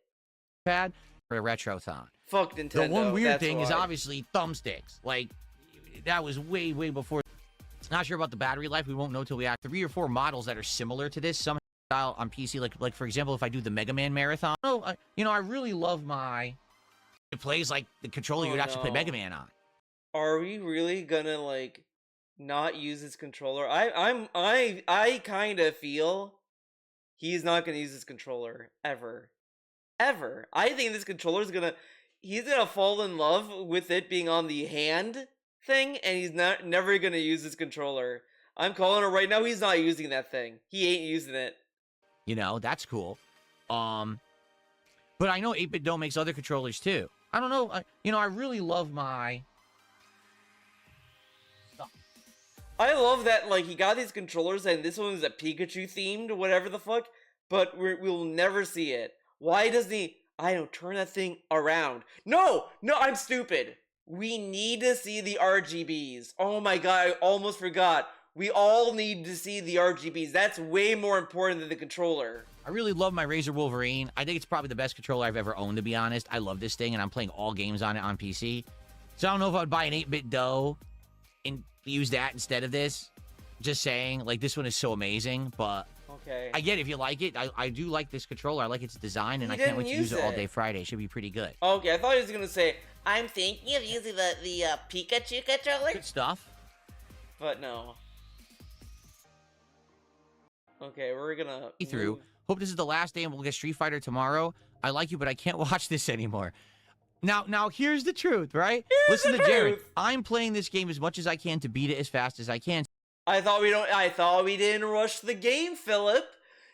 for a Retrothon. Fuck Nintendo. The one weird that's thing is why. obviously thumbsticks. Like, that was way, way before. Not sure about the battery life. We won't know till we have 3 or 4 models that are similar to this. Some style on PC, like for example, if I do the Mega Man Marathon. Oh, I really love my. It plays like the controller you'd actually play Mega Man on. Are we really gonna like not use his controller? I kind of feel he's not gonna use his controller ever. I think this controller is he's gonna fall in love with it being on the hand thing, and he's never gonna use his controller. I'm calling it right now. He's not using that thing. He ain't using it. That's cool. But I know 8-Bit Dome makes other controllers too. I don't know. I really love my. I love that, like, he got these controllers, and this one is a Pikachu themed, whatever the fuck, but we'll never see it. Why doesn't he, I don't turn that thing around. No, I'm stupid. We need to see the RGBs. Oh my god, I almost forgot. We all need to see the RGBs. That's way more important than the controller. I really love my Razer Wolverine. I think it's probably the best controller I've ever owned, to be honest. I love this thing, and I'm playing all games on it on PC. So I don't know if I'd buy an 8-Bit Dough and use that instead of this. Just saying, like, this one is so amazing, but okay. I get it if you like it. I do like this controller. I like its design, and I can't wait to use it all day Friday. It should be pretty good. Okay, I thought he was going to say, I'm thinking of using the Pikachu controller. Good stuff. But no. Okay, we're gonna through. Hope this is the last day and we'll get Street Fighter tomorrow. I like you, but I can't watch this anymore. Now here's the truth, right? Listen to Jared. I'm playing this game as much as I can to beat it as fast as I can. I thought we didn't rush the game, Philip.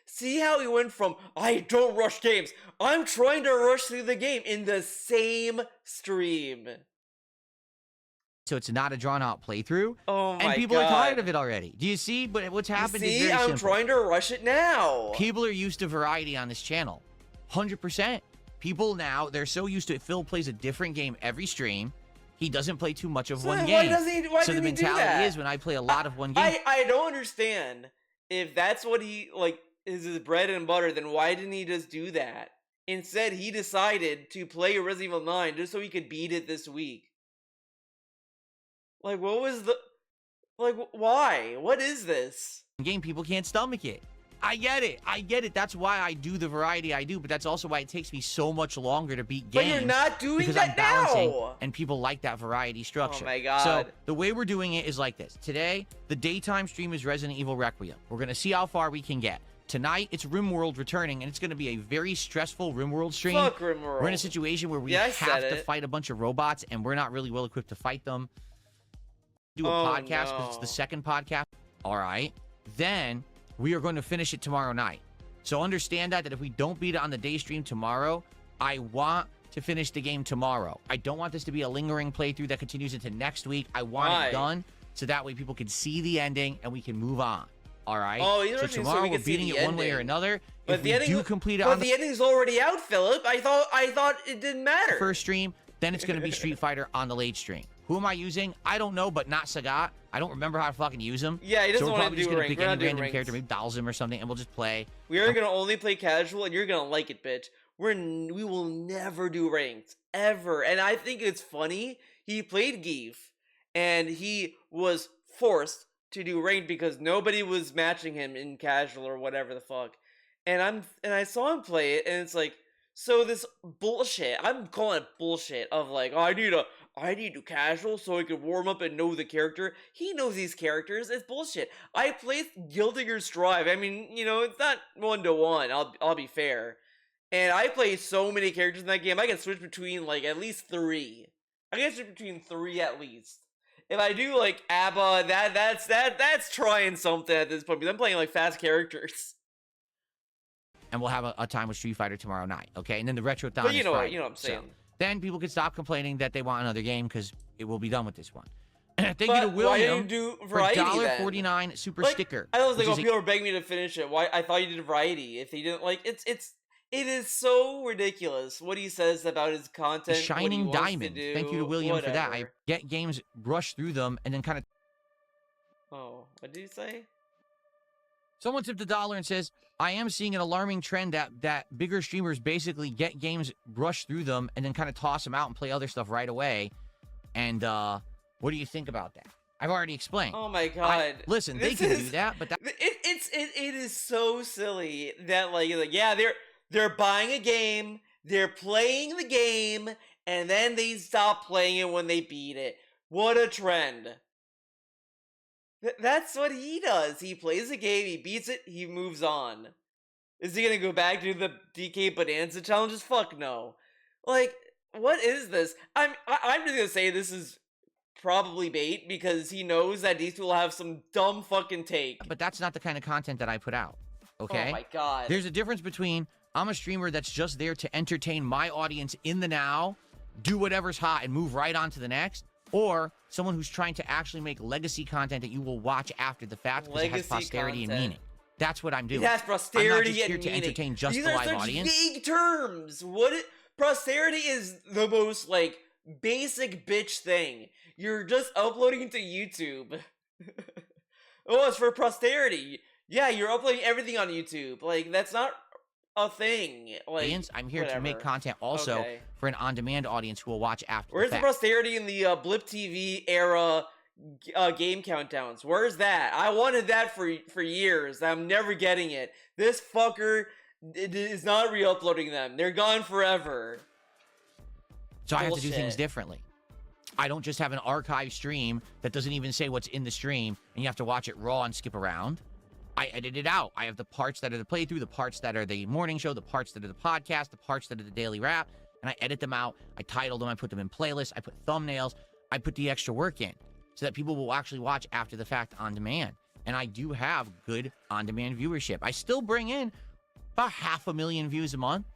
See how we went from I don't rush games. I'm trying to rush through the game in the same stream. So it's not a drawn-out playthrough. Oh my god. And people are tired of it already. Do you see? But what's happened is very simple. I'm trying to rush it now. People are used to variety on this channel. 100%. People now, they're so used to it. Phil plays a different game every stream. He doesn't play too much of one game. So the mentality is when I play a lot of one game. I don't understand. If that's what he, like, is his bread and butter, then why didn't he just do that? Instead, he decided to play Resident Evil 9 just so he could beat it this week. Like, what was the... Like, why? What is this? Game, people can't stomach it. I get it. That's why I do the variety I do, but that's also why it takes me so much longer to beat games. But you're not doing that I'm balancing, now! And people like that variety structure. Oh my god. So, the way we're doing it is like this. Today, the daytime stream is Resident Evil Requiem. We're going to see how far we can get. Tonight, it's RimWorld returning, and it's going to be a very stressful RimWorld stream. Fuck RimWorld. We're in a situation where we have to fight a bunch of robots, and we're not really well equipped to fight them. Do a podcast because it's the second podcast. All right. Then we are going to finish it tomorrow night. So understand that if we don't beat it on the day stream tomorrow, I want to finish the game tomorrow. I don't want this to be a lingering playthrough that continues into next week. I want it done so that way people can see the ending and we can move on. All right. Oh, so tomorrow we're beating it one way or another. But if we do complete it, but the ending's already out, Philip. I thought it didn't matter. First stream, then it's going to be Street Fighter on the late stream. Who am I using? I don't know, but not Sagat. I don't remember how to fucking use him. Yeah, he doesn't want to do So we're probably just going to pick any random rings. character, maybe Dalsim or something, and we'll just play. We are going to only play casual, and you're going to like it, bitch. We will never do ranked. Ever. And I think it's funny. He played Geef, and he was forced to do ranked because nobody was matching him in casual or whatever the fuck. And I saw him play it, and it's like, so this bullshit, I'm calling it bullshit of like, oh, I need to casual so I can warm up and know the character. He knows these characters. It's bullshit. I played Guilty Gear Strive. I mean, it's not 1-to-1. I'll be fair. And I play so many characters in that game. I can switch between like at least 3. I can switch between 3 at least. If I do like ABBA, that's trying something at this point because I'm playing like fast characters. And we'll have a time with Street Fighter tomorrow night, okay? And then the Retrothon But you is know Friday. what I'm saying. So, then people can stop complaining that they want another game because it will be done with this one. Thank you to William why didn't you do variety for then? $1.49 super Like, sticker. I was like, oh, people are begging me to finish it. Why? I thought you did variety. If he didn't like, it is so ridiculous what he says about his content. Shining what he wants Diamond. to do, Thank you to William for that. I whatever. get games, rush through them, and then kind of. Oh, what did he say? Someone tipped $1 and says, I am seeing an alarming trend that bigger streamers basically get games, rush through them, and then kind of toss them out and play other stuff right away. And what do you think about that? I've already explained. Oh my god! Listen, they can do that, but it is so silly that like yeah, they're buying a game, they're playing the game, and then they stop playing it when they beat it. What a trend! That's what he does. He plays a game, he beats it, he moves on. Is he gonna go back to the DK Bonanza challenges? Fuck no. Like, what is this? I'm just gonna say this is probably bait because he knows that these people will have some dumb fucking take. But that's not the kind of content that I put out. Okay? Oh my god. There's a difference between I'm a streamer that's just there to entertain my audience in the now, do whatever's hot, and move right on to the next, or someone who's trying to actually make legacy content that you will watch after the fact because it has posterity and meaning. That's what I'm doing. It has posterity and meaning. I'm not just here to entertain just the live audience. These are such vague terms. Posterity is the most, like, basic bitch thing. You're just uploading to YouTube. Oh, it's for posterity. Yeah, you're uploading everything on YouTube. Like, that's not a thing. Like, I'm here to make content also for an on-demand audience who will watch after Where's the the fact. posterity in the Blip TV era game countdowns? Where's that? I wanted that for years. I'm never getting it. This fucker is not re-uploading them. They're gone forever. So I have to do things differently. I don't just have an archive stream that doesn't even say what's in the stream, and you have to watch it raw and skip around. I edit it out. I have the parts that are the playthrough, the parts that are the morning show, the parts that are the podcast, the parts that are the daily wrap, and I edit them out. I title them. I put them in playlists. I put thumbnails. I put the extra work in so that people will actually watch after the fact on demand. And I do have good on-demand viewership. I still bring in about 500,000 views a month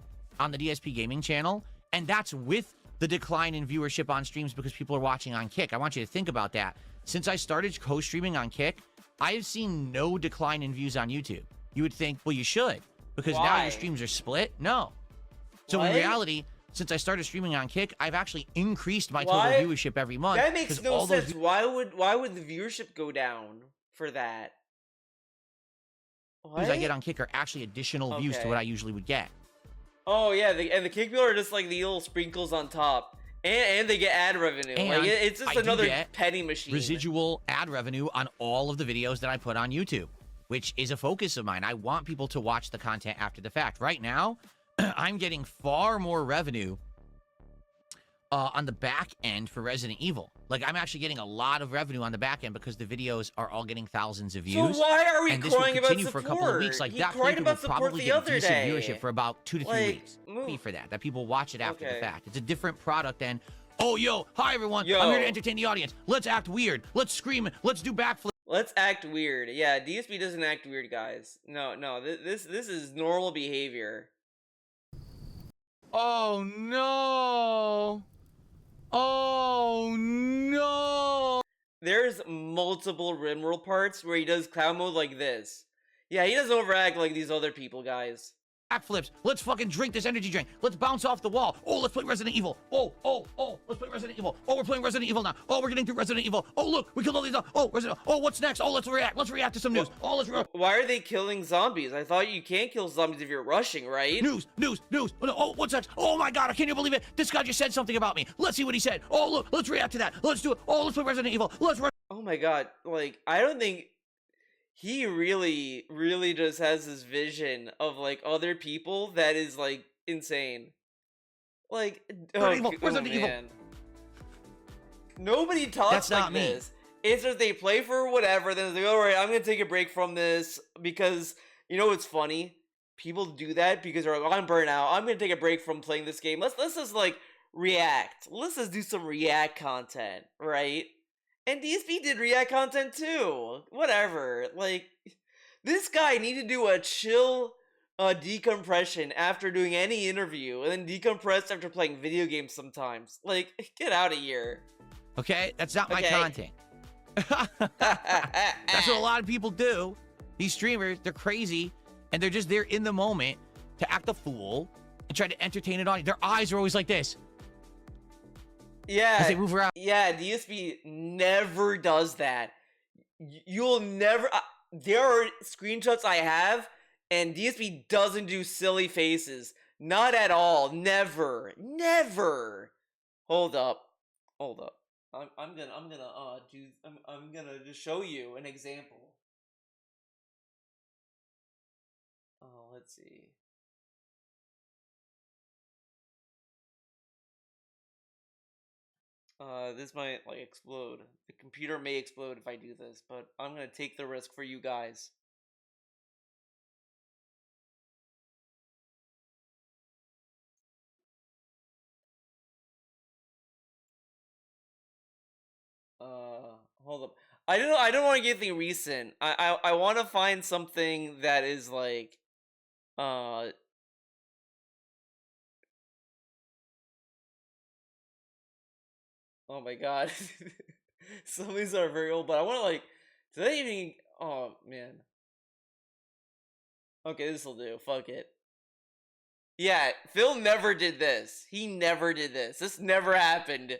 on the DSP Gaming channel, and that's with the decline in viewership on streams because people are watching on Kick. I want you to think about that. Since I started co-streaming on Kick, I have seen no decline in views on YouTube. You would think, well, you should, because now your streams are split. No. So in reality, since I started streaming on Kick, I've actually increased my total viewership every month. That makes no sense. Why would the viewership go down for that? Views I get on Kick are actually additional views to what I usually would get. Oh yeah, and the Kick people are just like the little sprinkles on top, and they get ad revenue. And like it's just another penny machine. Residual ad revenue on all of the videos that I put on YouTube, which is a focus of mine. I want people to watch the content after the fact. Right now, I'm getting far more revenue on the back end for Resident Evil. Like, I'm actually getting a lot of revenue on the back end because the videos are all getting thousands of views. So why are we and crying about support? For a couple of weeks. Like, that playthrough will probably get decent viewership for about 2 to 3 weeks. Be for that people watch it after the fact. It's a different product than, oh, yo, hi, everyone. I'm here to entertain the audience. Let's act weird. Let's scream. Let's do backflips. Let's act weird. Yeah, DSP doesn't act weird, guys. No, this is normal behavior. Oh, no. Oh, no. There's multiple RimWorld parts where he does clown mode like this. Yeah, he doesn't overact like these other people, guys. Backflips. Let's fucking drink this energy drink. Let's bounce off the wall. Oh, let's play Resident Evil. Oh, let's play Resident Evil. Oh, we're playing Resident Evil now. Oh, we're getting through Resident Evil. Oh, look, we killed all these. Oh, Resident Evil. Oh, what's next? Oh, let's react. Let's react to some news. Oh, let's react. Why are they killing zombies? I thought you can't kill zombies if you're rushing, right? News. Oh, what's next? Oh my god, I can't even believe it. This guy just said something about me. Let's see what he said. Oh, look, let's react to that. Let's do it. Oh, let's play Resident Evil. Oh my god, like, I don't think he really just has this vision of, like, other people that is, like, insane. Like, man. Nobody talks like this. It's just they play for whatever, then they go, alright, I'm gonna take a break from this because, you know what's funny? People do that because they're like, I'm burnt out. I'm gonna take a break from playing this game. Let's just, like, react. Let's just do some react content, right? And DSP did react content too. Whatever. Like, this guy needed to do a chill decompression after doing any interview, and then decompress after playing video games sometimes. Like, get out of here. Okay, that's not my content. That's what a lot of people do. These streamers, they're crazy, and they're just there in the moment to act a fool and try to entertain an audience. Their eyes are always like this. Yeah, as they move around. Yeah, DSP never does that. You'll never. there are screenshots I have, and DSP doesn't do silly faces. Not at all. Never. Never. Hold up. I'm gonna just show you an example. Oh, let's see. This might like explode. The computer may explode if I do this, but I'm gonna take the risk for you guys. Hold up. I don't want to get anything recent. I want to find something that is like, uh. Oh my god. Some of these are very old, but I want to like. Do they even? Oh man. Okay, this will do. Fuck it. Yeah, Phil never did this. He never did this. This never happened.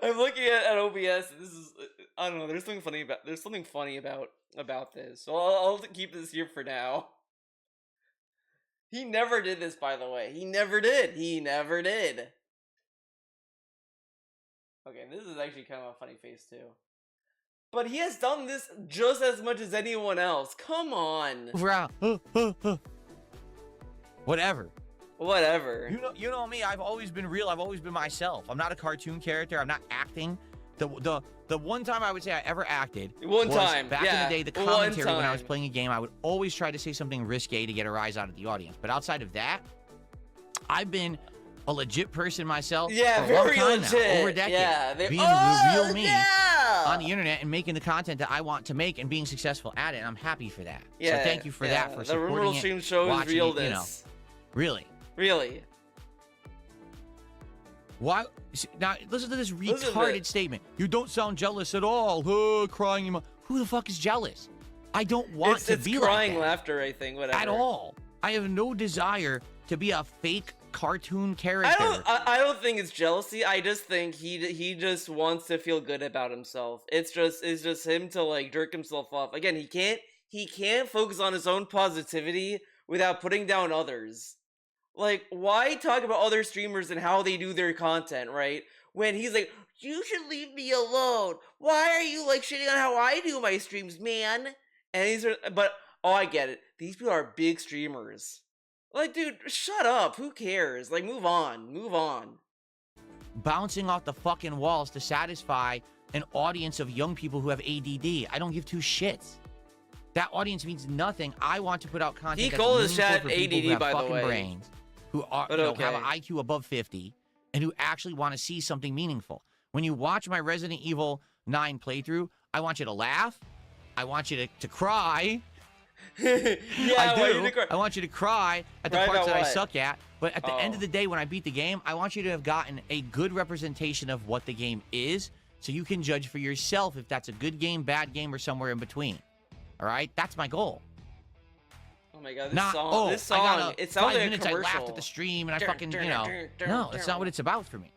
I'm looking at OBS. And this is I don't know. There's something funny about this. So I'll keep this here for now. He never did this, by the way. He never did. Okay, this is actually kind of a funny face too. But he has done this just as much as anyone else. Come on. Whatever. You know me. I've always been real. I've always been myself. I'm not a cartoon character. I'm not acting. The one time I would say I ever acted was back in the day, the commentary when I was playing a game. I would always try to say something risque to get a rise out of the audience. But outside of that, I've been a legit person myself for a long time now, over a decade. Yeah, being the real me on the internet and making the content that I want to make and being successful at it. And I'm happy for that. Yeah, so thank you for that, for supporting the stream shows realness. Really. Why? Now, listen to this retarded statement. You don't sound jealous at all. Crying. Who the fuck is jealous? I don't want to be like that. It's crying laughter, I think, whatever. At all. I have no desire to be a fake cartoon character. I don't think it's jealousy. I just think he just wants to feel good about himself. It's just him to like jerk himself off. Again, he can't focus on his own positivity without putting down others. Like, why talk about other streamers and how they do their content, right? When he's like, you should leave me alone. Why are you, like, shitting on how I do my streams, man? And I get it. These people are big streamers. Like, dude, shut up. Who cares? Like, move on. Bouncing off the fucking walls to satisfy an audience of young people who have ADD. I don't give two shits. That audience means nothing. I want to put out content he that's called his meaningful chat for people ADD, who have by the fucking way. brains, who are have an IQ above 50, and who actually want to see something meaningful. When you watch my Resident Evil 9 playthrough, I want you to laugh. I want you to cry. Yeah, I do. I want you to cry at the parts that I suck at. But at the end of the day, when I beat the game, I want you to have gotten a good representation of what the game is, so you can judge for yourself if that's a good game, bad game, or somewhere in between. All right? That's my goal. Oh my god, this song, it sounds like a commercial. I laughed at the stream and I fucking, no, that's not what it's about for me.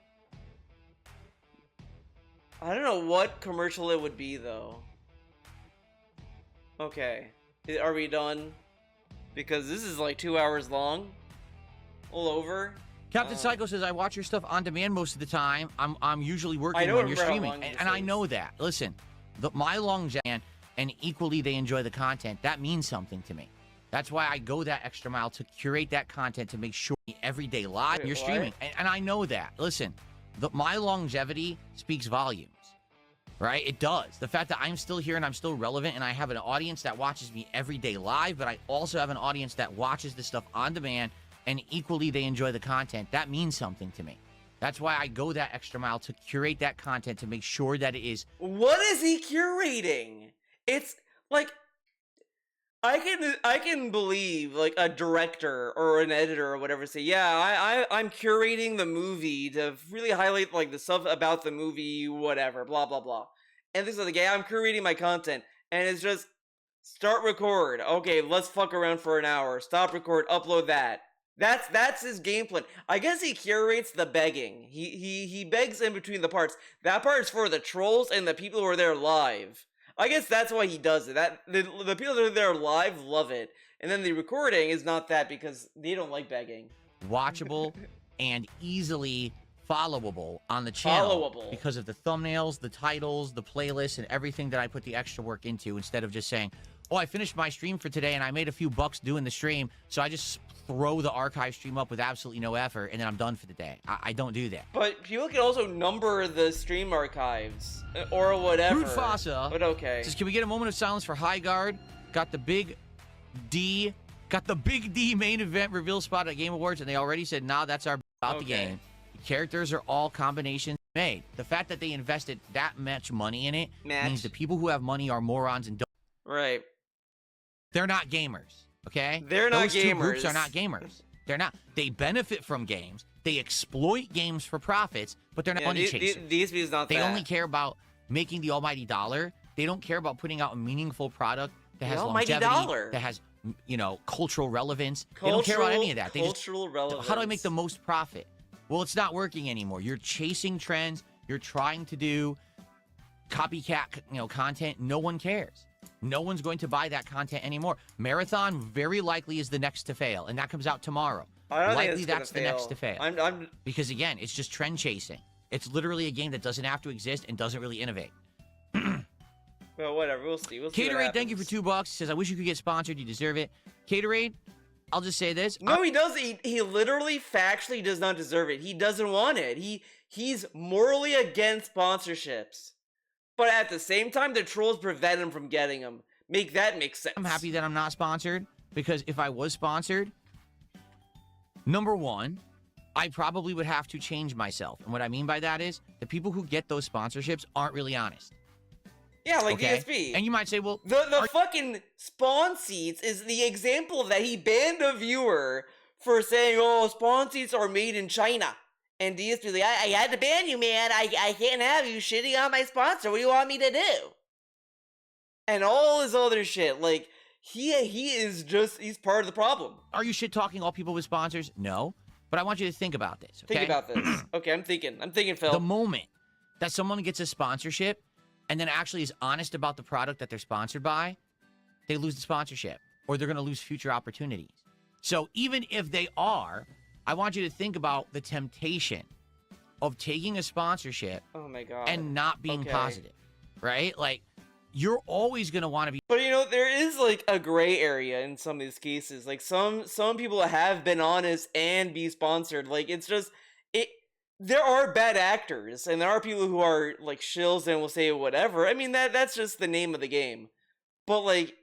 I don't know what commercial it would be, though. Okay. Are we done? Because this is like 2 hours long. All over. Captain Psycho says, I watch your stuff on demand most of the time. I'm usually working when you're streaming. And I know that. Listen, my longevity and equally they enjoy the content. That means something to me. That's why I go that extra mile to curate that content to make sure every day live you're streaming. And I know that. Listen, my longevity speaks volumes. Right? It does. The fact that I'm still here and I'm still relevant and I have an audience that watches me every day live, but I also have an audience that watches this stuff on demand and equally they enjoy the content. That means something to me. That's why I go that extra mile to curate that content to make sure that it is. What is he curating? It's like I can believe like a director or an editor or whatever say, yeah, I'm curating the movie to really highlight like the stuff about the movie, whatever, blah blah blah. And this is like, yeah, I'm curating my content, and it's just Start record. Okay, let's fuck around for an hour. Stop record. Upload that. That's his game plan. I guess he curates the begging. He begs in between the parts. That part's for the trolls and the people who are there live. I guess that's why he does it. That the people that are there live love it, and then the recording is not that because they don't like begging. Watchable and easily followable on the channel because of the thumbnails, the titles, the playlists, and everything that I put the extra work into, instead of just saying, oh, I finished my stream for today and I made a few bucks doing the stream, so I just throw the archive stream up with absolutely no effort and then I'm done for the day. I don't do that. But people can also number the stream archives or whatever. Rude Fasa. But okay. Says, can we get a moment of silence for High Guard? Got the big D main event reveal spot at Game Awards, and they already said, nah, that's our about the game. The characters are all combinations made. The fact that they invested that much money in it means the people who have money are morons and don't. Right. They're not gamers, okay? They're not gamers. Those two groups are not gamers. They're not. They benefit from games. They exploit games for profits, but they're not money chasers. DSP is not They only care about making the almighty dollar. They don't care about putting out a meaningful product that has longevity, that has, you know, cultural relevance. They don't care about any of that. They just, relevance. how do I make the most profit? Well, it's not working anymore. You're chasing trends. You're trying to do copycat, content. No one cares. No one's going to buy that content anymore. Marathon very likely is the next to fail, and that comes out tomorrow. Likely that's the next to fail. Because again, it's just trend chasing. It's literally a game that doesn't have to exist and doesn't really innovate. Well, whatever. We'll see. Caterade, thank you for $2. He says, I wish you could get sponsored. You deserve it. Caterade, I'll just say this. No, he doesn't. He literally factually does not deserve it. He doesn't want it. He's morally against sponsorships. But at the same time, the trolls prevent him from getting them. Make sense. I'm happy that I'm not sponsored, because if I was sponsored, number one, I probably would have to change myself. And what I mean by that is the people who get those sponsorships aren't really honest. Yeah, like DSP. And you might say, well, the fucking spawn seats is the example of that. He banned a viewer for saying, oh, spawn seats are made in China. And DSP's like, I had to ban you, man. I can't have you shitting on my sponsor. What do you want me to do? And all this other shit. Like, he's part of the problem. Are you shit talking all people with sponsors? No. But I want you to think about this, okay? Think about this. Okay, I'm thinking, Phil. The moment that someone gets a sponsorship and then actually is honest about the product that they're sponsored by, they lose the sponsorship, or they're going to lose future opportunities. So even if they are, I want you to think about the temptation of taking a sponsorship and not being positive, right? Like, you're always going to want to be. But, there is, like, a gray area in some of these cases. Like, some people have been honest and be sponsored. Like, it's just, there are bad actors, and there are people who are, like, shills and will say whatever. I mean, that's just the name of the game. But, like,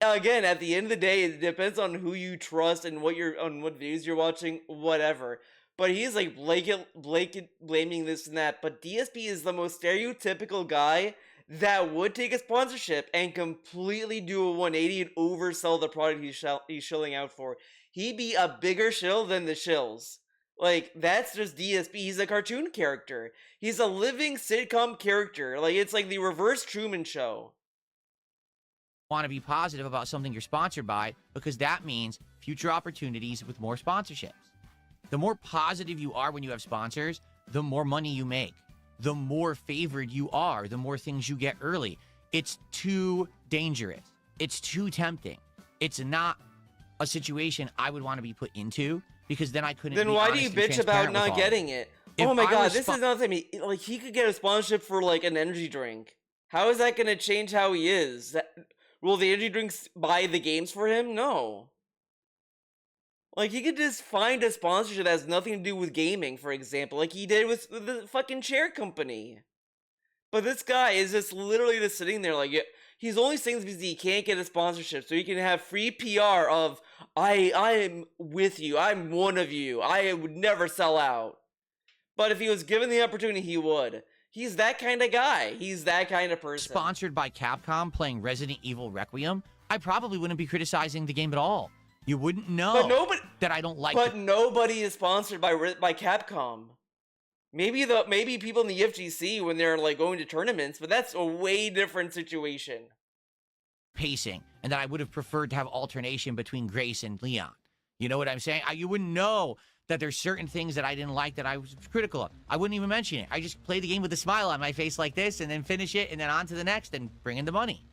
again, at the end of the day, it depends on who you trust and what videos you're watching, whatever. But he's, like, blanket blaming this and that. But DSP is the most stereotypical guy that would take a sponsorship and completely do a 180 and oversell the product he's shilling out for. He'd be a bigger shill than the shills. Like, that's just DSP. He's a cartoon character. He's a living sitcom character. Like, it's like the reverse Truman Show. Want to be positive about something you're sponsored by, because that means future opportunities with more sponsorships. The more positive you are when you have sponsors, the more money you make. The more favored you are, the more things you get early. It's too dangerous. It's too tempting. It's not a situation I would want to be put into, because then I couldn't. Then why do you bitch about not getting it? Oh my god, this is another thing. Like, he could get a sponsorship for, like, an energy drink. How is that going to change how he is? Will the energy drinks buy the games for him? No. Like, he could just find a sponsorship that has nothing to do with gaming, for example, like he did with the fucking chair company. But this guy is just literally just sitting there like, he's only saying this because he can't get a sponsorship, so he can have free PR of, I am with you, I'm one of you, I would never sell out. But if he was given the opportunity, he would. He's that kind of guy. He's that kind of person. Sponsored by Capcom playing Resident Evil Requiem, I probably wouldn't be criticizing the game at all. You wouldn't know that I don't like it. But nobody is sponsored by Capcom. Maybe people in the FGC when they're, like, going to tournaments, but that's a way different situation. pacing, and that I would have preferred to have alternation between Grace and Leon. You know what I'm saying? You wouldn't know that there's certain things that I didn't like that I was critical of. I wouldn't even mention it. I just play the game with a smile on my face like this, and then finish it, and then on to the next, and bring in the money.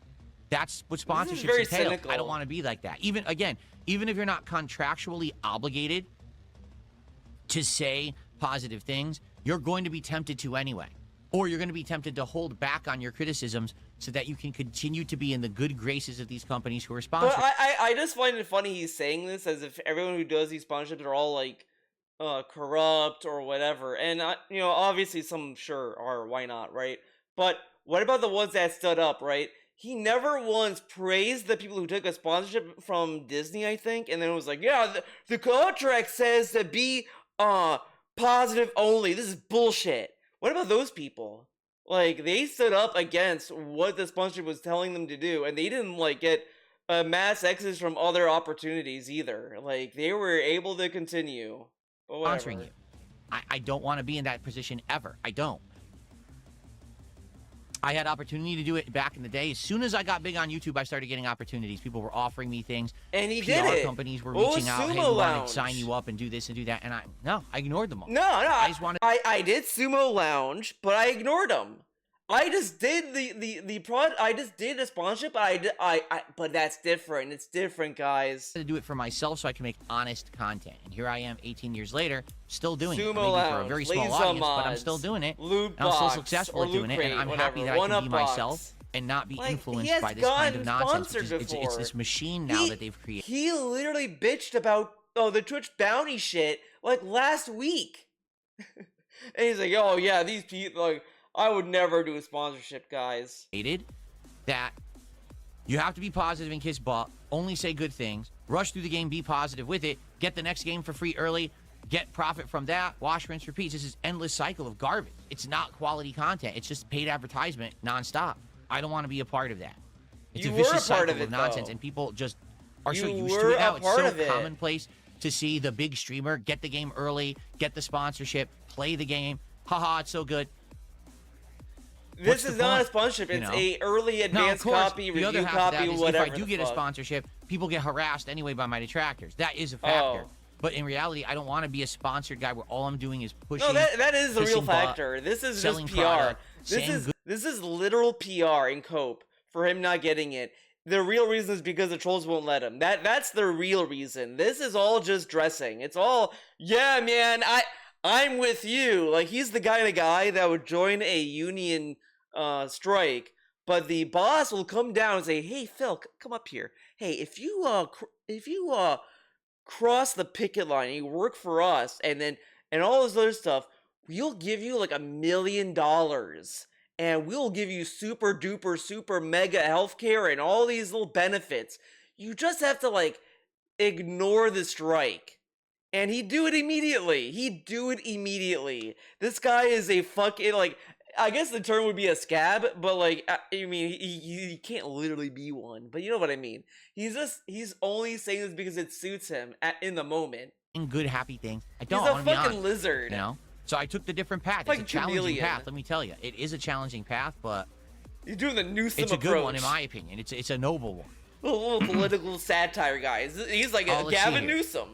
That's what sponsorships very entail. cynical. I don't want to be like that. Even if you're not contractually obligated to say positive things, you're going to be tempted to anyway. Or you're going to be tempted to hold back on your criticisms so that you can continue to be in the good graces of these companies who are sponsored. But I just find it funny he's saying this as if everyone who does these sponsorships are all like corrupt or whatever. And you know, obviously some sure are, why not, right? But what about the ones that stood up, right? He never once praised the people who took a sponsorship from Disney, I think, and then it was like, yeah, the contract says to be positive only. This is bullshit. What about those people? Like, they stood up against what the sponsorship was telling them to do, and they didn't, like, get mass exits from other opportunities either. Like, they were able to continue. But whatever. Sponsoring you. I don't want to be in that position ever. I don't. I had opportunity to do it back in the day. As soon as I got big on YouTube, I started getting opportunities. People were offering me things. And he PR did it. companies were reaching out, hey, we want to sign you up and do this and do that. And I ignored them all. No, I just wanted. I did Sumo Lounge, but I ignored them. I just did the product. I just did a sponsorship. But that's different. It's different, guys. To do it for myself so I can make honest content. And here I am 18 years later, still doing Sumo it. Maybe Lounge, for a very small Laser audience, Mods, but I'm still doing it. Loot and I'm still Box, successful or at doing Loot it. And Crate, I'm whatever. happy that I can be One-Up myself Box. and not be Like, he influenced has by this kind gotten of nonsense. sponsored It's before. this machine now that they've created. He literally bitched about the Twitch bounty shit like last week. And he's like, oh yeah, these people, like, I would never do a sponsorship, guys. That you have to be positive and kiss butt, only say good things, rush through the game, be positive with it, get the next game for free early, get profit from that, wash, rinse, repeat. This is endless cycle of garbage. It's not quality content. It's just paid advertisement nonstop. I don't want to be a part of that. It's You a were vicious a part cycle of it, nonsense, though. and people just are so You used to were it now. a It's part so of it. commonplace to see the big streamer get the game early, get the sponsorship, play the game. Haha, it's so good. This is not a point? sponsorship. You It's know? a early Now, of advanced course, copy, the review other half of that copy, is whatever. if I do the get a fuck. sponsorship, people get harassed anyway by my detractors. That is a factor. Oh. But in reality, I don't want to be a sponsored guy where all I'm doing is pushing. No, that is a real kissing butt, factor. This is just selling PR. product, saying good. This is literal PR in Cope for him not getting it. The real reason is because the trolls won't let him. That's the real reason. This is all just dressing. It's all, yeah, man, I'm with you. Like, he's the kind of guy that would join a union strike, but the boss will come down and say, hey, Phil, come up here. Hey, if you cross the picket line and you work for us, and all this other stuff, we'll give you like $1 million. And we'll give you super duper super mega healthcare and all these little benefits. You just have to, like, ignore the strike. And he'd do it immediately. This guy is a fucking, like, I guess the term would be a scab, but, like, I mean, he can't literally be one. But you know what I mean. He's only saying this because it suits him in the moment. Good, happy things. I don't He's a want to be fucking honest, lizard. You know? So I took the different path. It's Like a challenging chameleon. path, let me tell you. It is a challenging path, but He's doing the Newsom it's a approach. good one in my opinion. It's a noble one. Little political satire guy. He's like Oh, a let's Gavin see here. Newsom.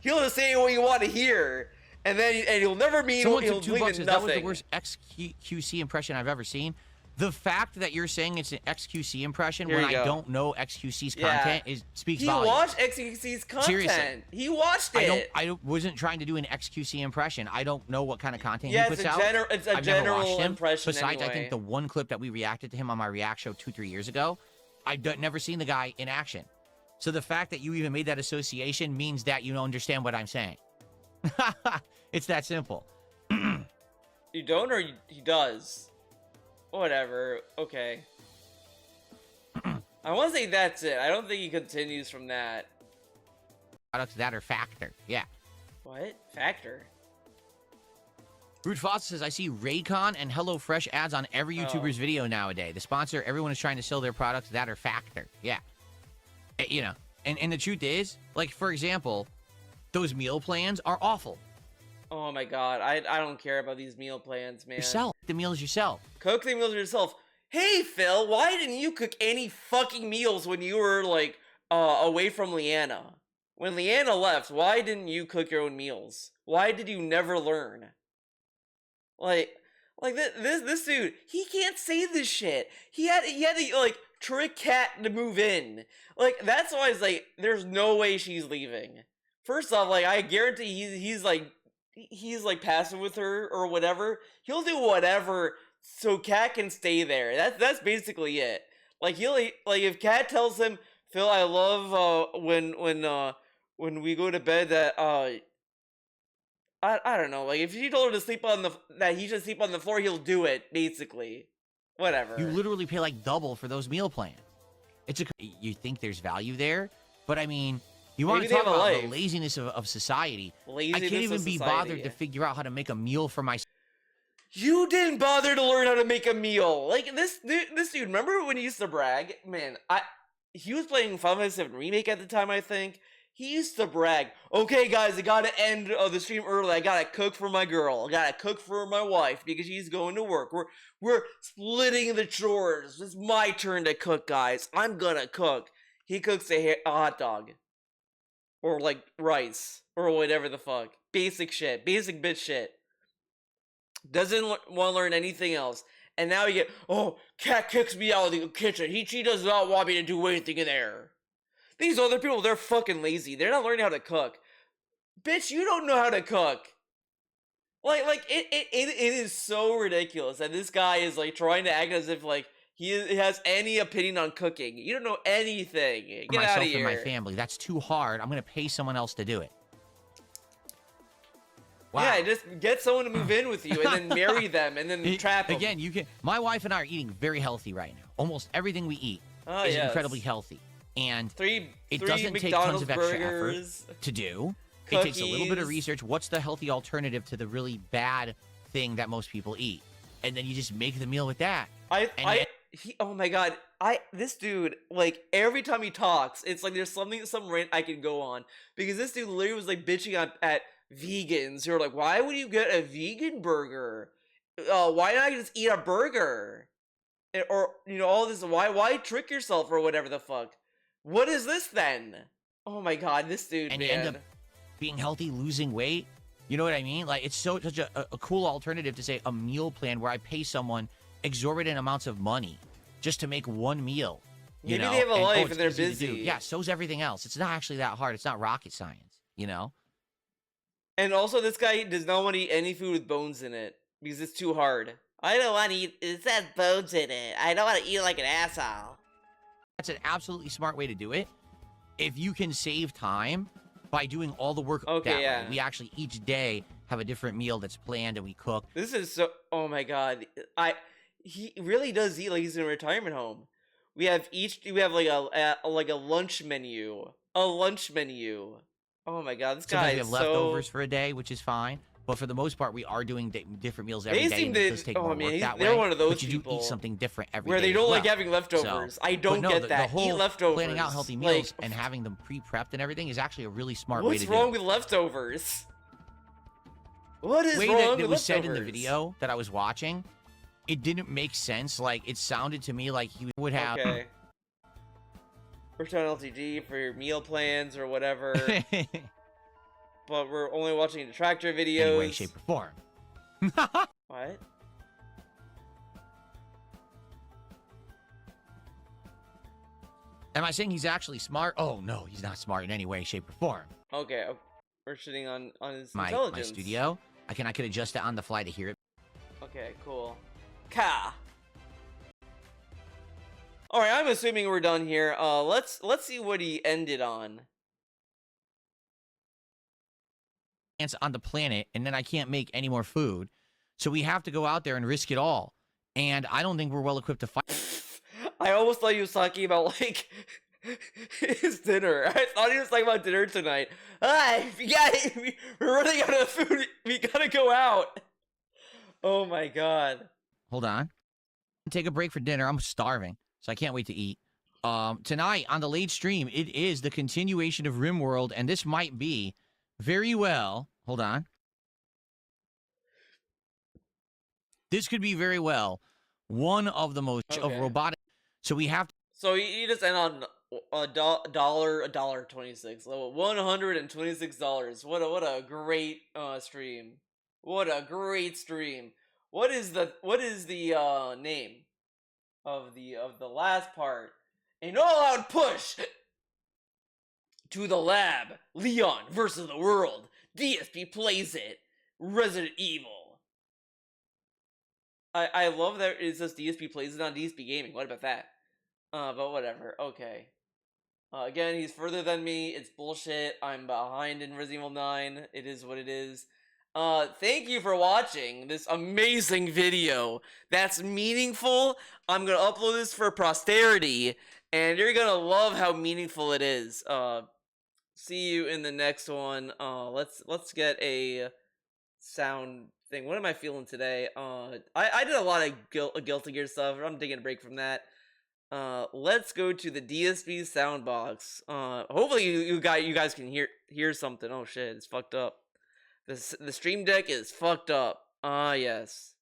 He'll just say what you want to hear, and he'll never mean Someone he'll took $2. believe That in was the nothing. worst XQC impression I've ever seen. The fact that you're saying it's an XQC impression Here when you I go. don't know XQC's Yeah. content speaks He volumes. watched XQC's content. Seriously. He watched it. I wasn't trying to do an XQC impression. I don't know what kind of content Yeah, he it's puts a out. it's a I've never general watched him. impression Besides, I anyway. think the one clip that we reacted to him on my React show 2-3 years ago, I've never seen the guy in action. So the fact that you even made that association means that you don't understand what I'm saying. It's that simple. You don't, or he does? Whatever. Okay. I want to say that's it. I don't think he continues from that. Products that are factor. Yeah. What? Factor? Rude Foster says, I see Raycon and HelloFresh ads on every YouTuber's video nowadays. The sponsor, everyone is trying to sell their products that are factor. Yeah. You know, and the truth is, like, for example, those meal plans are awful. Oh my god. I don't care about these meal plans, man. Yourself. The meals yourself. Cook the meals yourself. hey Phil, why didn't you cook any fucking meals when you were like away from Leanna? When Leanna left, why didn't you cook your own meals? Why did you never learn? Like, this dude, he can't say this shit. He had to like trick Kat to move in. Like, that's why it's like, there's no way she's leaving. First off, like, I guarantee he's like passive with her or whatever. He'll do whatever so Kat can stay there. That's basically it. Like, he'll like, if Kat tells him, Phil, I love when we go to bed that I don't know, like if she told her to sleep on that he should sleep on the floor, he'll do it, basically. Whatever. You literally pay like double for those meal plans. You think there's value there, but I mean, you want to talk about the laziness of society. I can't even be bothered to figure out how to make a meal for myself. You didn't bother to learn how to make a meal. Like this dude, remember when he used to brag? Man, he was playing Final Fantasy VII Remake at the time, I think. He used to brag, okay guys, I gotta end the stream early, I gotta cook for my girl, I gotta cook for my wife because she's going to work, we're splitting the chores, it's my turn to cook, guys, I'm gonna cook. He cooks a hot dog. Or like rice, or whatever the fuck. Basic shit, basic bitch shit. Doesn't want to learn anything else. And now you get, oh, Kat kicks me out of the kitchen, she does not want me to do anything in there. These other people, they're fucking lazy. They're not learning how to cook. Bitch, you don't know how to cook. Like it is so ridiculous that this guy is like trying to act as if like he has any opinion on cooking. You don't know anything. Get out of here. Myself and my family. That's too hard. I'm gonna pay someone else to do it. Wow. Yeah, just get someone to move in with you and then marry them and then trap them. Again, you can. My wife and I are eating very healthy right now. Almost everything we eat is incredibly healthy. And it doesn't take tons of extra effort to do. Cookies. It takes a little bit of research. What's the healthy alternative to the really bad thing that most people eat? And then you just make the meal with that. Oh my god, this dude, like, every time he talks, it's like there's some rant I can go on. Because this dude literally was like bitching at vegans who are like, why would you get a vegan burger? Why not just eat a burger? Or, you know, all this, why trick yourself or whatever the fuck? What is this then? Oh my god, this dude, and man. You end up being healthy, losing weight. You know what I mean? Like, it's such a cool alternative to say a meal plan where I pay someone exorbitant amounts of money just to make one meal. Maybe they have a life and they're busy. Yeah, so's everything else. It's not actually that hard. It's not rocket science, you know? And also, this guy does not want to eat any food with bones in it because it's too hard. I don't want to eat. It has bones in it. I don't want to eat like an asshole. That's an absolutely smart way to do it. If you can save time by doing all the work that way. We actually each day have a different meal that's planned and we cook. This is so. Oh my god, he really does eat like he's in a retirement home. We have like a lunch menu. A lunch menu. Oh my god, this guy is we have leftovers for a day, which is fine. But for the most part, we are doing different meals every day. And it does take more work that way. They're one of those but you people do eat something different every day. Where they don't like having leftovers. I don't get that. The whole eat leftovers. Planning out healthy meals and having them pre-prepped and everything is actually a really smart way to do it. What's wrong with leftovers? What is wrong with leftovers? It was said in the video that I was watching, it didn't make sense. Like, it sounded to me like he would have... Okay. Return LTG for your meal plans or whatever. But we're only watching the tractor videos. Any way, shape, or form. What? Am I saying he's actually smart? Oh, no, he's not smart in any way, shape, or form. Okay, we're shitting on his intelligence. My studio. I could adjust it on the fly to hear it. Okay, cool. Ka. All right, I'm assuming we're done here. Let's see what he ended on. On the planet, and then I can't make any more food, so we have to go out there and risk it all. And I don't think we're well equipped to fight. I almost thought he was talking about like his dinner. I thought he was talking about dinner tonight. We're running out of food. We gotta go out. Oh my god. Hold on. Take a break for dinner. I'm starving, so I can't wait to eat. Tonight on the late stream, it is the continuation of RimWorld, and this might be very well, hold on. This could be very well one of the most of Okay. robotic. So we have to. So you just end on $1.26. $126. What a great stream. What a great stream. What is the name of the last part? An all-out push to the lab. Leon versus the world. DSP plays it. Resident Evil. I love that it says DSP plays it on DSP Gaming. What about that? But whatever. Okay. Again, he's further than me. It's bullshit. I'm behind in Resident Evil 9. It is what it is. Thank you for watching this amazing video. That's meaningful. I'm gonna upload this for posterity, and you're gonna love how meaningful it is. See you in the next one. Let's get a sound thing. What am I feeling today? I did a lot of Guilty Gear stuff. I'm taking a break from that. Let's go to the DSP sound box. Hopefully you guys can hear something. Oh shit, it's fucked up. The stream deck is fucked up. Ah yes.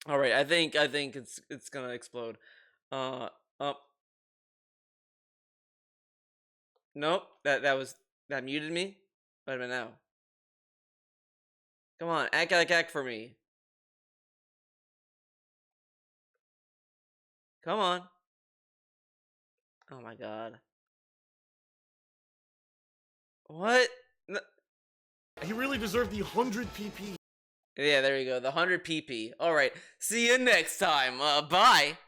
All right, I think it's gonna explode. Nope. That muted me. Wait a minute now. Come on, act for me. Come on. Oh my god. What? He really deserved the 100 PP. Yeah, there you go. The 100 PP. All right. See you next time. Bye.